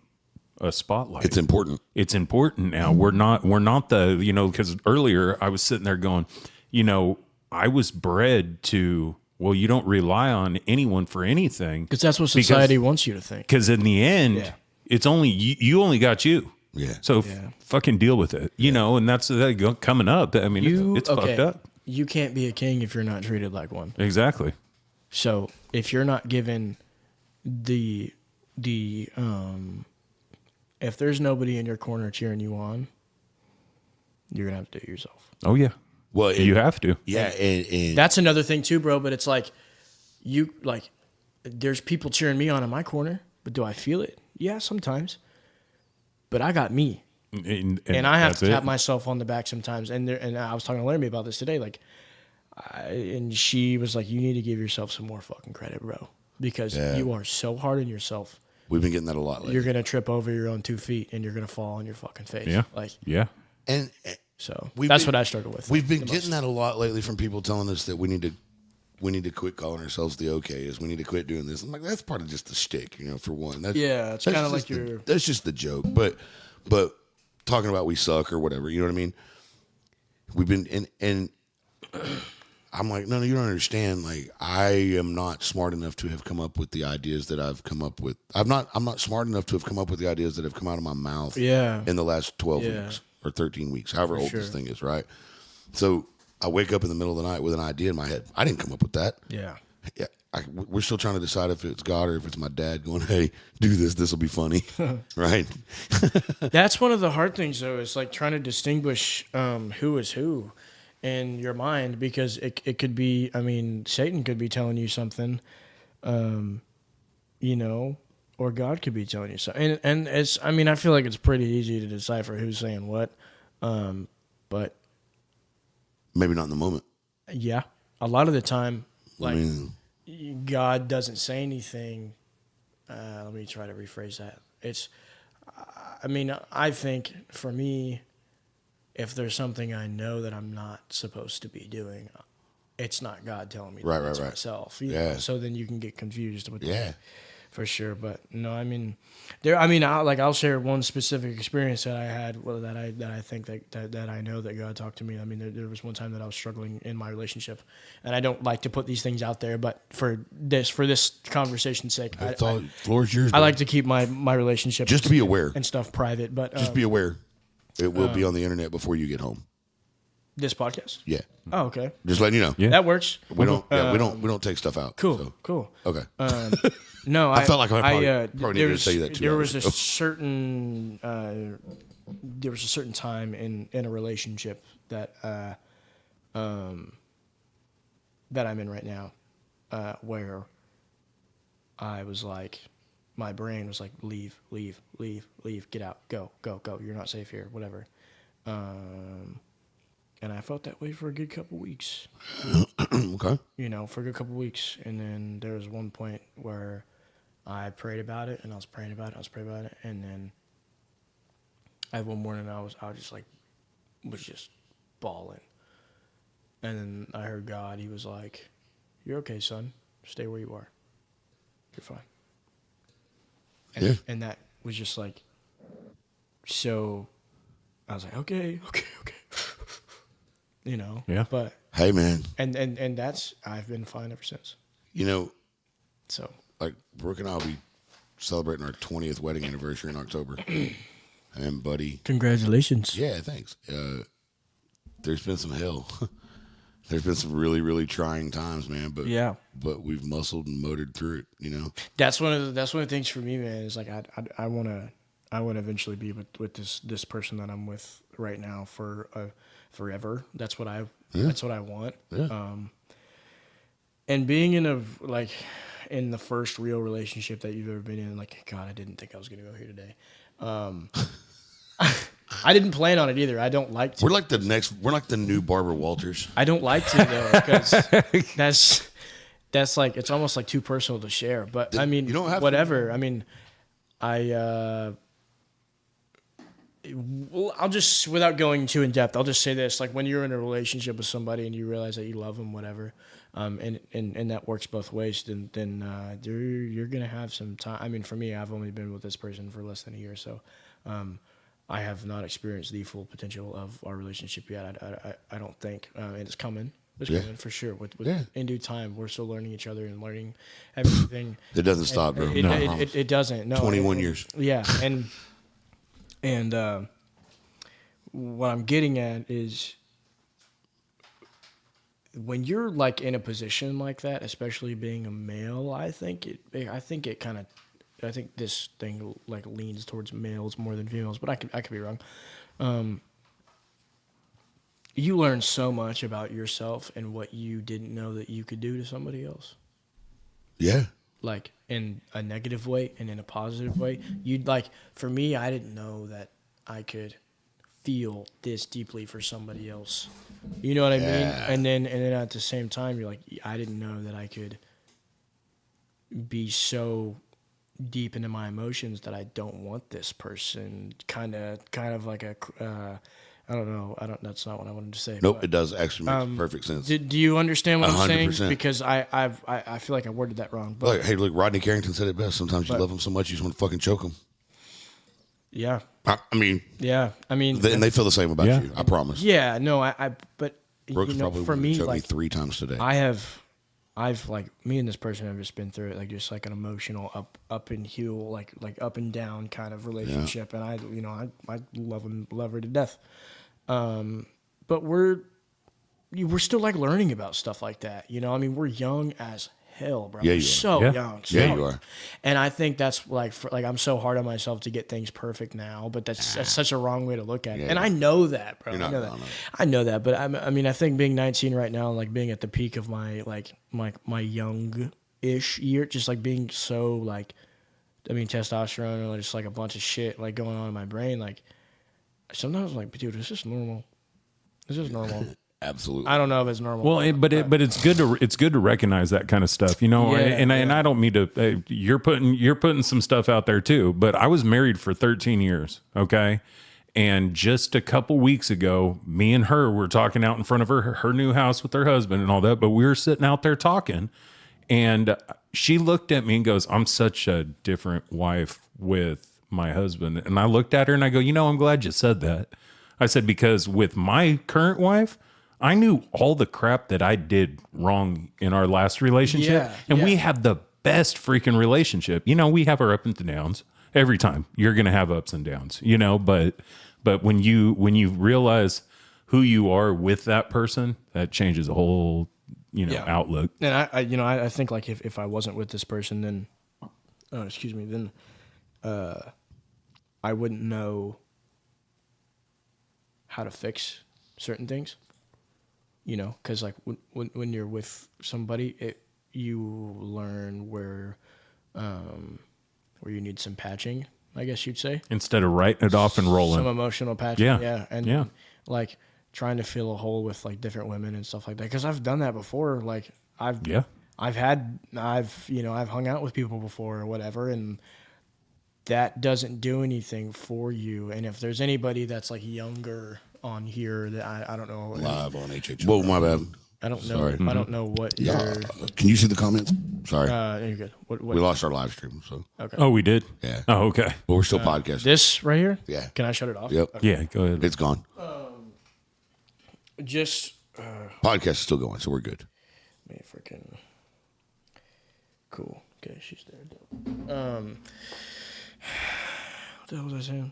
a spotlight. It's important. It's important now. We're not the, you know, because earlier I was sitting there going, you know, I was bred to, well, you don't rely on anyone for anything. Because that's what society wants you to think. Because in the end, it's only, you only got you. Yeah. So fucking deal with it, you know, and that's coming up. I mean, it's fucked up. You can't be a king if you're not treated like one. Exactly. So if you're not given the if there's nobody in your corner cheering you on, you're gonna have to do it yourself. Oh yeah. Well, you have to. Yeah, and that's another thing too, bro. But it's like there's people cheering me on in my corner, but do I feel it? Yeah, sometimes. But I got me, and I have to tap myself on the back sometimes. And I was talking to Laramie about this today. Like, and she was like, "You need to give yourself some more fucking credit, bro, because you are so hard on yourself." We've been getting that a lot lately. You're gonna trip over your own 2 feet, and you're gonna fall on your fucking face. Yeah, And so that's what I struggle with. We've been getting that a lot lately from people telling us that we need to quit calling ourselves the OKs. We need to quit doing this. I'm like, that's part of just the shtick, you know. For one, it's kind of like that's just the joke. But talking about we suck or whatever, you know what I mean? We've been and I'm like, no, you don't understand. Like, I am not smart enough to have come up with the ideas that I've come up with. I'm not smart enough to have come up with the ideas that have come out of my mouth. In the last 12 weeks or 13 weeks, however old this thing is, right? So I wake up in the middle of the night with an idea in my head. I didn't come up with that. Yeah. We're still trying to decide if it's God or if it's my dad going, hey, do this. This will be funny. Right? That's one of the hard things, though, is like trying to distinguish who is who in your mind, because it could be, I mean, Satan could be telling you something, you know, or God could be telling you something. And it's, I mean, I feel like it's pretty easy to decipher who's saying what. But maybe not in the moment. Yeah. A lot of the time, like, God doesn't say anything. Let me try to rephrase that. I think for me, if there's something I know that I'm not supposed to be doing, it's not God telling me to do it to myself. You know? So then you can get confused with that. For sure, but no, I mean, I'll share one specific experience that I had, that I think that I know that God talked to me. I mean, there was one time that I was struggling in my relationship, and I don't like to put these things out there, but for this conversation's sake, floor's yours. I like to keep my relationship just to be aware and stuff private, but just be aware, it will be on the internet before you get home. This podcast, yeah. Oh, okay. Just letting you know. Yeah. That works. We don't take stuff out. Cool. So. Cool. Okay. No, I felt like I probably needed to tell you that too. There was a certain time in a relationship that I'm in right now, where I was like, my brain was like, leave, get out, go. You're not safe here, whatever. And I felt that way for a good couple weeks. Okay. For a good couple weeks. And then there was one point where I prayed about it, and I was praying about it. And then one morning I was just bawling. And then I heard God. He was like, "You're okay, son. Stay where you are. You're fine." And that was just like, so I was like, okay. Yeah. But hey, man, and that's, I've been fine ever since. So like Brooke and I will be celebrating our 20th wedding anniversary in October, and buddy, congratulations. Yeah, thanks. There's been some hell. There's been some really, really trying times, man. But we've muscled and motored through it. That's one of the things for me, man. Is like I want to eventually be with this person that I'm with right now for forever. That's what I want. Yeah. And being in the first real relationship that you've ever been in, like, God, I didn't think I was going to go here today. I didn't plan on it either. I don't like to. We're like the new Barbara Walters. I don't like to though, because that's like, it's almost like too personal to share. But I mean, you don't have whatever. To. I mean, I'll just, without going too in depth, I'll just say this: like, when you're in a relationship with somebody and you realize that you love them, whatever, and that works both ways, then you're gonna have some time. I mean, for me, I've only been with this person for less than a year, so I have not experienced the full potential of our relationship yet. I don't think, and it's coming. It's coming for sure. In due time, we're still learning each other and learning everything. It doesn't stop, bro. It doesn't. No, 21 years. Yeah, and what I'm getting at is, when you're like in a position like that, especially being a male, I think this thing like leans towards males more than females, but I could be wrong. You learn so much about yourself and what you didn't know that you could do to somebody else. Yeah. Like, in a negative way and in a positive way. For me, I didn't know that I could feel this deeply for somebody else. You know what I mean? And then at the same time, you're like, I didn't know that I could be so deep into my emotions that I don't want this person. Kind of like a, I don't know. That's not what I wanted to say. Nope, it does actually make perfect sense. Do you understand what 100%. I'm saying? Because I feel like I worded that wrong. But look, Rodney Carrington said it best. Sometimes you love them so much you just want to fucking choke them. Yeah. I mean. And they feel the same about you. I promise. Yeah. No. But Brooks probably for me, choked me 3 times today. I've like, me and this person have just been through it, like just like an emotional up and heel, like up and down kind of relationship, and I love her to death, but we're still like learning about stuff like that, I mean, we're young as hell, bro. Yeah, you are. Young. You are. And I think that's like, I'm so hard on myself to get things perfect now, but that's such a wrong way to look at it. And I know that, bro. I know that. But I mean, I think being 19 right now, like being at the peak of my young-ish year, just like being so like testosterone or just like a bunch of shit like going on in my brain. Like sometimes I'm like, dude, is this normal? Is this normal? Absolutely. I don't know if it's normal. Well, but it's good to recognize that kind of stuff, and I don't mean to. You're putting some stuff out there too. But I was married for 13 years, okay, and just a couple weeks ago, me and her were talking out in front of her new house with her husband and all that. But we were sitting out there talking, and she looked at me and goes, "I'm such a different wife with my husband." And I looked at her and I go, I'm glad you said that. I said, because with my current wife, I knew all the crap that I did wrong in our last relationship. We have the best freaking relationship. We have our ups and downs every time. You're going to have ups and downs, but when you realize who you are with that person, that changes the whole, outlook. And I think like if I wasn't with this person, then, then I wouldn't know how to fix certain things. Because like when you're with somebody, you learn where you need some patching, I guess you'd say. Instead of writing it off and rolling. Some emotional patching, and like trying to fill a hole with like different women and stuff like that. Because I've done that before. Like I've hung out with people before or whatever, and that doesn't do anything for you. And if there's anybody that's like younger on here that I don't know. Live on HH. Whoa, my bad. I don't know. Sorry. I don't know what you're... Can you see the comments? Sorry. You're good. What? We lost our live stream, so. Okay. Oh, we did? Yeah. Oh, okay. But we're still podcasting. This right here? Yeah. Can I shut it off? Yep. Okay. Yeah, go ahead. It's gone. Just... Podcast is still going, so we're good. Man, freaking... Cool. Okay, she's there. What the hell was I saying?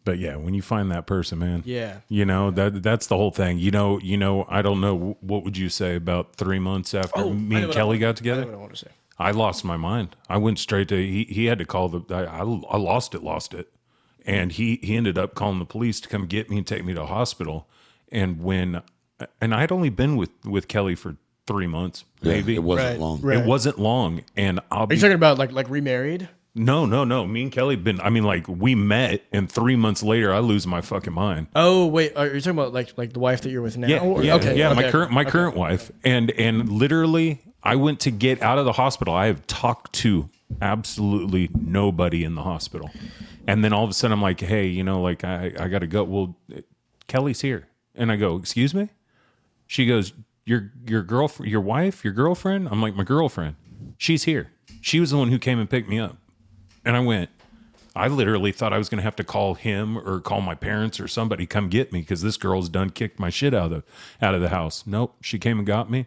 But yeah, when you find that person, man, Yeah. that's the whole thing. I don't know. What would you say about 3 months after me and Kelly got together? I know what I want to say. I lost my mind. I went straight to, he had to call I lost it. And he ended up calling the police to come get me and take me to a hospital. And I had only been with Kelly for 3 months, maybe. It wasn't long. Right. It wasn't long. And Are you talking about like remarried? No. Me and Kelly we met, and 3 months later, I lose my fucking mind. Oh wait, are you talking about like the wife that you're with now? Yeah, Okay. My current wife, and literally, I went to get out of the hospital. I have talked to absolutely nobody in the hospital, and then all of a sudden, I'm like, hey, I got to go. Well, Kelly's here, and I go, excuse me. She goes, your girlfriend, your wife, your girlfriend. I'm like, my girlfriend. She's here. She was the one who came and picked me up. And I literally thought I was going to have to call him or call my parents or somebody come get me because this girl's done kicked my shit out of the house. Nope. She came and got me,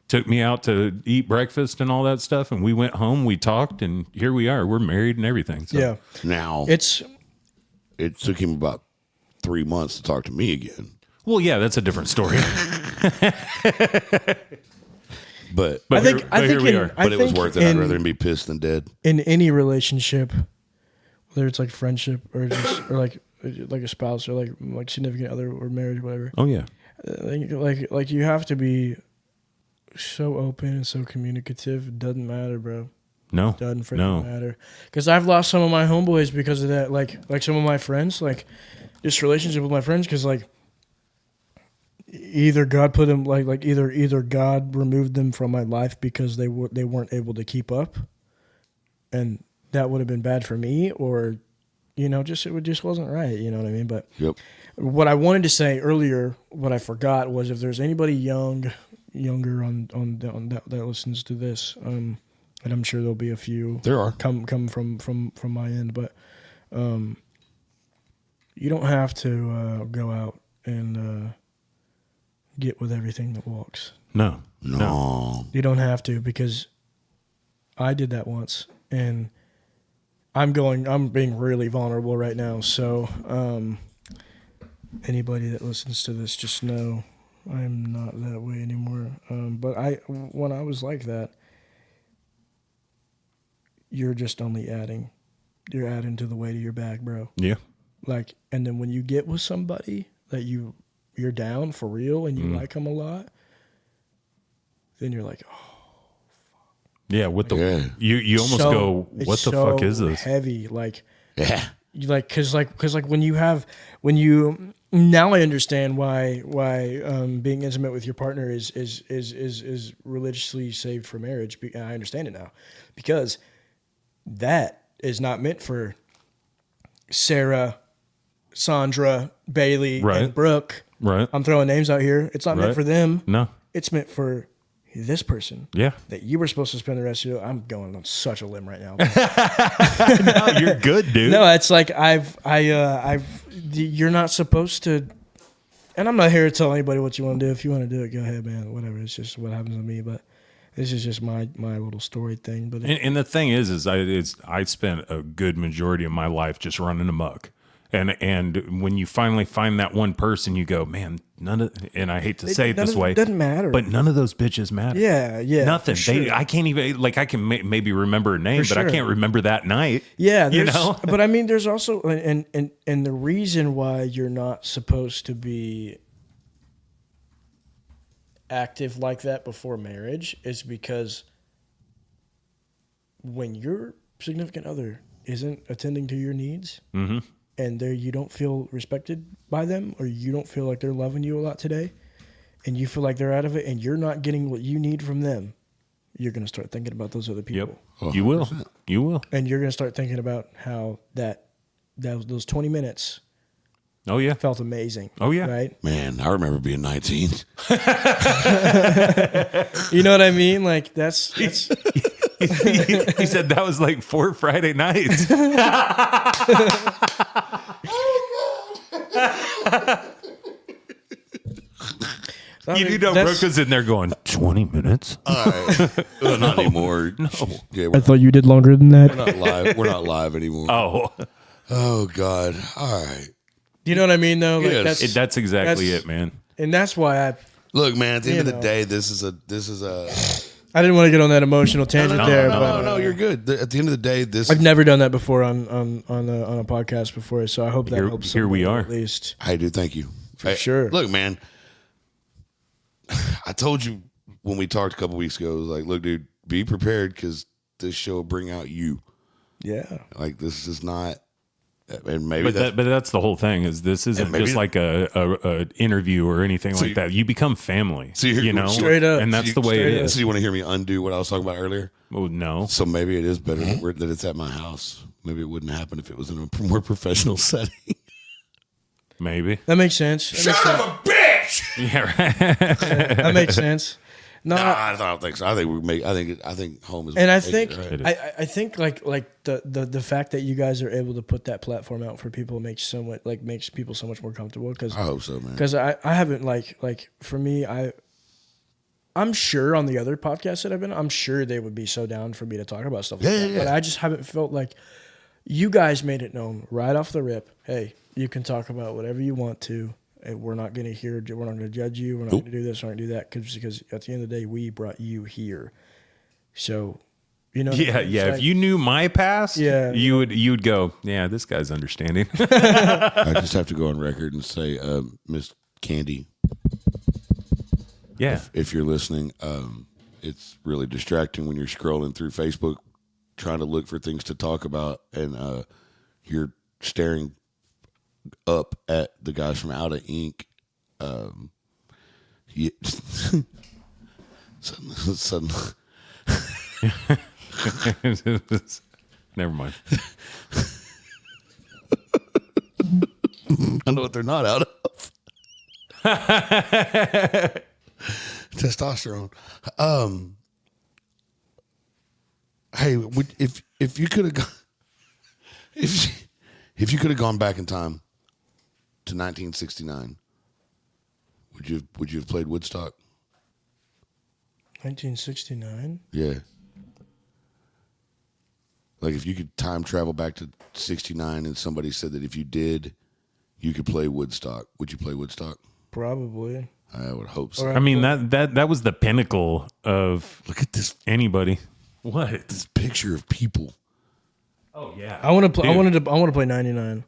took me out to eat breakfast and all that stuff. And we went home, we talked, and here we are. We're married and everything. So. Yeah. Now, it took him about 3 months to talk to me again. Well, yeah, that's a different story. But I think it was worth it. I'd rather him be pissed than dead. In any relationship, whether it's like friendship or just or like a spouse or like significant other or marriage, whatever. Oh yeah. Like you have to be so open and so communicative. It doesn't matter, bro. No, it doesn't freaking matter. Because I've lost some of my homeboys because of that. Like some of my friends, like this relationship with my friends, because like. Either God put them either God removed them from my life because they weren't able to keep up, and that would have been bad for me, or it just wasn't right. You know what I mean? But what I wanted to say earlier, what I forgot was if there's anybody younger on that listens to this, and I'm sure there'll be a few. There are come from my end, but you don't have to go out and. Get with everything that walks. No. You don't have to, because I did that once, and I'm being really vulnerable right now. So anybody that listens to this, just know I'm not that way anymore. But when I was like that, you're just only adding to the weight of your back, bro. Yeah. And then when you get with somebody that you're down for real and you like them a lot, then you're like, oh, fuck. Yeah, you almost go, what the fuck is this? Heavy, like Yeah. because when you now I understand why being intimate with your partner is religiously saved for marriage. I understand it now, because that is not meant for Sarah, Sandra, Bailey, and Brooke. Right. I'm throwing names out here. It's not meant for them. No. It's meant for this person. Yeah. That you were supposed to spend the rest of your. I'm going on such a limb right now. No, you're good, dude. No, it's like you're not supposed to. And I'm not here to tell anybody what you want to do. If you want to do it, go ahead, man. Whatever. It's just what happens to me. But this is just my little story thing. But and the thing is I spent a good majority of my life just running amok. And when you finally find that one person, you go, man, and I hate to say it this way, it doesn't matter. but none of those bitches matter. Yeah, nothing. Sure. I can't even, like, I can maybe remember a name, For but I sure. can't remember that night. Yeah, you know. But I mean, there's also and the reason why you're not supposed to be active like that before marriage is because when your significant other isn't attending to your needs, and you don't feel respected by them, or you don't feel like they're loving you a lot today, and you feel like they're out of it, and you're not getting what you need from them, you're going to start thinking about those other people. Yep, you will. You will. And you're going to start thinking about how those 20 minutes Oh yeah. felt amazing. Oh yeah. Right? Man, I remember being 19. You know what I mean? Like that's He said that was like 4 Friday nights. You know, Brooke was in there going 20 minutes. All right. Well, not anymore. No. Yeah, I thought you did longer than that. we're not live. We're not live anymore. Oh, Oh, God. All right. You know what I mean though? Like Yes. that's exactly it, man. And that's why Look, man, at the end of the know. day, this is a I didn't want to get on that emotional tangent there, but no, you're good. At the end of the day, this I've never done that before on a podcast before, so I hope that helps. Here we somebody are. at least. I do. Thank you. For sure. Look, man, I told you when we talked a couple weeks ago, I was like, look, dude, be prepared because this show will bring out you. Yeah. Like, this is not, and maybe But that's the whole thing. Is this isn't maybe- just like a interview or anything like that. You become family. So you're- you know, Straight up. and that's the way it is. So you want to hear me undo what I was talking about earlier? Oh no. So maybe it is better that it's at my house. Maybe it wouldn't happen if it was in a more professional setting. Maybe. That makes sense. a bitch! Yeah. Right. That makes sense. No, I don't think so. I think home is. and I think right. I think like the fact that you guys are able to put that platform out for people makes people so much more comfortable because I hope so, man. Because I haven't like for me I'm sure on the other podcasts that I've been, I'm sure they would be so down for me to talk about stuff like that. Yeah. But I just haven't felt like you guys made it known right off the rip. Hey, you can talk about whatever you want to. And we're not going to we're not going to judge you. We're not going to do this. We're not going to do that because at the end of the day, we brought you here. So, you know. Yeah. If you knew my past, Yeah. you would go, yeah, this guy's understanding. I just have to go on record and say, Miss Candy, Yeah. if you're listening, it's really distracting when you're scrolling through Facebook trying to look for things to talk about, and you're staring up at the guys from Out of Ink. Yeah. suddenly, Never mind. I know what they're not out of. Testosterone. Hey, if you could have gone, if you could have gone back in time to 1969, would you have played Woodstock? 1969. Yeah. Like if you could time travel back to 69 and somebody said that if you did, you could play Woodstock, would you play Woodstock? Probably. I would hope so. I mean, that was the pinnacle of Look at this anybody. What? this picture of people. Oh yeah. I want to play. I want to play 99.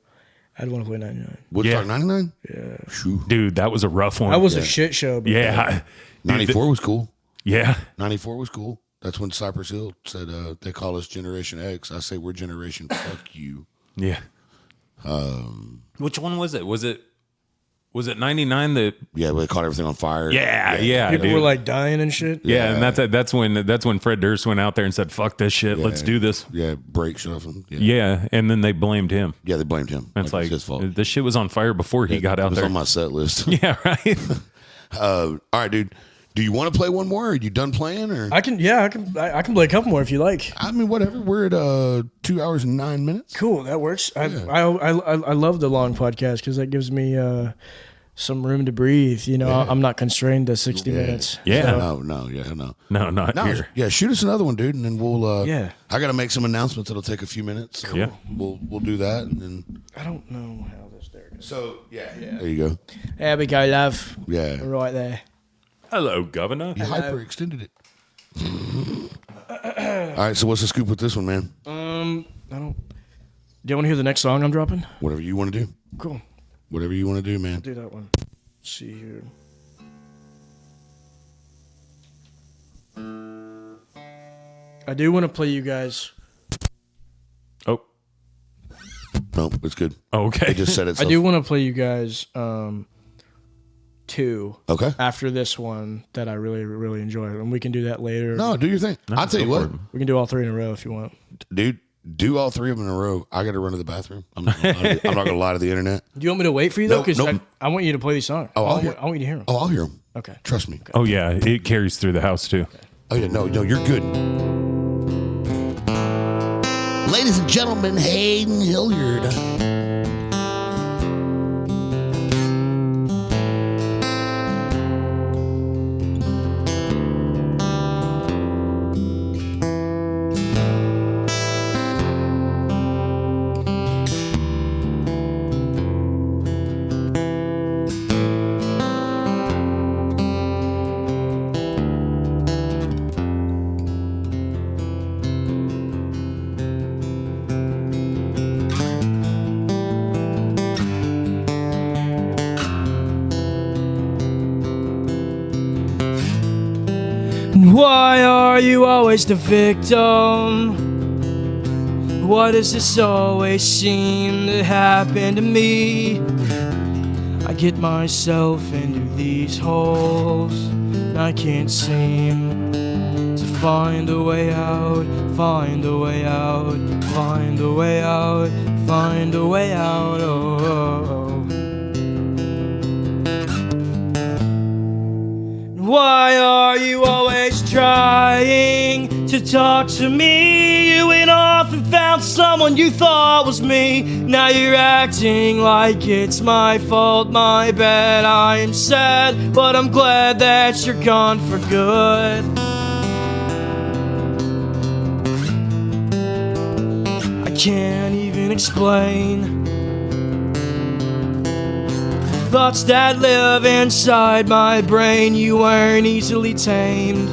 I'd want to play 99. Woodstock Yeah. 99? Yeah. Shoo. Dude, that was a rough one. That was a shit show. But Yeah. 94 was cool. Yeah. 94 was cool. That's when Cypress Hill said they call us Generation X. I say we're Generation Fuck You. Yeah. Which one was it? Was it 99 that? Yeah, they caught everything on fire. Yeah. People were like dying and shit. Yeah, and that's when Fred Durst went out there and said, "Fuck this shit, let's do this." Yeah, break shuffling. Yeah, and then they blamed him. Yeah, they blamed him. It's like his fault. this shit was on fire before he got out it was there. on my set list. Yeah, right. All right, dude. Do you want to play one more? Are you done playing? Or I can play a couple more if you like. I mean, whatever. We're at 2 hours and 9 minutes. Cool, that works. I love the long podcast because that gives me some room to breathe. You know, I'm not constrained to 60 minutes. Yeah. No, No, not here. Yeah, shoot us another one, dude, and then we'll. Yeah. I got to make some announcements. It'll take a few minutes. So Yeah. We'll do that, and then. I don't know how this there goes. So yeah. There you go. There we go, love. Yeah. Right there. Hello, Governor. You hyperextended it. All right, so what's the scoop with this one, man? I don't. Do you want to hear the next song I'm dropping? Whatever you want to do. Cool. Whatever you want to do, man. Do that one. Let's see here. I do want to play you guys. Oh, No, it's good. okay. It just said it. I do want to play you guys two Okay. after this one that I really, really enjoy. And we can do that later. No, do your thing. I'll tell you go for what, it. We can do all three in a row if you want. dude. Do all three of them in a row. I got to run to the bathroom. I'm not going to lie to the internet. Do you want me to wait for you, though? Nope, Because nope. I want you to play these songs. Oh, I want you to hear them. Oh, I'll hear them. Okay. Trust me. Oh yeah, it carries through the house too. Oh yeah, no, you're good. Ladies and gentlemen, Hayden Hilliard. Why are you always the victim? Why does this always seem to happen to me? I get myself into these holes, and I can't seem to find a way out, find a way out, find a way out, find a way out. Oh. Why are you always trying to talk to me? You went off and found someone you thought was me. Now you're acting like it's my fault, my bad. I am sad, but I'm glad that you're gone for good. I can't even explain thoughts that live inside my brain. You weren't easily tamed.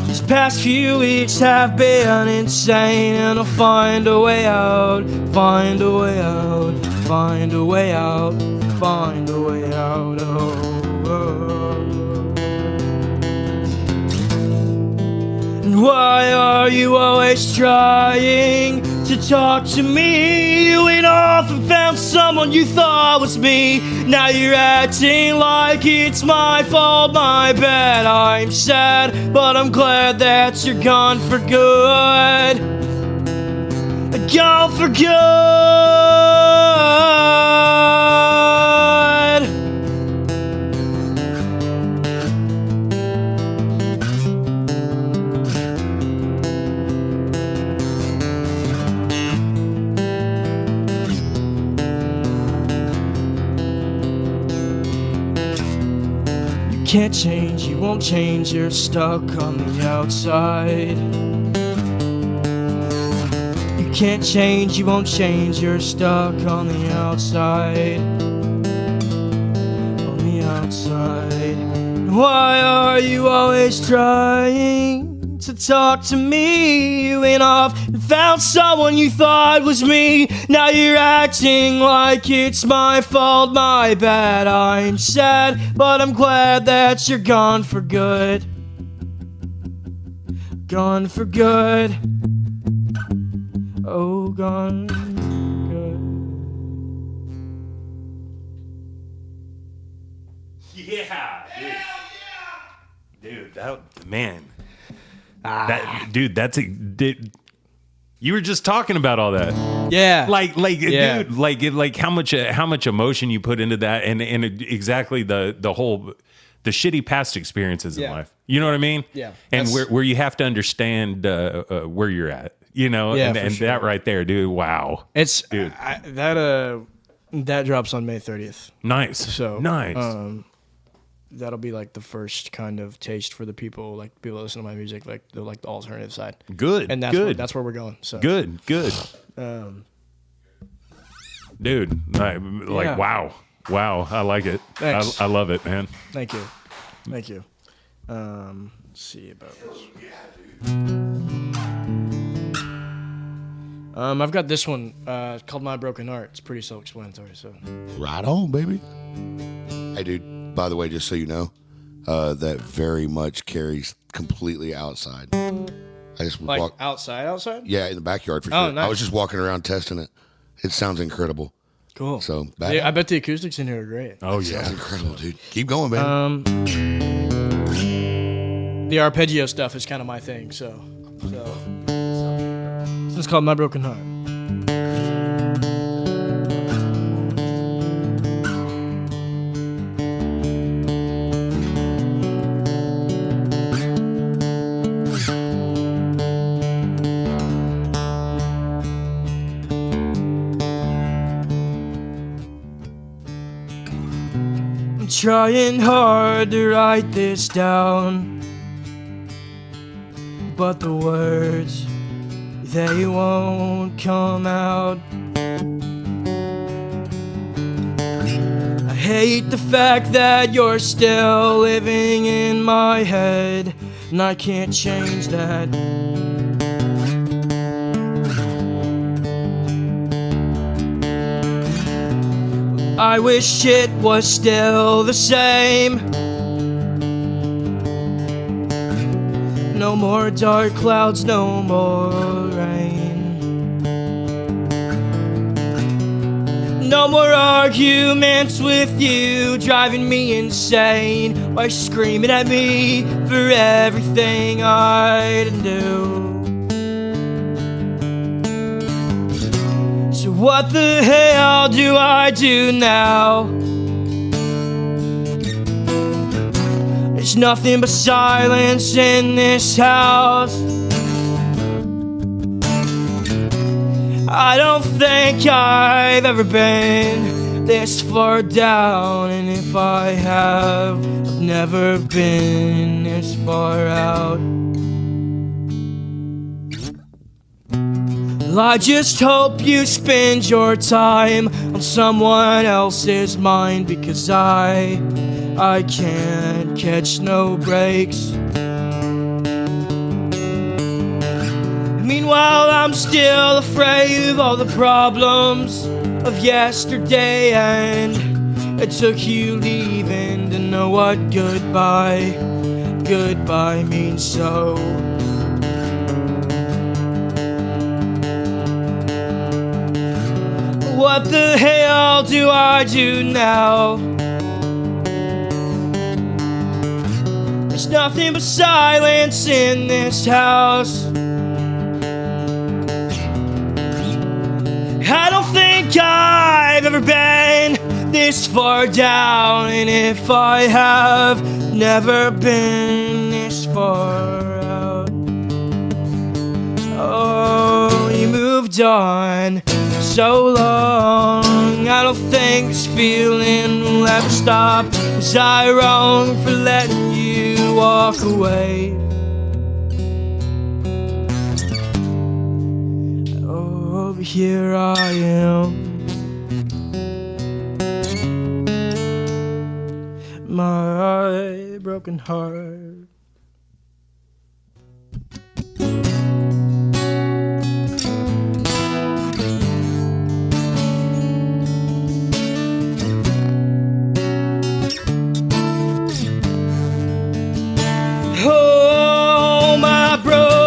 These past few weeks have been insane, and I'll find a way out, find a way out, find a way out, find a way out. And why are you always trying to talk to me? You went off and found someone you thought was me. Now you're acting like it's my fault, my bad. I'm sad, but I'm glad that you're gone for good. Gone for good. Can't change, you won't change, you're stuck on the outside. You can't change, you won't change, you're stuck on the outside. On the outside. Why are you always trying to talk to me? You went off and found someone you thought was me. Now you're acting like it's my fault, my bad. I'm sad, but I'm glad that you're gone for good. gone for good. Oh, gone for good. Yeah, dude, that man. That's you were just talking about all that. Yeah. Dude, how much emotion you put into that, and exactly the shitty past experiences in life. You know what I mean? Yeah. And where you have to understand where you're at. You know, Yeah, and sure. that right there, dude. Wow. It's dude. That drops on May 30th. Nice. So nice. That'll be like the first kind of taste for the people, like people that listen to my music, like the alternative side. Good. And that's where we're going. So good. Dude, wow. I like it. Thanks. I love it, man. Thank you. Let's see about this. I've got this one called My Broken Heart. It's pretty self-explanatory. So right on, baby. Hey, dude. By the way, just so you know, that very much carries completely outside. I just outside? Yeah, in the backyard for sure. Oh, nice. I was just walking around testing it. It sounds incredible. Cool. So I bet the acoustics in here are great. Oh yeah, sounds yeah, incredible, dude. Keep going, man. The arpeggio stuff is kind of my thing. So this is called My Broken Heart. Trying hard to write this down, but the words, they won't come out. I hate the fact that you're still living in my head, and I can't change that. I wish it was still the same. No more dark clouds, no more rain. No more arguments with you, driving me insane by screaming at me for everything I didn't do. So what the hell do I do now? There's nothing but silence in this house. I don't think I've ever been this far down, and if I have, I've never been this far out. Well, I just hope you spend your time on someone else's mind, because I can't catch no breaks. Meanwhile, I'm still afraid of all the problems of yesterday, and it took you leaving to know what goodbye means. So what the hell do I do now? There's nothing but silence in this house. I don't think I've ever been this far down, and if I have, never been this far out. Oh, you moved on so long, I don't think this feeling will ever stop. Was I wrong for letting you walk away? Oh, but here I am, my broken heart. Oh, my broken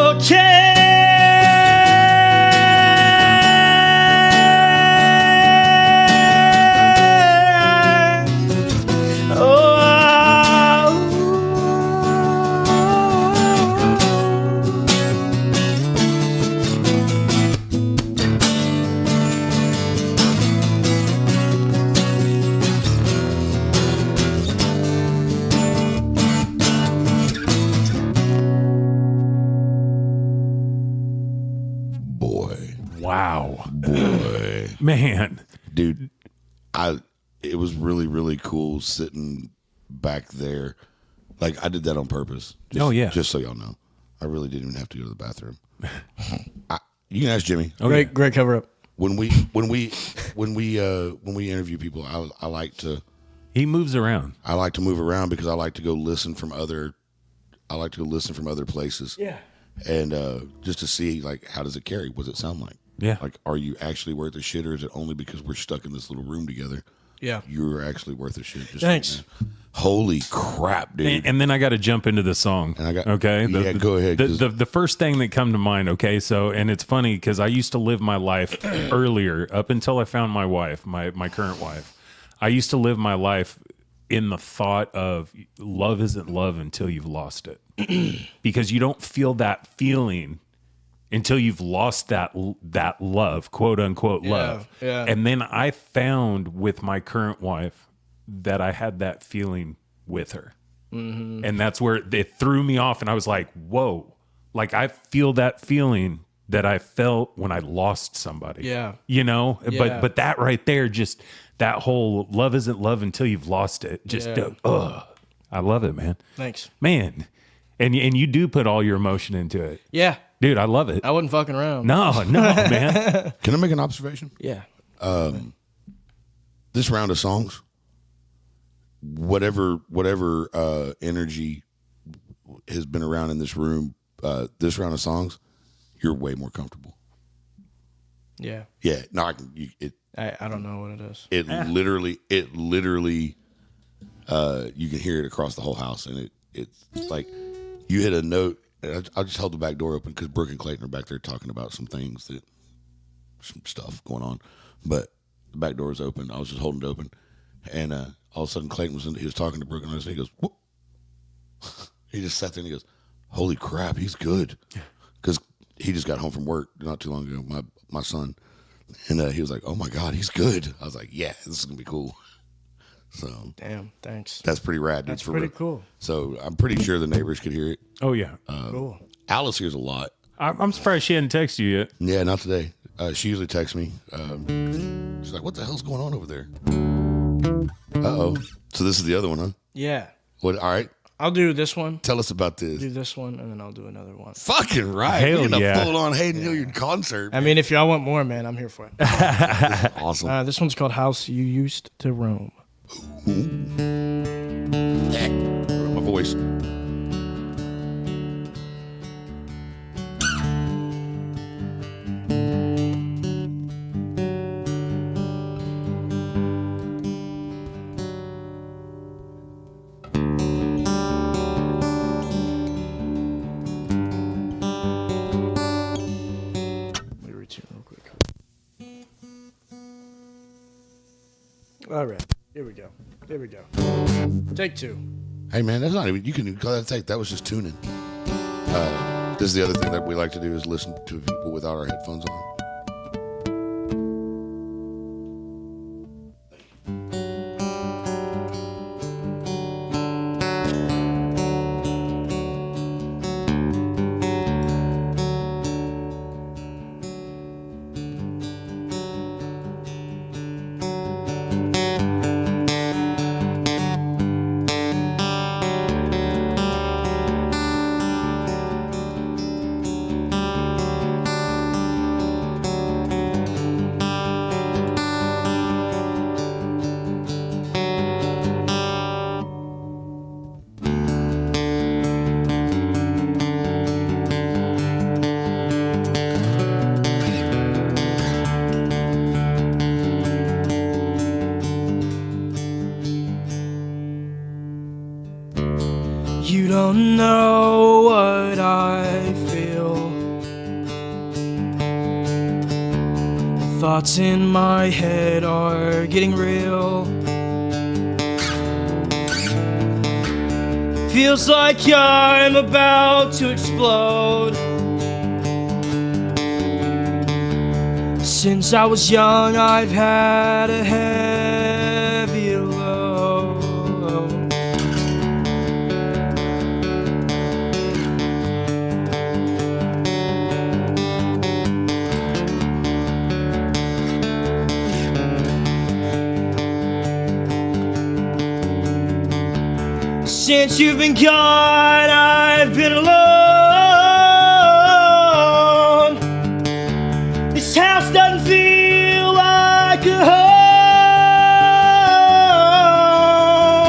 Man. Dude, it was really, really cool sitting back there. Like, I did that on purpose. Just so y'all know. I really didn't even have to go to the bathroom. You can ask Jimmy. Great cover up. When we interview people, I like to. He moves around. I like to move around because I like to go listen from other places. Yeah. And just to see, like, how does it carry? What does it sound like? Yeah. Like, are you actually worth a shit, or is it only because we're stuck in this little room together? Yeah. You're actually worth a shit. Just Thanks. Holy crap, dude. And then I got to jump into the song. Okay. Go ahead. The first thing that come to mind. Okay. So, and it's funny because I used to live my life earlier up until I found my wife, my current wife. I used to live my life in the thought of love isn't love until you've lost it. Because you don't feel that feeling until you've lost that love, quote unquote love. Yeah. And then I found with my current wife that I had that feeling with her. Mm-hmm. And that's where it threw me off. And I was like, whoa, like I feel that feeling that I felt when I lost somebody. Yeah. You know, Yeah. but that right there, just that whole love isn't love until you've lost it. Just, I love it, man. Thanks. Man. And you do put all your emotion into it. Yeah. Dude, I love it. I wasn't fucking around. No, man. Can I make an observation? Yeah. This round of songs, whatever energy has been around in this room, this round of songs, you're way more comfortable. Yeah. Yeah. No, I don't know what it is. It literally, you can hear it across the whole house, and it's like you hit a note. And I just held the back door open because Brooke and Clayton are back there talking about some stuff going on. But the back door was open. I was just holding it open, and all of a sudden Clayton he was talking to Brooke, and he goes, whoop. He just sat there and he goes, "Holy crap, he's good," because he just got home from work not too long ago. My son, and he was like, "Oh my God, he's good." I was like, "Yeah, this is gonna be cool." So damn, thanks. That's pretty rad, dude. That's pretty cool. So I'm pretty sure the neighbors could hear it. Oh yeah, cool. Alice hears a lot. I'm surprised she hadn't texted you yet. Yeah, not today. She usually texts me. She's like, "What the hell's going on over there?" Uh-oh. So this is the other one, huh? Yeah. What? All right. I'll do this one. Tell us about this. Do this one, and then I'll do another one. Fucking right. Hell We're in yeah. a full-on Hayden Hilliard concert. I mean, if y'all want more, man, I'm here for it. Awesome. This one's called House You Used to Roam. Yeah. My voice. All right, here we go. Take two. Hey, man, that's not even, you can call that a take. That was just tuning. This is the other thing that we like to do is listen to people without our headphones on. You don't know what I feel. Thoughts in my head are getting real. Feels like I'm about to explode. Since I was young, I've had a heavy load. Since you've been gone, I've been alone. This house doesn't feel like a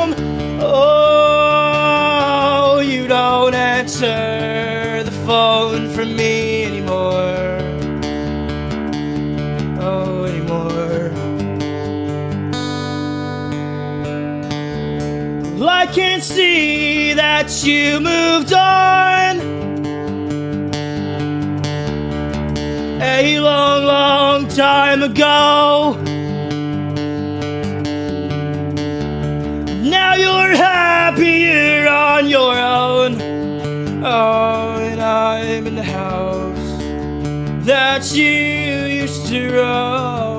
home. Oh, you don't answer the phone for me anymore. Oh, anymore. Well, I can't see that you moved on. A long, long time ago. Now you're happier on your own. Oh, and I'm in the house that you used to roam.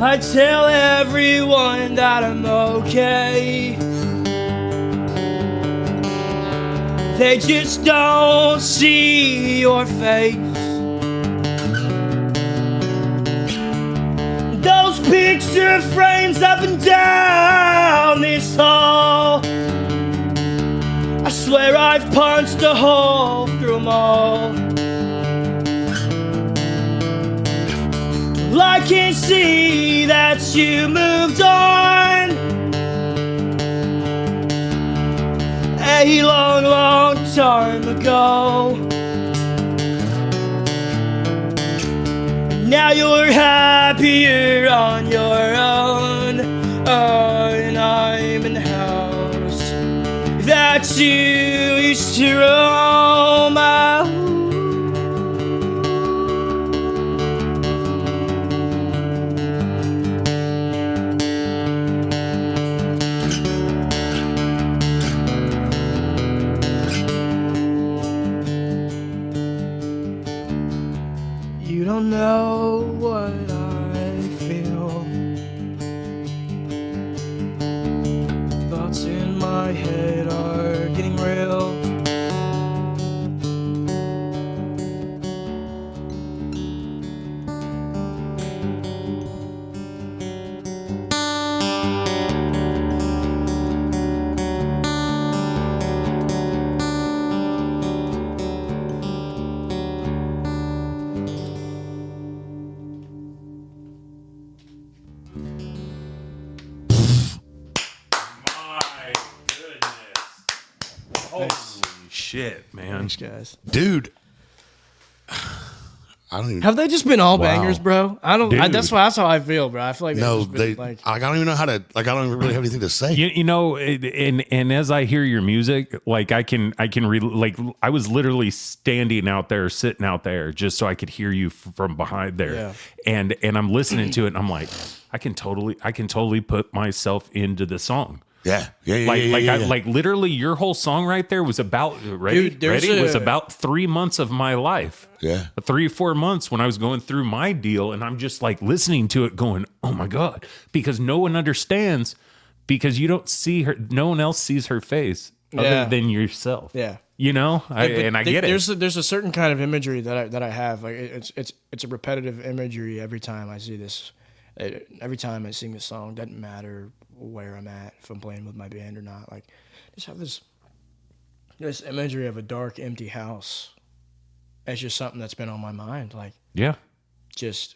I tell everyone that I'm okay. They just don't see your face. Those picture frames up and down this hall, I swear I've punched a hole through them all. Well, I can see that you moved on. A long, long time ago. Now you're happier on your own. Oh, and I'm in the house that you used to roam out. You don't know what I feel. Thoughts in my head are getting real. My goodness. Holy shit, man. Thanks, guys. Dude. I don't even. Have they just been all Wow. bangers, bro? I don't. Dude. That's how I feel, bro. I feel like they've No, just been, they. like. I don't even know how to. Like, I don't even really have anything to say. You know, and as I hear your music, like I can like I was literally standing out there, sitting out there, just so I could hear you from behind there, Yeah. and I'm listening to it, and I'm like, I can totally put myself into the song. Yeah, yeah, Like, yeah, like, yeah, I, yeah. like, literally, your whole song right there was about Dude, there's ready. a- Was about 3 months of my life. Yeah. 3 or 4 months when I was going through my deal, and I'm just like listening to it, going, "Oh my god!" Because no one understands, because you don't see her. No one else sees her face Yeah. other than yourself. Yeah. You know, But I get it. There's a certain kind of imagery that I have. Like it's a repetitive imagery every time I see this. Every time I sing this song, doesn't matter where I'm at, if I'm playing with my band or not. Like, just have this imagery of a dark, empty house. It's just something that's been on my mind. Like, Yeah. just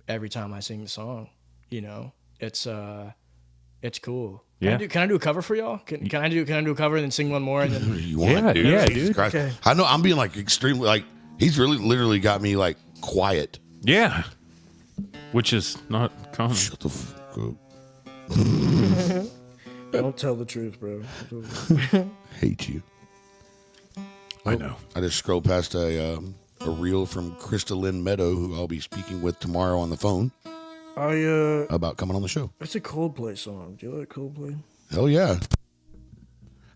every time I sing the song, you know, it's cool. Yeah. Can I do a cover for y'all? Can I do a cover and then sing one more and then You want Yeah, dude? yeah, Jesus dude. Christ. Okay. I know I'm being like extremely like he's really literally got me like quiet. Yeah. Which is not common. Shut the fuck up. don't tell the truth, bro. Hate you. I know. I just scrolled past a reel from Krista Lynn Meadow, who I'll be speaking with tomorrow on the phone about coming on the show. It's a Coldplay song. Do you like Coldplay? Hell yeah.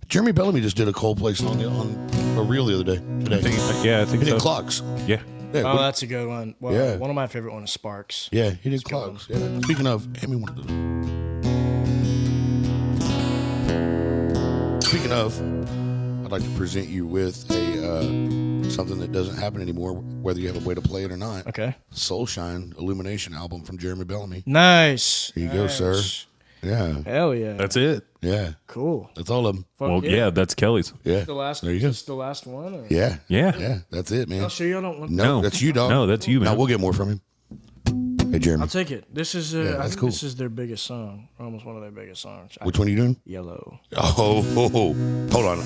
Jeremy Bellamy just did a Coldplay song on a reel the other day. Today. Yeah, I think He did so. Clocks. Yeah. Yeah, Oh, that's a good one. Well, Yeah. one of my favorite ones is Sparks. yeah, he did good one. Clocks. Yeah. Speaking of, hand me one of those. enough, I'd like to present you with a something that doesn't happen anymore, whether you have a way to play it or not. Okay. Soulshine Illumination album from Jeremy Bellamy. Nice. There you go, sir. Yeah. Hell yeah. That's it. Yeah. Cool. That's all of them. Fuck Well, yeah, that's Kelly's. Yeah. The last. There you go. Is this the last one? Or? Yeah. Yeah. Yeah. That's it, man. I'll show you. I don't want. No, that's you, dog. No, that's you, man. No, we'll get more from him. Hey, Jeremy. I'll take it. This is. Yeah, I that's think cool. This is their biggest song. Almost one of their biggest songs. Which one are you doing? Yellow. Oh, hold on.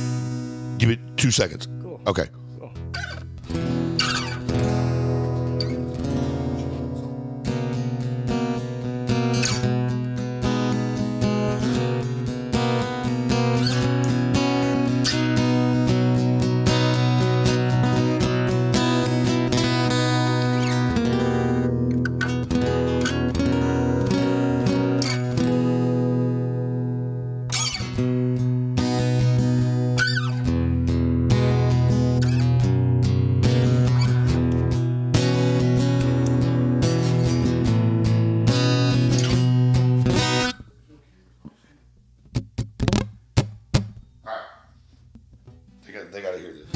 Give it 2 seconds. Cool. Okay. Cool. They got to hear this.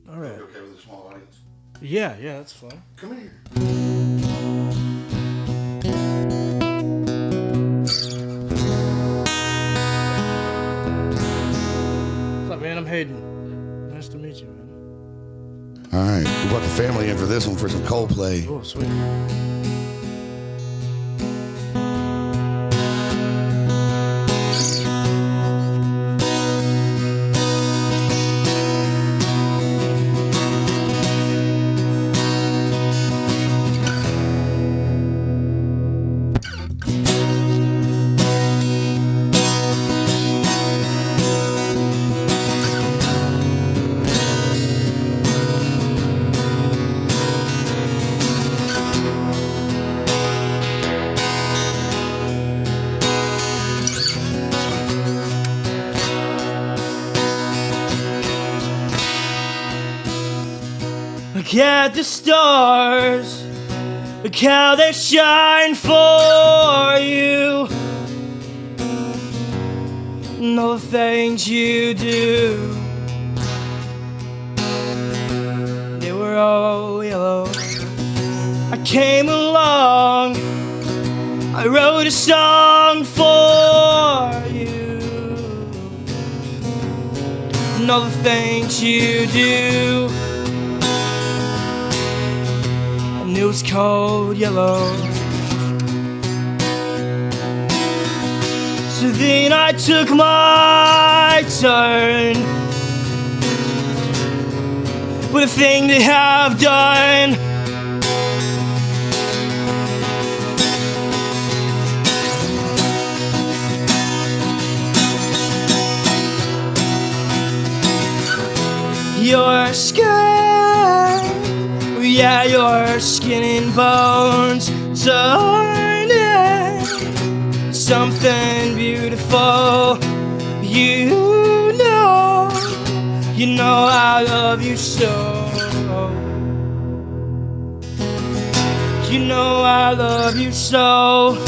All right. Okay with a small audience? Yeah. Yeah. That's fun. Come in here. What's up, man? I'm Hayden. Nice to meet you, man. All right. We brought the family in for this one for some Coldplay. Oh, sweet. Look at the stars, look how they shine for you, and all the things you do. They were all yellow. I came along, I wrote a song for you, and all the things you do. And it was cold yellow. So then I took my turn with a thing to have done. Your skin, yeah, your skin and bones turned into something beautiful. You know I love you so. You know I love you so.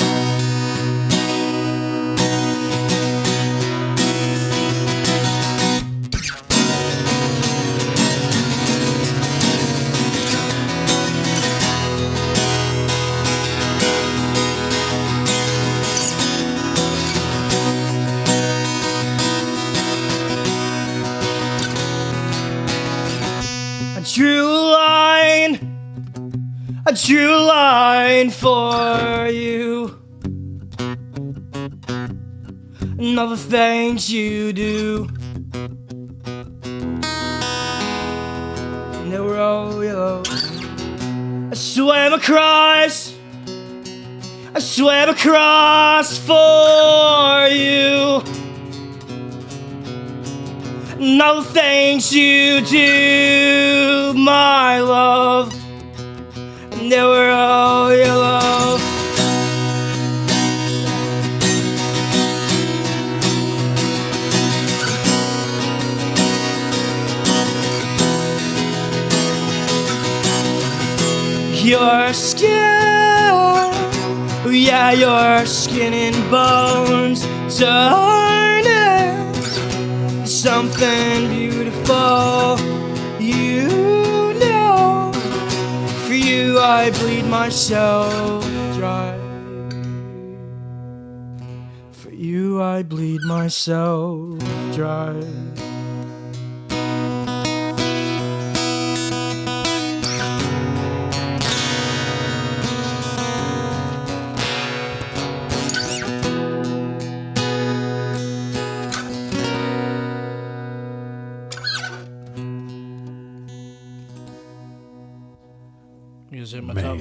I drew a line for you, and all the things you do, and they were all yellow. I swam across for you, and all the things you do, my love, and they were all yellow. Your skin, yeah, your skin and bones turning something beautiful. You know, for you I bleed myself dry. For you I bleed myself dry.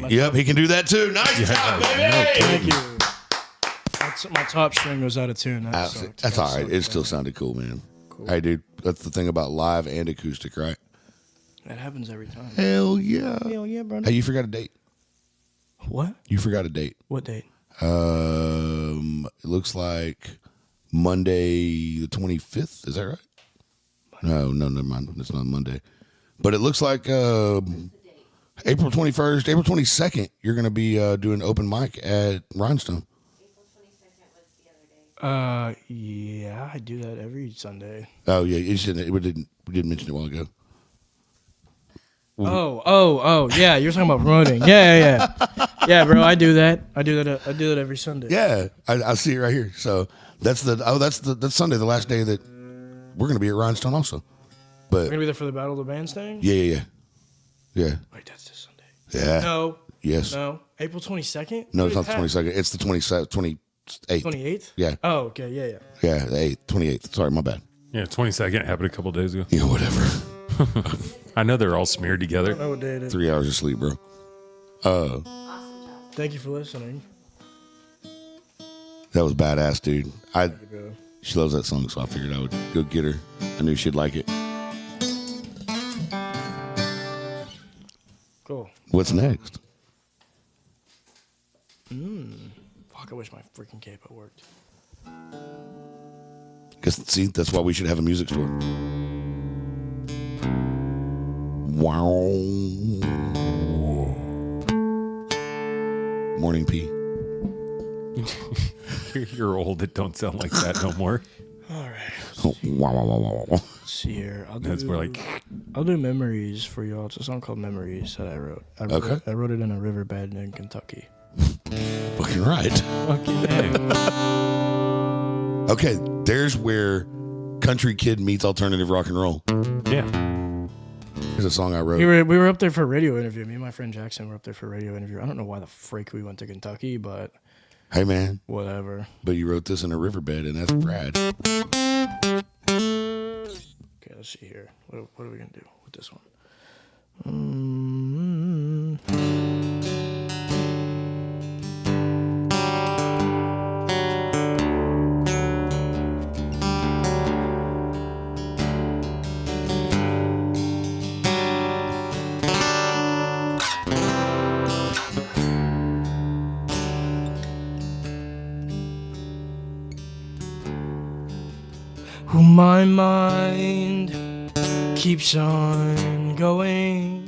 Yep, he can do that too. Nice job, baby. Thank you. My top string was out of tune. That's all right. It still sounded cool, man. Cool. Hey, dude, that's the thing about live and acoustic, right? That happens every time. Hell yeah. Hell yeah, bro. Hey, you forgot a date. What? You forgot a date. What date? It looks like Monday the 25th. Is that right? No, never mind. It's not Monday. But it looks like April 21st, April 22nd, you're going to be doing open mic at Rhinestone. April 22nd was the other day. Yeah, I do that every Sunday. Oh, yeah. We didn't mention it a while ago. Oh, yeah. You're talking about promoting. Yeah. Yeah, bro. I do that. I do that every Sunday. Yeah, I see it right here. So that's Sunday, the last day that we're going to be at Rhinestone also. But we're gonna be there for the Battle of the Bands thing. Yeah. Wait, that's this Sunday. Yeah. No. Yes. No. April 22nd. No, it's not the 22nd. It's the 28th. 28th. Yeah. Oh, okay. Yeah. Yeah, the 8th, 28th. Sorry, my bad. Yeah, 22nd happened a couple days ago. Yeah, whatever. I know they're all smeared I together. don't know what day it is. 3 hours of sleep, bro. Awesome job. Thank you for listening. That was badass, dude. Thank you, bro. She loves that song, so I figured I would go get her. I knew she'd like it. Cool. What's next? Fuck, I wish my freaking capo worked. See, that's why we should have a music store. Wow. Morning P. You're old. It don't sound like that no more. All right. Wow. Let's see here. That's more like I'll do Memories for y'all. It's a song called Memories that I wrote. Okay. I wrote it in a riverbed in Kentucky. Fucking right. Fucking Okay, there's where country kid meets alternative rock and roll. yeah. Here's a song I wrote. We were up there for a radio interview. Me and my friend Jackson were up there for a radio interview. I don't know why the freak we went to Kentucky, but Hey, man, whatever. but you wrote this in a riverbed, and that's rad. Okay, let's see here. What are we gonna do with this one? My mind keeps on going.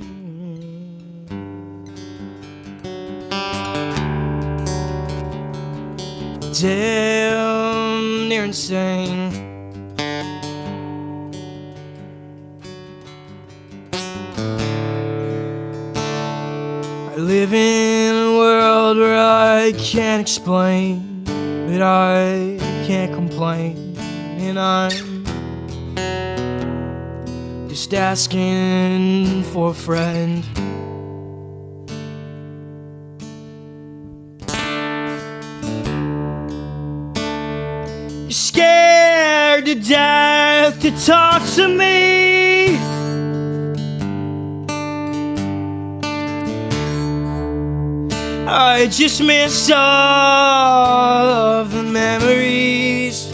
Damn near insane. I live in a world where I can't explain, but I can't complain, and I'm just asking for a friend. You're scared to death to talk to me. I just miss all of the memories.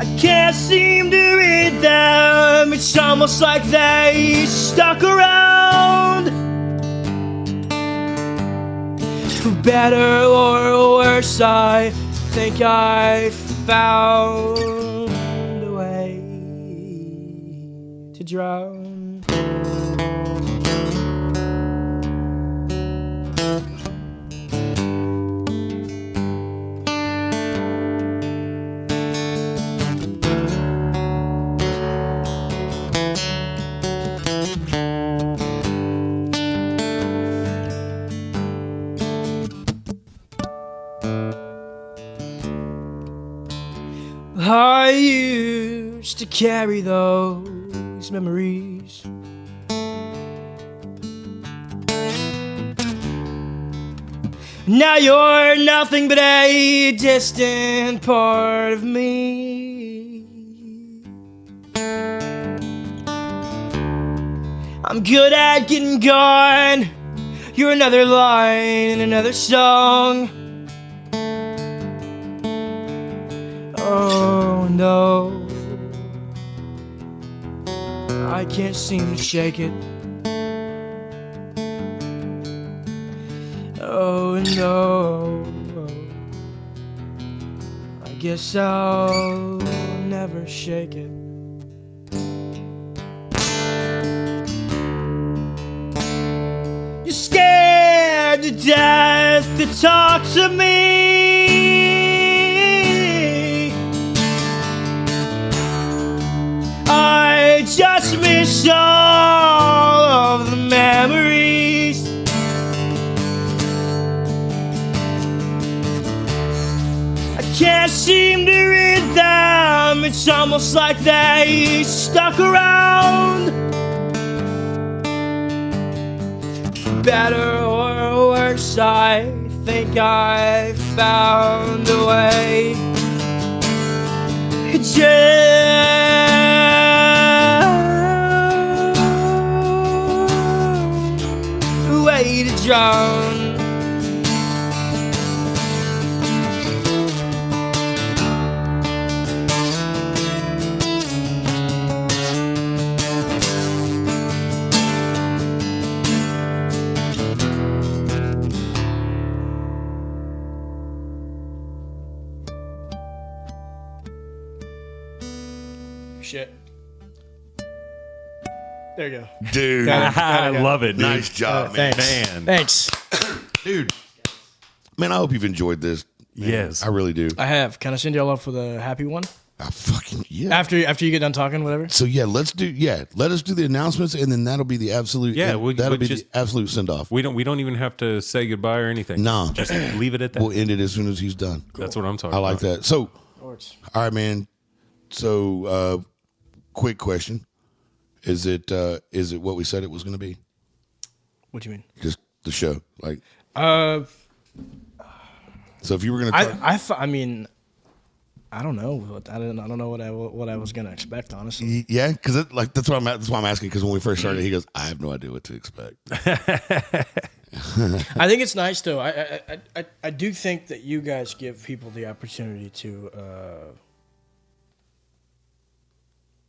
I can't seem to read them. It's almost like they stuck around. For better or worse, I think I found a way to drown. carry those memories. Now you're nothing but a distant part of me. I'm good at getting gone. You're another line in another song. Oh no, I can't seem to shake it. Oh no, I guess I'll never shake it. You're scared to death to talk to me. I just miss all of the memories. I can't seem to read them. It's almost like they stuck around. Better or worse, I think I found a way. Just a way to drown. Shit. There you go. Dude, I love it. Dude. Nice job, man. Thanks. Dude, man, I hope you've enjoyed this. Man. Yes. I really do. I have. Can I send y'all up for the happy one? Yeah. After you get done talking, whatever. So let us do the announcements, and then that'll be the absolute. That'll be the absolute send off. We don't even have to say goodbye or anything. No, just leave it at that. We'll end it as soon as he's done. Cool. That's what I'm talking. I like about. that. So, all right, man. So, quick question: Is it what we said it was going to be? What do you mean? Just the show, like. So if you were going to, I mean, I don't know. I don't know what I was going to expect, honestly. Yeah, because that's why I'm asking. Because when we first started, he goes, "I have no idea what to expect." I think it's nice though. I do think that you guys give people the opportunity to.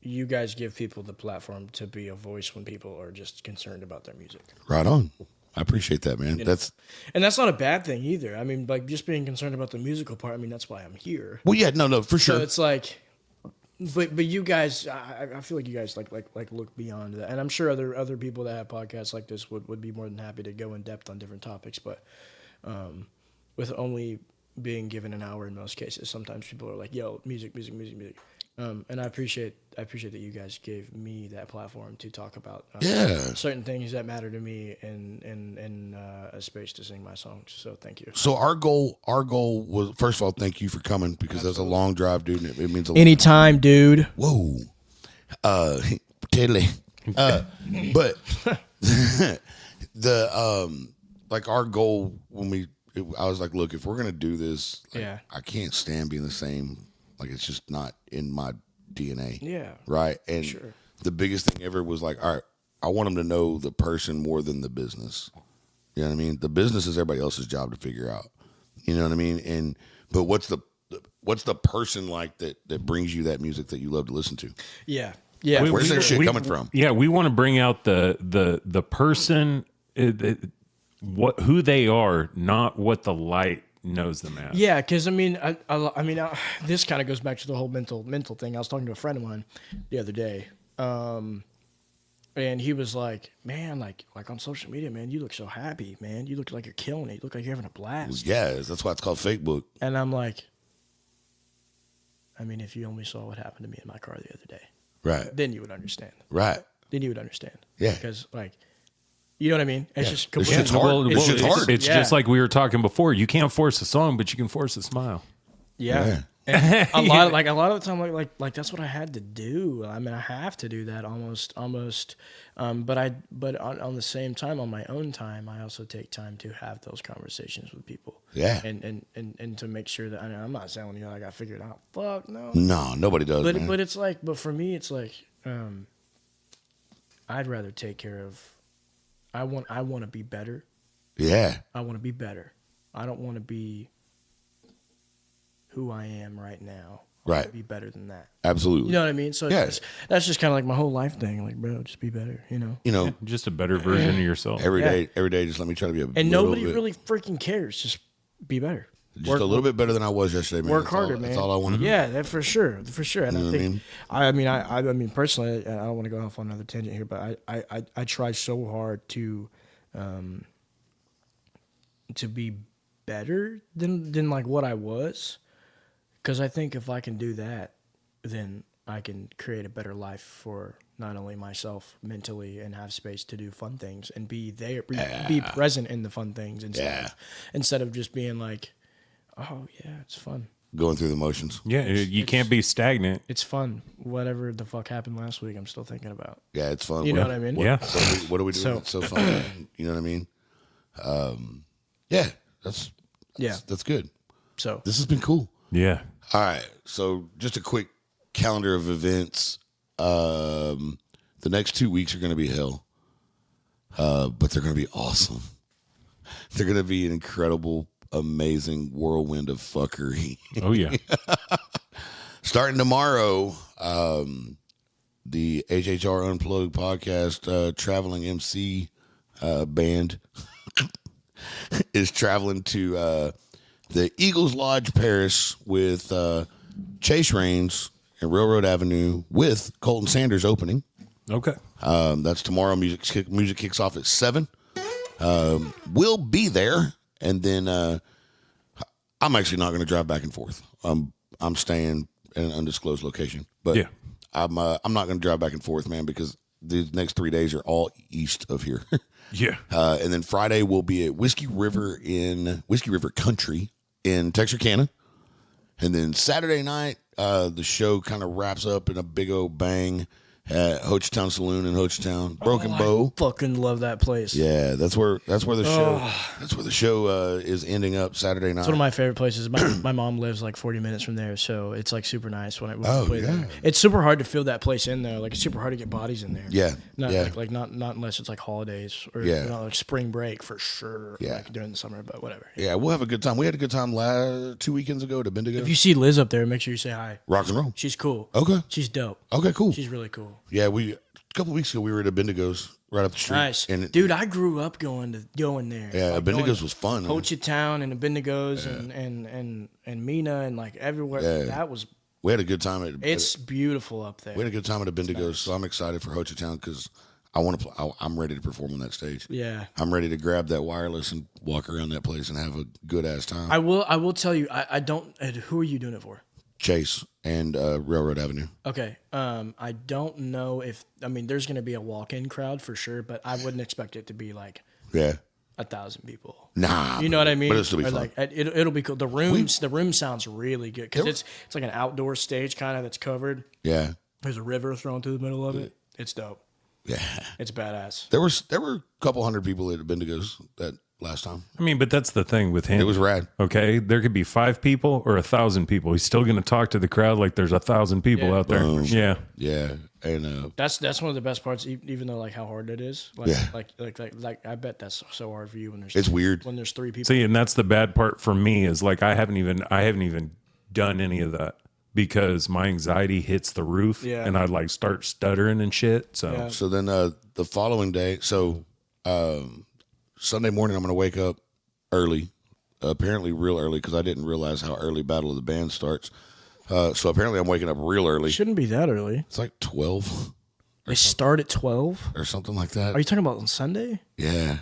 You guys give people the platform to be a voice when people are just concerned about their music. Right on. I appreciate that, man. And that's not a bad thing either. I mean, like just being concerned about the musical part. I mean, that's why I'm here. Well, yeah, no, for sure. So it's like, but you guys, I feel like you guys like look beyond that, and I'm sure other people that have podcasts like this would be more than happy to go in depth on different topics. But with only being given an hour in most cases, sometimes people are like, "Yo, music." And I appreciate that you guys gave me that platform to talk about certain things that matter to me and a space to sing my songs. So thank you. So our goal was, first of all, thank you for coming, because that's a long drive, dude. And it means a lot. Anytime, dude. Whoa, totally. But the like our goal I was like, look, if we're gonna do this, I can't stand being the same. Like, it's just not in my DNA. Yeah. Right. And the biggest thing ever was like, all right, I want them to know the person more than the business. You know what I mean? The business is everybody else's job to figure out. You know what I mean? But what's the person like that brings you that music that you love to listen to? Yeah. Yeah. Where's that shit coming from? Yeah, we want to bring out the person, who they are, not what the light knows them as. Yeah, because I mean, this kind of goes back to the whole mental thing. I was talking to a friend of mine the other day, and he was like, "Man, like on social media, man, you look so happy, man. You look like you're killing it. You look like you're having a blast." Yeah, that's why it's called Facebook. And I'm like, I mean, if you only saw what happened to me in my car the other day, right? Then you would understand. Right. Then you would understand. Yeah. Because like. You know what I mean? It's just completely hard. It's just like we were talking before. You can't force a song, but you can force a smile. Yeah. And a lot of the time, like that's what I had to do. I mean, I have to do that almost. But on the same time, on my own time, I also take time to have those conversations with people. Yeah. And to make sure that I'm not telling you I got figured out. Fuck no. No, nobody does. But man. but for me, it's like I'd rather take care of. I want to be better. Yeah. I want to be better. I don't want to be who I am right now. I want to be better than that. Absolutely. You know what I mean? So that's just kind of like my whole life thing. Like, bro, just be better. You know, just a better version of yourself. Every day, just let me try to be a. And nobody really freaking cares. Just be better. Just a little bit better than I was yesterday, man. Work harder, man. That's all I want to do. Yeah, that for sure. And You know I think, I mean, personally, I don't want to go off on another tangent here, but I try so hard to be better than like what I was, because I think if I can do that, then I can create a better life for not only myself mentally and have space to do fun things and be there, be present in the fun things instead of just being like, oh yeah, it's fun. Going through the motions. Yeah, you can't be stagnant. It's fun. Whatever the fuck happened last week, I'm still thinking about. Yeah, it's fun. You know what I mean? Yeah. What are we doing? It's so fun. You know what I mean? Yeah, that's good. So This has been cool. Yeah. All right. So just a quick calendar of events. The next 2 weeks are going to be hell, but they're going to be awesome. They're going to be an incredible, amazing whirlwind of fuckery. Oh, yeah. Starting tomorrow, the HHR Unplugged podcast traveling MC band is traveling to the Eagles Lodge, Paris, with Chase Reigns and Railroad Avenue with Colton Sanders opening. Okay. That's tomorrow. Music kicks off at 7. We'll be there, and then I'm actually not going to drive back and forth. I'm staying in an undisclosed location, but Yeah. I'm not going to drive back and forth, man, because the next 3 days are all east of here. Yeah. And then Friday we'll be at Whiskey River Country in Texarkana. And then Saturday night, the show kind of wraps up in a big old bang at Hochtown Saloon in Hochtown. Broken Bow. fucking love that place. Yeah, that's where the show is ending up Saturday night. It's one of my favorite places. My mom lives like 40 minutes from there, so it's like super nice when I play yeah. there. It's super hard to fill that place in though. Like it's super hard to get bodies in there. Yeah, Not yeah. like not unless it's like holidays or Yeah. like spring break for sure. Yeah. Like during the summer, but whatever. Yeah, we'll have a good time. We had a good time 2 weekends ago to Bendigo. If you see Liz up there, make sure you say hi. Rock and roll. She's cool. Okay. She's dope. Okay, cool. She's really cool. Yeah, a couple weeks ago we were at a Bendigo's right up the street. Nice. And Dude, I grew up going there. yeah, Like, Bendigo's going was fun. to Hochtown and the Bendigos and Mina and like everywhere. Yeah. That was We had a good time at it's beautiful up there. we had a good time at a Bendigo's, so I'm excited for Hochtown because I want to play. I'm ready to perform on that stage. Yeah. I'm ready to grab that wireless and walk around that place and have a good ass time. I will tell you, I don't. Who are you doing it for? Chase and Railroad Avenue. Okay. I don't know if there's going to be a walk-in crowd for sure, but I wouldn't expect it to be like Yeah. 1,000 people. Nah. You know what I mean? But it'll still be Or fun. like, it'll be cool. The room sounds really good because it's like an outdoor stage kind of that's covered. Yeah. There's a river thrown through the middle of it. It's dope. Yeah. It's badass. There were a couple hundred people at Bendigo's that last time. I mean, but that's the thing with him. It was rad. Okay, there could be 5 people or 1,000 people. He's still going to talk to the crowd like there's 1,000 people out there. Boom. Yeah, Yeah. And That's one of the best parts, even though like how hard it is. Like, Yeah. like I bet that's so hard for you when there's it's weird. when there's 3 people. see, and that's the bad part for me is like I haven't even done any of that because my anxiety hits the roof, Yeah. and I like start stuttering and shit. So Yeah. So then the following day, Sunday morning, I'm going to wake up early, apparently real early because I didn't realize how early Battle of the Band starts. So apparently I'm waking up real early. Shouldn't be that early. It's like 12 They start at 12. or something like that. Are you talking about on Sunday? Yeah.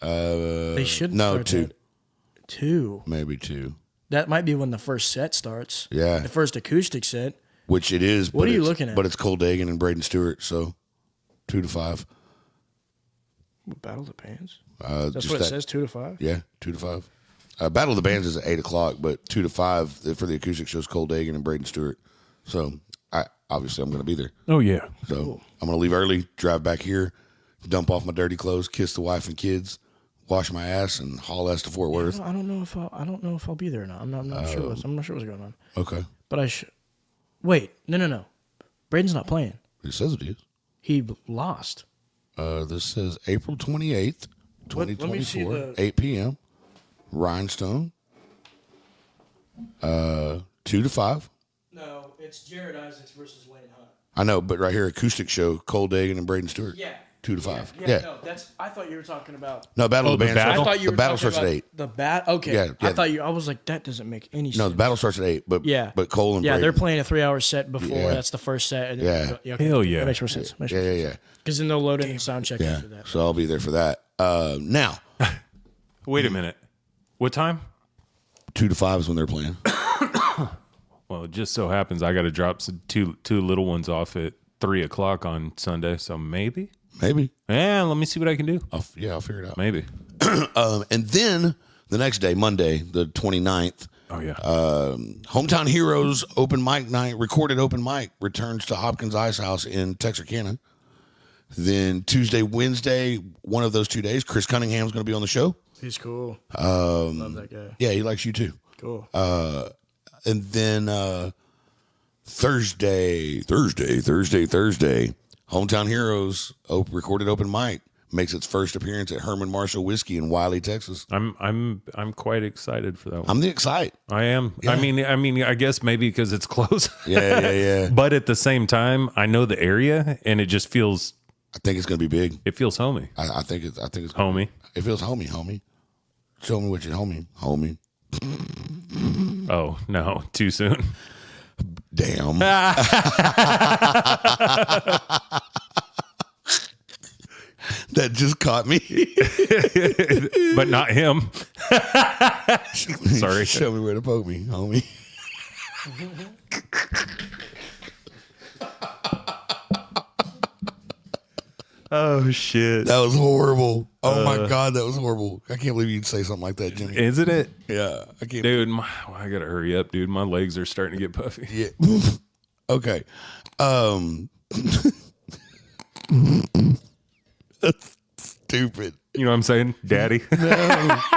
They shouldn't. No, start 2. at 2. Maybe 2. That might be when the first set starts. Yeah. The first acoustic set. Which it is. What but are you it's- looking at? But it's Cole Dagan and Braden Stewart, so 2 to 5. What, Battle of the Bands? Just That's what it says. 2 to 5. Yeah, 2 to 5. Battle of the Bands is at 8 o'clock, but 2 to 5 for the acoustic shows, Cole Dagan and Braden Stewart. So obviously I'm going to be there. Oh yeah. So I'm going to leave early, drive back here, dump off my dirty clothes, kiss the wife and kids, wash my ass, and haul ass to Fort Worth. I don't know if I'll be there or not. I'm not sure. I'm not sure what's going on. Okay. But I should. Wait, no. Braden's not playing. It says it is. He lost. This says April 28th, 2024, 8 p.m. Rhinestone. 2 to 5. No, it's Jared Isaacs versus Wayne Hunt. I know, but right here, acoustic show, Cole Dagan and Braden Stewart. Yeah. 2 to 5. Yeah. No, I thought you were talking about. No, Battle of the Bands. battle? I thought you the were battle talking starts at about 8. Okay. Yeah. I thought I was like, that doesn't make any sense. No, the battle starts at 8, but But Cole and yeah, Braden. they're playing a 3-hour set before. Yeah. That's the first set. And Yeah. okay. Hell yeah. That makes more sense. Yeah. Because then they'll load it and sound check after that. So I'll be there for that. Now, Wait a minute. What time? 2 to 5 is when they're playing. Well, it just so happens I got to drop two little ones off at 3 o'clock on Sunday. So maybe. Maybe. Yeah, let me see what I can do. I'll figure it out. Maybe. And then the next day, Monday, the 29th, Oh yeah. Hometown Heroes open mic night, recorded open mic, returns to Hopkins Ice House in Texarkana. Then Tuesday, Wednesday, one of those 2 days, Chris Cunningham's going to be on the show. He's cool. Love that guy. Yeah, he likes you too. Cool. And then Thursday, Hometown Heroes recorded open mic makes its first appearance at Herman Marshall Whiskey in Wiley, Texas. I'm quite excited for that one. I'm the excited. I am. Yeah. I mean, I guess maybe because it's close. Yeah. But at the same time, I know the area, and it just feels. I think it's going to be big. It feels homey. I think it's Homey. It feels homey. Show me what you're homie. Oh no, too soon. Damn. That just caught me. But not him. Sorry. Show me where to poke me, homie. Oh shit. That was horrible. Oh my God, that was horrible. I can't believe you'd say something like that, Jimmy. Isn't it? Yeah, I can't. Dude, I gotta hurry up, dude. My legs are starting to get puffy. Yeah. Okay. That's stupid. You know what I'm saying, Daddy?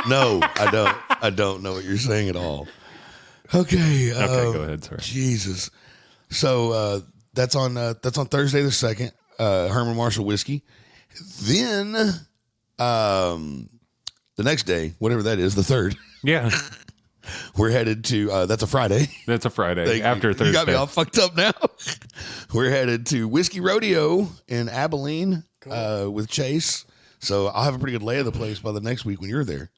No, I don't know what you're saying at all. Okay. Okay, go ahead. Sorry. Jesus. So that's on Thursday the 2nd. Herman Marshall Whiskey. Then the next day, whatever that is, the 3rd, Yeah, we're headed to that's a Friday. that's a Friday Thank after you. Thursday. You got me all fucked up now. We're headed to Whiskey Rodeo in Abilene with Chase. So I'll have a pretty good lay of the place by the next week when you're there.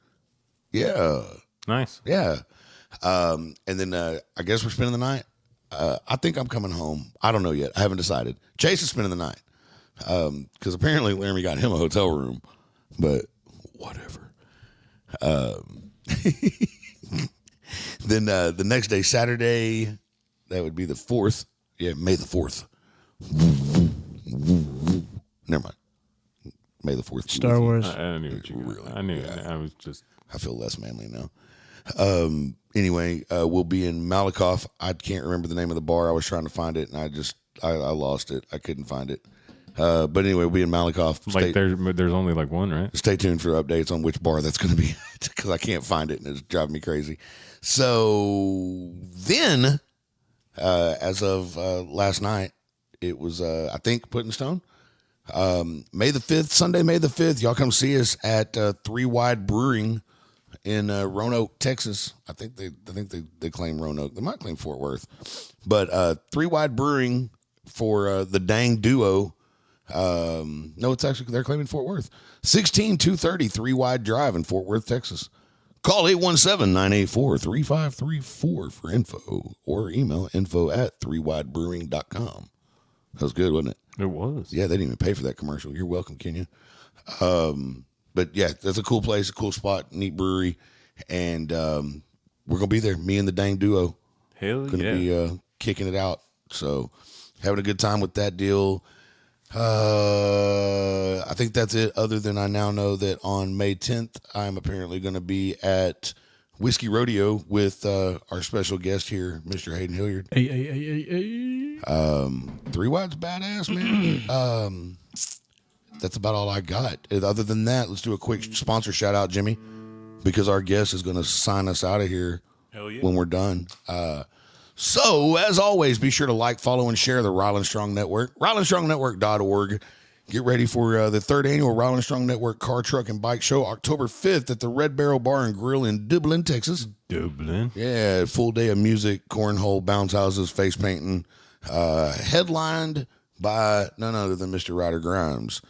Yeah. Nice. Yeah. And then I guess we're spending the night. I think I'm coming home. I don't know yet. I haven't decided. Chase is spending the night. Because apparently Laramie got him a hotel room. But whatever. Then the next day, Saturday, that would be the 4th. Yeah, May the 4th. Never mind. May the 4th. Star Wars. I knew what you Really? I knew. Yeah. I was just. I feel less manly now. Anyway, we'll be in Malakoff. I can't remember the name of the bar. I was trying to find it, and I lost it. I couldn't find it. But anyway, we'll be in Malakoff. Like there's only like one, right? Stay tuned for updates on which bar that's going to be because I can't find it, and it's driving me crazy. So then, as of last night, it was, I think, put in stone. May the 5th, Sunday, May the 5th, y'all come see us at 3 Wide Brewing in Roanoke, Texas. I think they claim Roanoke. They might claim Fort Worth. But 3 Wide Brewing for the Dang Duo. No, it's actually, they're claiming Fort Worth. 16230 3 Wide Drive in Fort Worth, Texas. Call 817-984-3534 for info or email info@3widebrewing.com. That was good, wasn't it? It was. Yeah, they didn't even pay for that commercial. You're welcome, Kenya. But yeah, that's a cool place, a cool spot, neat brewery. And we're going to be there, me and the Dang Duo. Hell Going yeah. to be kicking it out. So having a good time with that deal. I think that's it, other than I now know that on May 10th, I'm apparently going to be at Whiskey Rodeo with our special guest here, Mr. Hayden Hilliard. Hey. 3 White's badass, man. That's about all I got. Other than that, let's do a quick sponsor shout out, Jimmy, because our guest is going to sign us out of here when we're done. So, as always, be sure to like, follow, and share the Ryland Strong Network. RylandStrongNetwork.org. Get ready for the 3rd annual Ryland Strong Network Car, Truck, and Bike Show, October 5th at the Red Barrel Bar and Grill in Dublin, Texas. Yeah, full day of music, cornhole, bounce houses, face painting, headlined by none other than Mr. Ryder Grimes.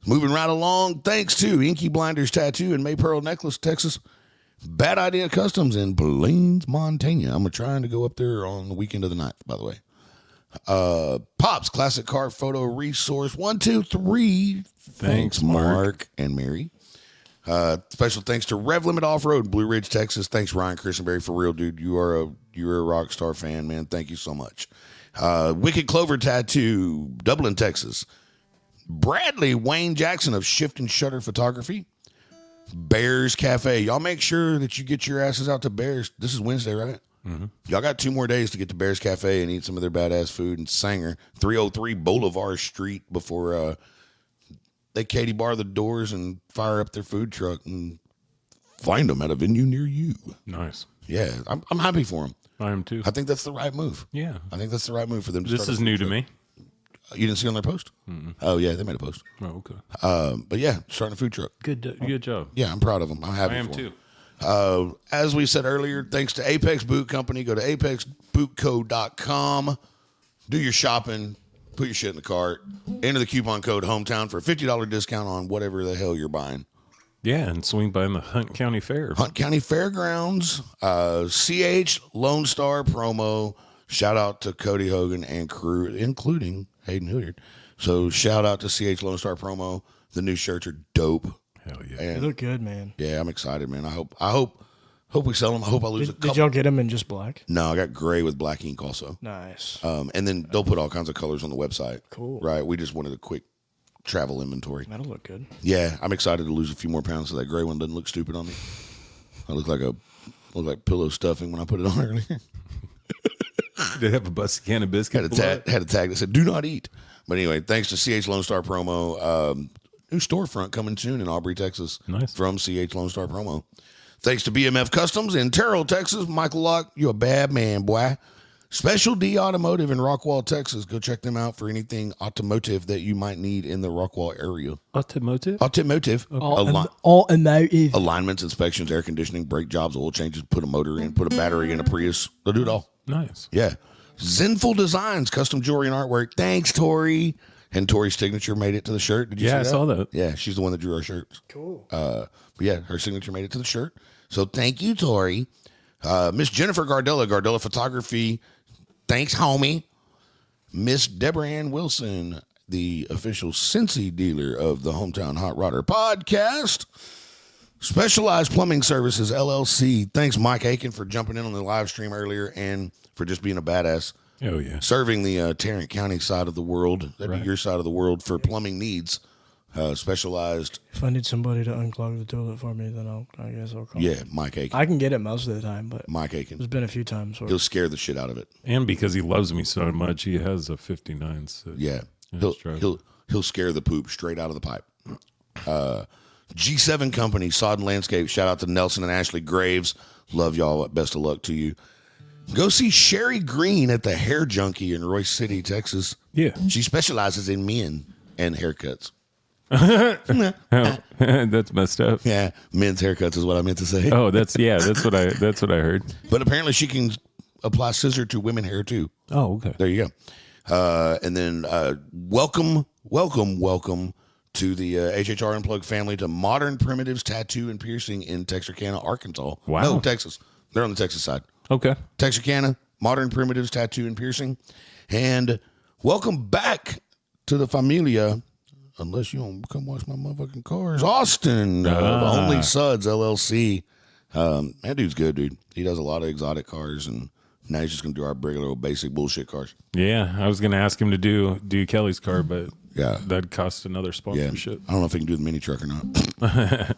Moving right along, thanks to Inky Blinders Tattoo and Maypearl Necklace, Texas. Bad Idea Customs in Plains, Montana. I'm trying to go up there on the weekend of the 9th, by the way. Pops Classic Car Photo Resource 1, 2, 3. Thanks, Mark and Mary. Special thanks to Rev Limit Off Road, Blue Ridge, Texas. Thanks, Ryan Christenberry, for real, dude. You're a rock star fan, man. Thank you so much. Wicked Clover Tattoo, Dublin, Texas. Bradley Wayne Jackson of Shift and Shutter Photography. Bears Cafe. Y'all make sure that you get your asses out to Bears. This is Wednesday, right? Mm-hmm. Y'all got 2 more days to get to Bears Cafe and eat some of their badass food in Sanger, 303 Boulevard Street, before they Katie bar the doors and fire up their food truck and find them at a venue near you. Nice. Yeah, I'm happy for them. I am too. I think that's the right move. Yeah. I think that's the right move for them to This start is new to me. You didn't see on their post? Mm-mm. Oh, yeah, they made a post. Oh, okay. But yeah, starting a food truck. Good job. Yeah, I'm proud of them. I'm happy I am for too. them. As we said earlier, thanks to Apex Boot Company. Go to apexbootco.com. Do your shopping. Put your shit in the cart. Enter the coupon code HOMETOWN for a $50 discount on whatever the hell you're buying. Yeah, and swing by in the Hunt County Fair. Hunt County Fairgrounds. CH Lone Star promo. Shout out to Cody Hogan and crew, including Hayden Hilliard. So shout out to CH Lone Star promo. The new shirts are dope. Hell yeah. And They look good, man. yeah, I'm excited, man. I hope we sell them. I hope I lose a couple. Did y'all get them in just black? No, I got gray with black ink also. Nice. And then they'll put all kinds of colors on the website. Cool. Right. We just wanted a quick travel inventory. That'll look good. Yeah, I'm excited to lose a few more pounds so that gray one doesn't look stupid on me. I look like pillow stuffing when I put it on earlier. Did have a busted can of biscuit? Had a tag that said "Do not eat." But anyway, thanks to CH Lone Star promo. New storefront coming soon in Aubrey, Texas. Nice. From CH Lone Star promo. Thanks to BMF Customs in Terrell, Texas. Michael Locke, you a bad man, boy. Special D Automotive in Rockwall, Texas. Go check them out for anything automotive that you might need in the Rockwall area. Automotive? Automotive. Automotive. Alignments, inspections, air conditioning, brake jobs, oil changes, put a motor in, put a battery in a Prius. They'll do it all. Nice. Yeah. Zenful Designs, custom jewelry and artwork. Thanks, Tori. And Tori's signature made it to the shirt. Did you see that? I saw that. Yeah, she's the one that drew our shirts. Cool. But yeah, her signature made it to the shirt. So thank you, Tori. Miss Jennifer Gardella Photography. Thanks, homie. Miss Deborah Ann Wilson, the official Cincy dealer of the Hometown Hot Rodder podcast. Specialized Plumbing Services, LLC. Thanks, Mike Aiken, for jumping in on the live stream earlier and for just being a badass. Oh, yeah. Serving the Tarrant County side of the world. That'd be your side of the world for plumbing needs. Specialized. If I need somebody to unclog the toilet for me, then I guess I'll call. Yeah, Mike Aiken. I can get it most of the time, but Mike Aiken. there's been a few times where He'll scare the shit out of it. And because he loves me so much, he has a 59. So Yeah. He'll scare the poop straight out of the pipe. G7 Company, Sod and Landscape. Shout out to Nelson and Ashley Graves. Love y'all. Best of luck to you. Go see Sherry Green at the Hair Junkie in Royce City, Texas. Yeah. She specializes in men and haircuts. That's messed up. Yeah, men's haircuts is what I meant to say. Oh, that's what I heard. But apparently she can apply scissor to women hair too. Oh, okay. There you go. And then welcome to the HHR Unplugged family to Modern Primitives Tattoo and Piercing in Texarkana, Arkansas. Wow. No, Texas. They're on the Texas side. Okay. Texarkana, Modern Primitives Tattoo and Piercing. And welcome back to the familia, unless you don't come watch my motherfucking cars. Austin, Only Suds, LLC. That dude's good, dude. He does a lot of exotic cars, and now he's just going to do our regular old basic bullshit cars. Yeah, I was going to ask him to do Kelly's car, but Yeah. That'd cost another Yeah. sponsorship. I don't know if he can do the mini truck or not.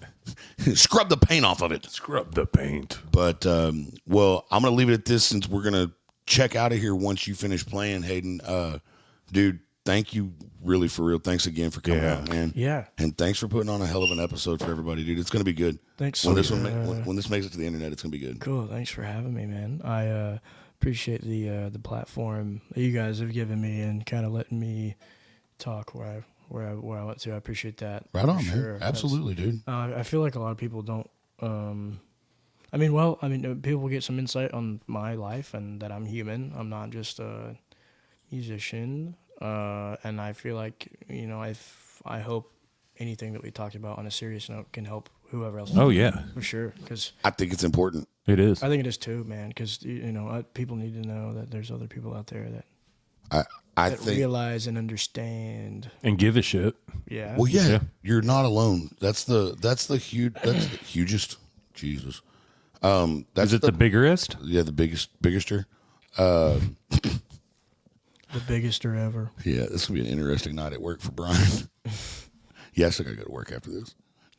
Scrub the paint off of it. Scrub the paint. But, well, I'm going to leave it at this since we're going to check out of here once you finish playing, Hayden. Dude, thank you really for real. Thanks again for coming out, man. Yeah. And thanks for putting on a hell of an episode for everybody, dude. It's going to be good. Thanks. When this makes it to the internet, it's going to be good. Cool. Thanks for having me, man. I appreciate the platform that you guys have given me and kind of letting me talk where I went to. I appreciate that. Right on, sure. man. Absolutely, dude. I feel like a lot of people don't. People get some insight on my life and that I'm human. I'm not just a musician. And I feel like, I hope anything that we talked about on a serious note can help whoever else. Oh, yeah. For sure. Because I think it's important. It is. I think it is too, man. Because, people need to know that there's other people out there that I think realize and understand. And give a shit. Yeah. Well, yeah, you're not alone. That's the hugest. Jesus. Is it the biggest? Yeah, the biggester. The biggest or ever. Yeah, this will be an interesting night at work for Brian. Yeah, I still got to go to work after this.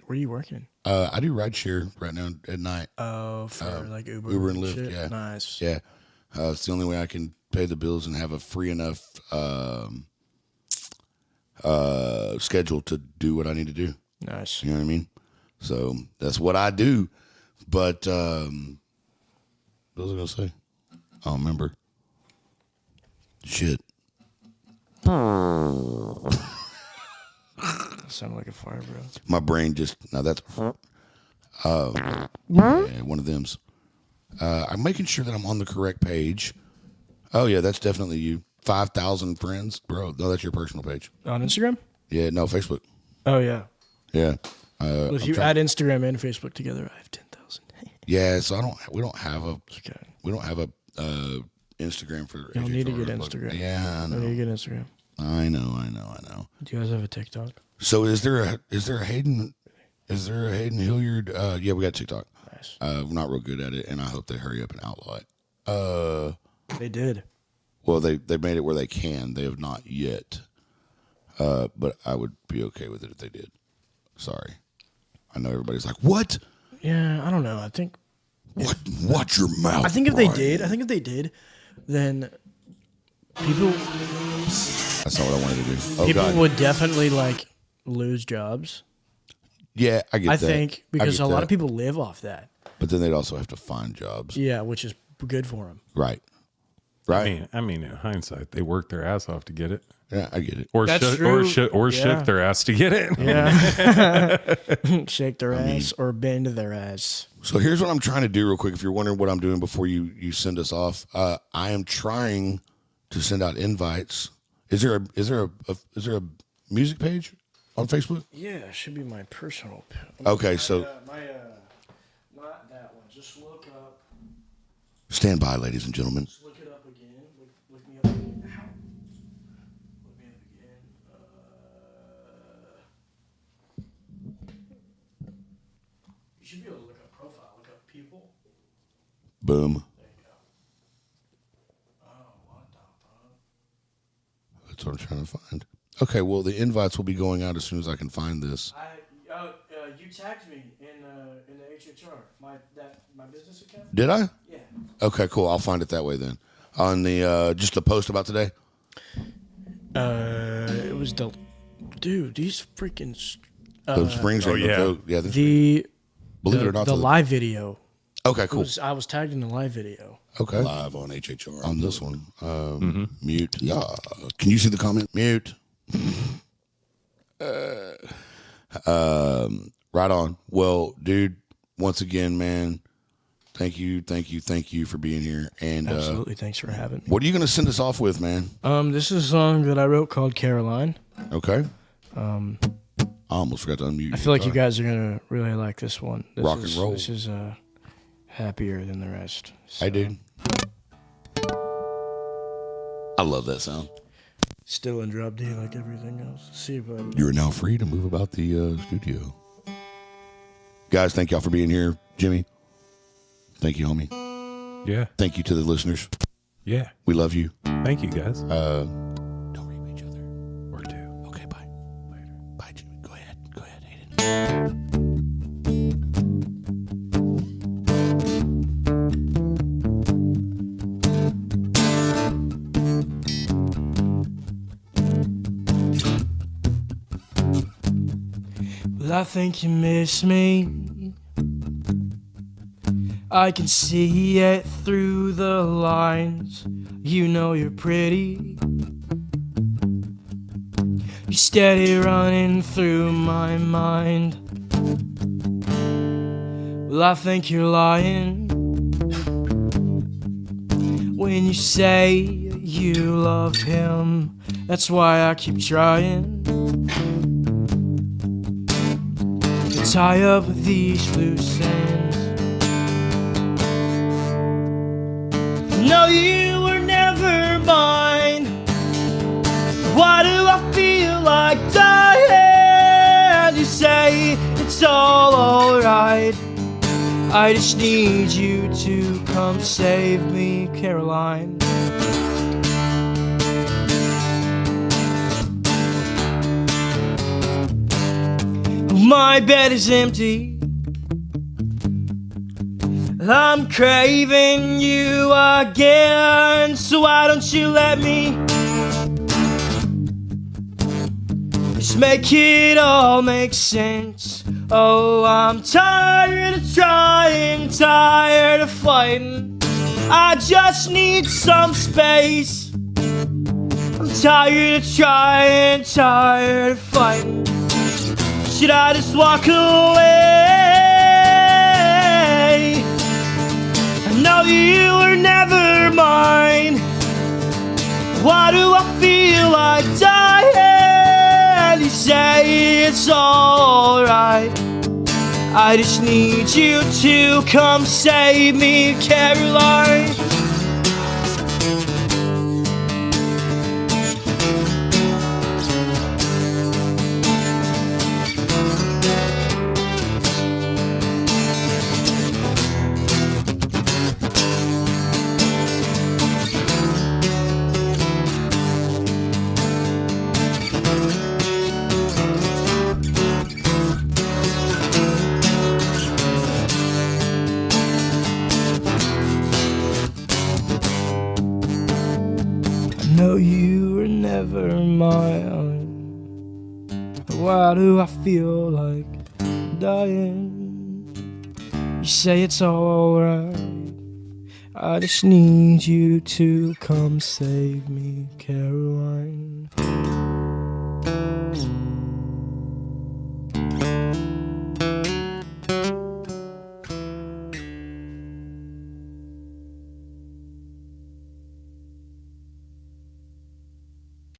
Where are you working? I do rideshare right now at night. Oh, for like Uber and Lyft. shit? Yeah, Nice. Yeah, it's the only way I can pay the bills and have a free enough schedule to do what I need to do. Nice. You know what I mean? So that's what I do. But what was I gonna say? I don't remember. Shit. Sounded like a fire, bro. My brain just that's yeah, one of them's. I'm making sure that I'm on the correct page. Oh yeah, that's definitely you. 5,000 friends, bro. No, that's your personal page. On Instagram? Yeah, no, Facebook. Oh, yeah. Yeah. Well, if you add Instagram and Facebook together, I have 10,000. Yeah, so we don't have a Okay. Instagram for. You'll need to HHR, get but- Instagram. Yeah, I I need to know. get Instagram. I know. Do you guys have a TikTok? So is there a Hayden Hilliard? Yeah, we got TikTok. Nice. We're not real good at it, and I hope they hurry up and outlaw it. They did. Well, they made it where they can. They have not yet. But I would be okay with it if they did. Sorry. I know everybody's like, what? Yeah, I don't know. I think What? Watch your mouth. if Brian. they did, then people That's not what I wanted to do. Oh, people God. would definitely like lose jobs. Yeah, I get I that. think I because get a lot that. of people live off that. But then they'd also have to find jobs. Yeah, which is good for them. Right. Right. I mean, in hindsight, they worked their ass off to get it, Yeah, I get it. or That's shook, true. or Yeah. shook their ass to get it. Yeah. Shake their ass or bend their ass. So here's what I'm trying to do real quick. If you're wondering what I'm doing before you send us off, I am trying to send out invites. Is there a music page on Facebook? Yeah, it should be my personal. Okay, so Not that one. Just look up. stand by, ladies and gentlemen. Look it up again. Look me up again. Ow. Look me up again. You should be able to look up profile. Look up people. Boom. There you go. Oh, what the fuck? That's what I'm trying to find. Okay, well the invites will be going out as soon as I can find this. You tagged me in the HHR, my business account. Did I? Yeah. Okay, cool. I'll find it that way then. On the just the post about today. It was dude. These freaking The springs. oh, yeah. Yeah. Believe it or not, the live video. Okay, cool. I was tagged in the live video. Okay. Live on HHR. On this one, mute. Yeah. Can you see the comment? Mute. Right on. Well, dude, once again, man, thank you for being here. And Absolutely. Thanks for having me. what are you going to send us off with, man? This is a song that I wrote called Caroline. Okay. I almost forgot to unmute. I feel like you guys are gonna really like this one. Rock and roll. This is happier than the rest. So, Hey, dude. I love that sound. Still in drop D like everything else. See if I. You are now free to move about the studio. Guys, thank y'all for being here. Jimmy, thank you, homie. Yeah. Thank you to the listeners. Yeah. We love you. Thank you, guys. Don't read each other. Or two. Okay, bye. Well, I think you miss me. I can see it through the lines. You know you're pretty. You're steady running through my mind. Well, I think you're lying when you say you love him. That's why I keep trying to tie up these loose ends. No, you were never mine. Why do I feel like dying? You say it's all alright. I just need you to come save me, Caroline. My bed is empty. I'm craving you again, so why don't you let me just make it all make sense? Oh, I'm tired of trying, tired of fighting. I just need some space. I'm tired of trying, tired of fighting. Should I just walk away? I know you were never mine. Why do I feel like dying? You say it's alright. I just need you to come save me, Caroline. No, you were never mine. Why do I feel like dying? You say it's alright. I just need you to come save me, Caroline.